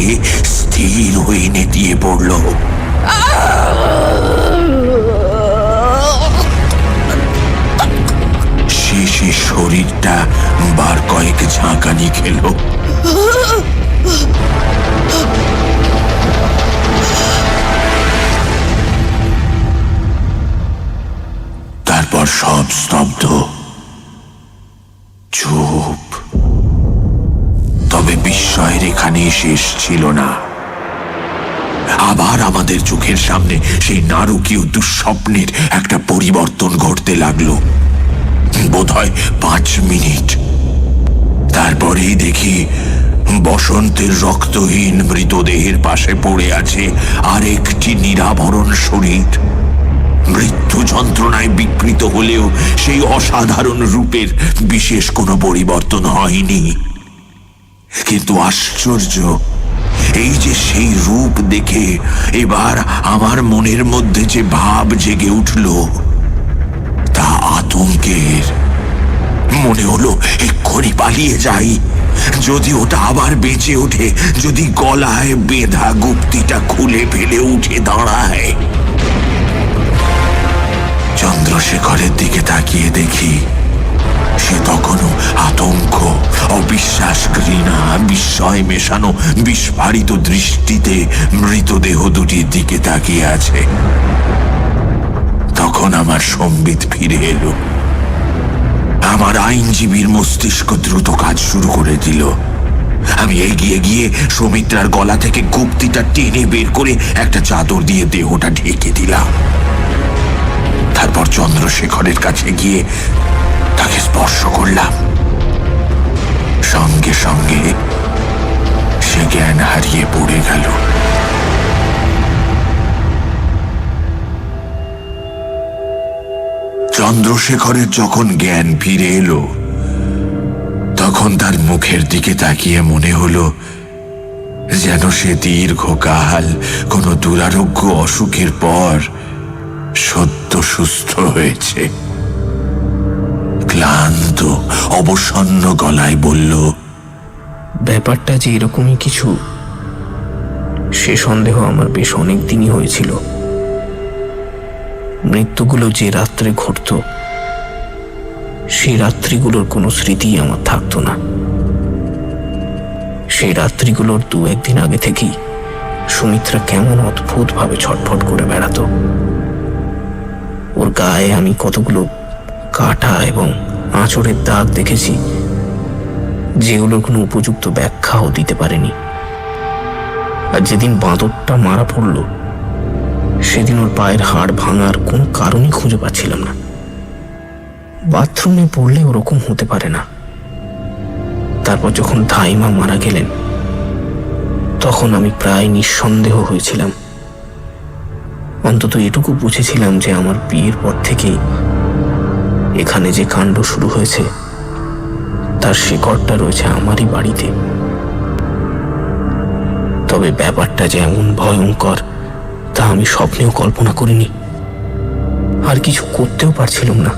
স্থির হয়ে নেতিয়ে পড়ল। শেষ সে শরীরটা বার কয়েক ঝাঁকানি খেল। তারপর সব স্তব্ধ, চুপ। তবে বিস্ময়ের এখানে শেষ ছিল না। আবার আমাদের চোখের সামনে সেই নারকীয় দুঃস্বপ্নের একটা পরিবর্তন ঘটতে লাগলো। বোধহয় 5 মিনিট। তারপরেই দেখি বসন্তের রক্তহীন মৃতদেহের পাশে পড়ে আছে আরেকটি নিরাভরণ শরীর। মৃত্যু যন্ত্রণায় বিকৃত হলেও সেই অসাধারণ রূপের বিশেষ কোনো পরিবর্তন হয়নি। কিন্তু আশ্চর্য এই যে সেই রূপ দেখে এবার আমার মনের মধ্যে যে ভাব জেগে উঠল তা আতঙ্কের। মনে হলো এক্ষুনি পালিয়ে যাই। যদি ওটা আবার বেঁচে ওঠে, যদি গলায় বেঁধা গুপ্তিটা খুলে ফেলে উঠে দাঁড়ায়। চন্দ্রশেখরের দিকে তাকিয়ে দেখি সে তখনও আতঙ্ক, অবিশ্বাস, ঘৃণা, বিস্ময় মেশানো বিস্ফারিত দৃষ্টিতে মৃতদেহ দুটির দিকে তাকিয়ে আছে। তখন আমার সম্বিত ফিরে এলো। আমার আইনজীবীর মস্তিষ্ক দ্রুত কাজ শুরু করে দিল। আমি এগিয়ে গিয়ে সৌমিত্রার গলা থেকে গুপ্তিটা টেনে বের করে একটা চাদর দিয়ে দেহটা ঢেকে দিলাম। তারপর চন্দ্রশেখরের কাছে গিয়ে তাকে স্পর্শ করলাম। সঙ্গে সঙ্গে সে জ্ঞান হারিয়ে পড়ে গেল। চন্দ্রশেখরের যখন জ্ঞান ফিরে এলো তখন তার মুখের দিকে তাকিয়ে মনে হলো যেন সে দীর্ঘকাল কোনো দুরারোগ্য অসুখের পর সদ্য সুস্থ হয়েছে। ক্লান্ত, অবসন্ন গলায় বলল, ব্যাপারটা যে এরকমই কিছু সে সন্দেহ আমার বেশ অনেক দিনই হয়েছিল। মৃত্যুগুলো যে রাত্রে ঘটত সেই রাত্রিগুলোর কোনো স্মৃতি আমার থাকতো না। সেই রাত্রিগুলোর 2-1 দিন আগে থেকেই সুমিত্রা কেমন অদ্ভুতভাবে ছটফট করে বেড়াতো। ওর গায়ে আমি কতগুলো কাটা এবং আঁচড়ের দাগ দেখেছি যেগুলোর কোনো উপযুক্ত ব্যাখ্যাও দিতে পারেনি। আর যেদিন বাঁদরটা মারা পড়ল সেদিন ওর পায়ের হাড় ভাঙার কোনো কারণই খুঁজে পাচ্ছিলাম না। বাথরুমে পড়লে ওরকম হতে পারে না। তারপর যখন ধাইমা মারা গেলেন তখন আমি প্রায় নিঃসন্দেহ হয়েছিলাম। অন্তত এটুকু বুঝেছিলাম যে আমার বিয়ের পর থেকেই এখানে যে কাণ্ড শুরু হয়েছে তার শিকড়টা রয়েছে আমারই বাড়িতে। তবে ব্যাপারটা যে এমন ভয়ঙ্কর তা আমি স্বপ্নেও কল্পনা করিনি। আর কিছু করতেও পারছিলাম না।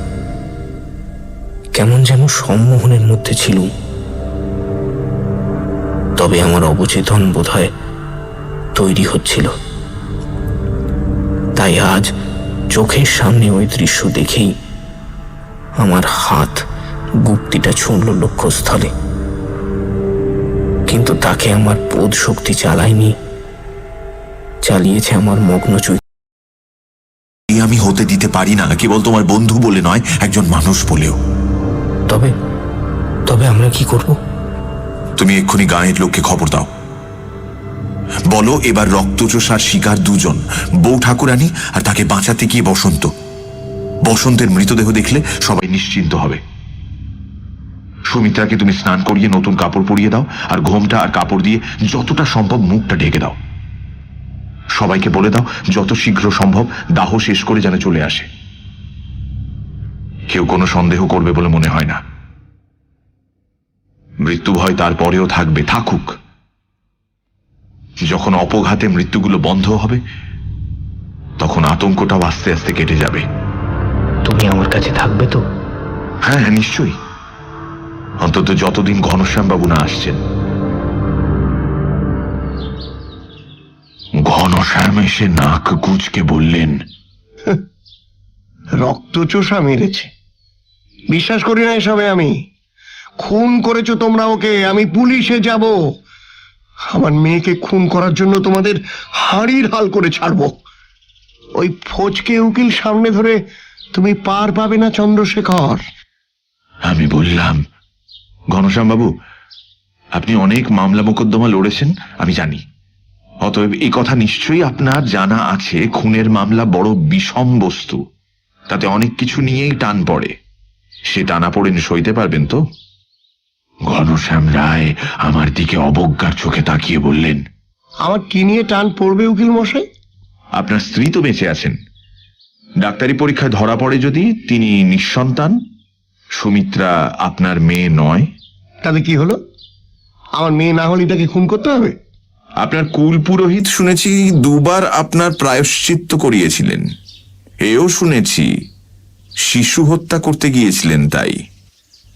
কেমন যেন সম্মোহনের মধ্যে ছিলুম। তবে আমার অবচেতন বোধহয় তৈরি হচ্ছিল। তাই আজ চোখের সামনে ওই দৃশ্য দেখেই আমার হাত গুপ্তিটা ছুঁড়ল লক্ষ্যস্থলে। কিন্তু তাকে আমার বোধ শক্তি চালায়নি, চালিয়েছে আমার মগ্ন চৈতন্য। আমি হতে দিতে পারি না, কেবল তোমার বন্ধু বলে নয়, একজন মানুষ বলেও। তবে তবে আমরা কি করব? তুমি এক্ষুনি গাঁয়ের লোককে খবর দাও। বলো এবার রক্তচোষার শিকার 2 জন, বউ ঠাকুরানী আর তাকে বাঁচাতে গিয়ে বসন্ত। বসন্তের মৃতদেহ দেখলে সবাই নিশ্চিন্ত হবে। সুমিত্রাকে তুমি স্নান করিয়ে নতুন কাপড় পরিয়ে দাও আর ঘোমটা আর কাপড় দিয়ে যতটা সম্ভব মুখটা ঢেকে দাও। সবাইকে বলে দাও যত শীঘ্র সম্ভব দাহ শেষ করে যেন চলে আসে। কেউ কোনো সন্দেহ করবে বলে মনে হয় না। মৃত্যু ভয় তারপরেও থাকবে, থাকুক। যখন অপঘাতে মৃত্যুগুলো বন্ধ হবে তখন আতঙ্কটাও আস্তে আস্তে কেটে যাবে। তুমি আমার কাছে থাকবে তো? হ্যাঁ, নিশ্চয়ই। অন্তত যতদিন ঘনশ্যামবাবু না আসছেন। ঘনশ্যাম এসে নাক কুঁচকে বললেন, রক্তচোষা মেরেছে, বিশ্বাস করি না এসবে আমি। খুন করেছো তোমরা ওকে, আমি পুলিশে যাব। আমার মেয়েকে খুন করার জন্য তোমাদের হাড়ির হাল করে ছাড়বো। ওই ফোচকে উকিল সামনে ধরে তুমি পার পাবে না চন্দ্রশেখর। আমি বললাম, ঘনশ্যাম বাবু, আপনি অনেক মামলা মোকদ্দমা লড়েছেন, আমি জানি। অতএব এই কথা নিশ্চয়ই আপনার জানা আছে, খুনের মামলা বড় বিষম বস্তু, তাতে অনেক কিছু নিয়েই টান পড়ে। সে টানা পড়েন সইতে পারবেন তো? ঘনশ্যাম রায় আমার দিকে অবজ্ঞার চোখে তাকিয়ে বললেন, আমার কি নিয়ে টান পড়বে উকিল মশাই? আপনার স্ত্রী তো বেঁচে আছেন। ডাক্তারি পরীক্ষায় ধরা পড়ে যদি তিনি নিঃসন্তান, সুমিত্রা আপনার মেয়ে নয়, তাতে কি হলো? আমার মেয়ে না হলে তাকে খুন করতে হবে? আপনার কুল পুরোহিত শুনেছি দুবার আপনার প্রায়শ্চিত্ত করিয়েছিলেন। এও শুনেছি শিশু হত্যা করতে গিয়েছিলেন, তাই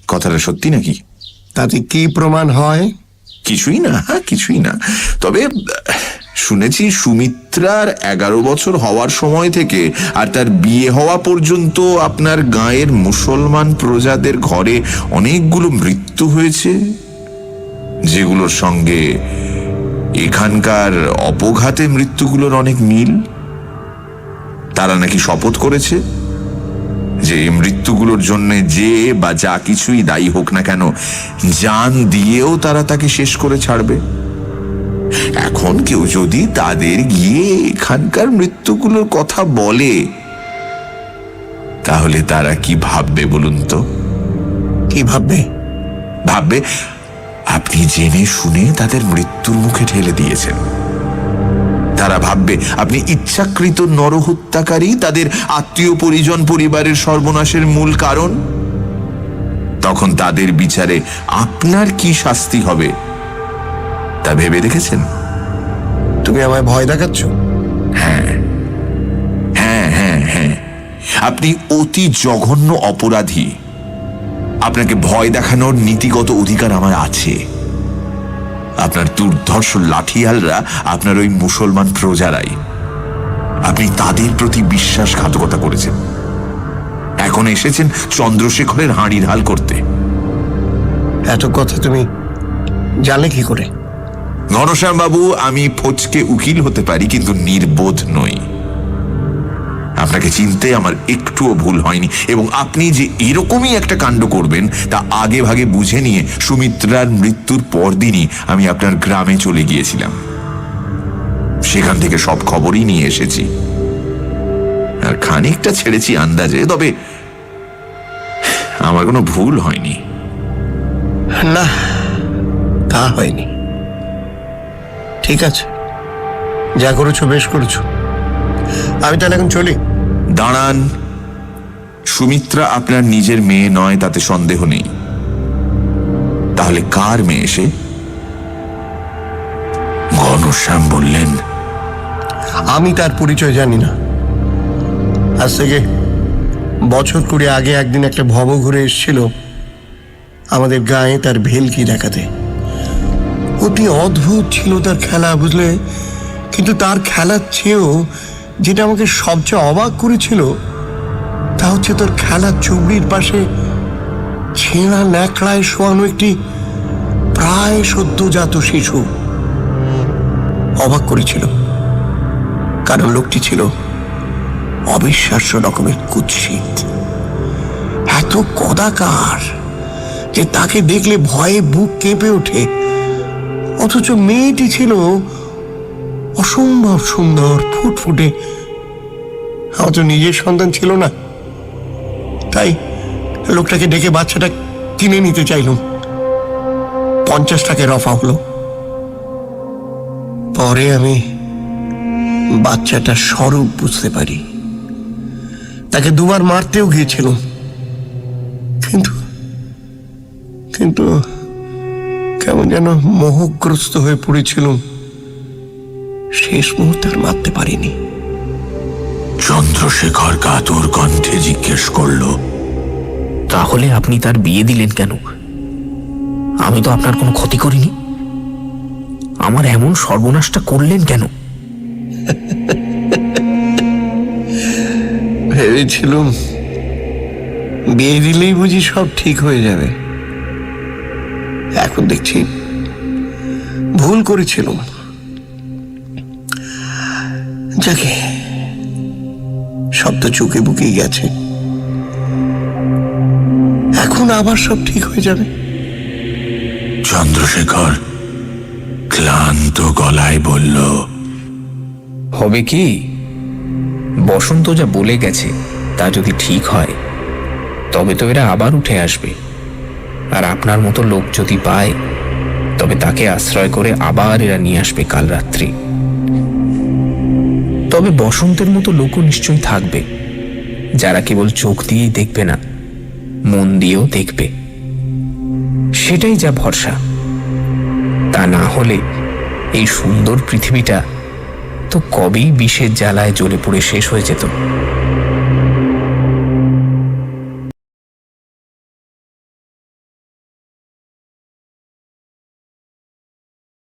কথাটা সত্যি নাকি? তাতে কি প্রমাণ হয়? কিছুই না, কিছুই না। তবে শুনেছি সুমিত্রার 11 বছর হওয়ার সময় থেকে আর তার বিয়ে হওয়া পর্যন্ত আপনার গাঁয়ের মুসলমান প্রজাদের ঘরে অনেকগুলো মৃত্যু হয়েছে, যেগুলোর সঙ্গে এখানকার অপঘাতে মৃত্যুগুলোর অনেক মিল। তারা নাকি শপথ করেছে যে এই মৃত্যুগুলোর জন্য যে বা যা কিছুই দায়ী হোক না কেন, জান দিয়েও তারা তাকে শেষ করে ছাড়বে। এখন কেউ যদি তাদের গিয়ে এখানকার মৃত্যুগুলোর কথা বলে, তাহলে তারা কি ভাববে বলুন তো? কি ভাববে? ভাববে আপনি জেনে শুনে তাদের মৃত্যুর মুখে ঠেলে দিয়েছেন। তারা ভাববে আপনি ইচ্ছাকৃত নরহত্যাকারী, তাদের আত্মীয় পরিজন পরিবারের সর্বনাশের মূল কারণ। তখন তাদের বিচারে আপনার কি শাস্তি হবে তা ভেবে দেখেছেন? তুমি আমায় ভয় দেখাচ্ছ? হ্যাঁ হ্যাঁ হ্যাঁ হ্যাঁ, আপনি অতি জঘন্য অপরাধী। আপনাকে ভয় দেখানোর নীতিগত অধিকার আমার আছে। আপনার দুর্ধর্ষ লাঠিয়ালরা আপনার ওই মুসলমান প্রজারাই। আপনি তাদের প্রতি বিশ্বাসঘাতকতা করেছেন, এখন এসেছেন চন্দ্রশেখরের হাঁড়ির হাল করতে। এত কথা তুমি জানলে কি করে? ঘনশ্যাম বাবু, আমি ফোচকে উকিল হতে পারি, কিন্তু নির্বোধ নই। আপনাকে চিনতে আমার একটুও ভুল হয়নি, এবং আপনি যে এরকমই একটা কাণ্ড করবেন তা আগে ভাগে বুঝে নিয়ে সুমিত্রার মৃত্যুর পরদিনই আমি আপনার গ্রামে চলে গিয়েছিলাম। সেখান থেকে সব খবরই নিয়ে এসেছি, আর খানিকটা ছেড়েছি আন্দাজে। তবে আমার কোনো ভুল হয়নি। না, তা হয়নি। ঠিক আছে, যা করেছো বেশ করেছো। আমি তাহলে এখন চলি। দাঁড়ান, সুমিত্রা আপনার নিজের মেয়ে নয় তাতে সন্দেহ নেই। তাহলে কার মেয়ে সে? ঘনশ্যাম বললেন, আমি তার পরিচয় জানি না। আজ থেকে বছর 20 আগে একদিন একটা ভব ঘুরে এসেছিল আমাদের গায়ে তার ভেলকি দেখাতে। অতি অদ্ভুত ছিল তার খেলা, বুঝলে? কিন্তু তার খেলার চেয়েও যেটা আমাকে সবচেয়ে অবাক করেছিল তা হচ্ছে তোর খেলার চুবড়ির পাশে ছেঁড়া ন্যাকড়ায় শোয়ানো একটি প্রায় সদ্যজাত শিশু। অবাক করেছিল কারণ লোকটি ছিল অবিশ্বাস্য রকমের কুৎসিত, এত কদাকার যে তাকে দেখলে ভয়ে বুক কেঁপে ওঠে। অথচ মেয়েটি ছিল অসম্ভব সুন্দর, ফুটফুটে। আমার তো নিজের সন্তান ছিল না, তাই লোকটাকে ডেকে বাচ্চাটা কিনে নিতে চাইলাম। 50 টাকায় রফা হলো। পরে আমি বাচ্চাটার স্বরূপ বুঝতে পারি। তাকে দুবার মারতেও গিয়েছিলাম, কিন্তু কিন্তু কেমন যেন মোহগ্রস্ত হয়ে পড়েছিলাম। শেষ মুহূর্তে আর মারতে পারিনি। চন্দ্রশেখর কাতর কণ্ঠে জিজ্ঞেস করল, তাহলে আপনি তার বিয়ে দিলেন কেন? আমি তো আপনার কোনো ক্ষতি করিনি, আমার এমন সর্বনাশটা করলেন কেন? ভেবেছিলাম বিয়ে দিলেই বুঝি সব ঠিক হয়ে যাবে। এখন দেখছি ভুল করেছিল। যাকে সব তো চুকে বুকেই গেছে, এখন আবার সব ঠিক হয়ে যাবে। চন্দ্রশেখর ক্লান্ত গলায় বলল, হবে কি, বসন্ত যা বলে গেছে তা যদি ঠিক হয় তবে তো এরা আবার উঠে আসবে। আর আপনার মতো লোক যদি পায় তবে তাকে আশ্রয় করে আবার এরা নিয়ে আসবে কাল রাত্রি। তবে বসন্তের মতো লোকও নিশ্চয়ই থাকবে, যারা কেবল চোখ দিয়েই দেখবে না, মন দিয়েও দেখবে। সেটাই যা ভরসা। তা না হলে এই সুন্দর পৃথিবীটা তো কবেই বিষের জ্বালায় জ্বলে পুড়ে শেষ হয়ে যেত।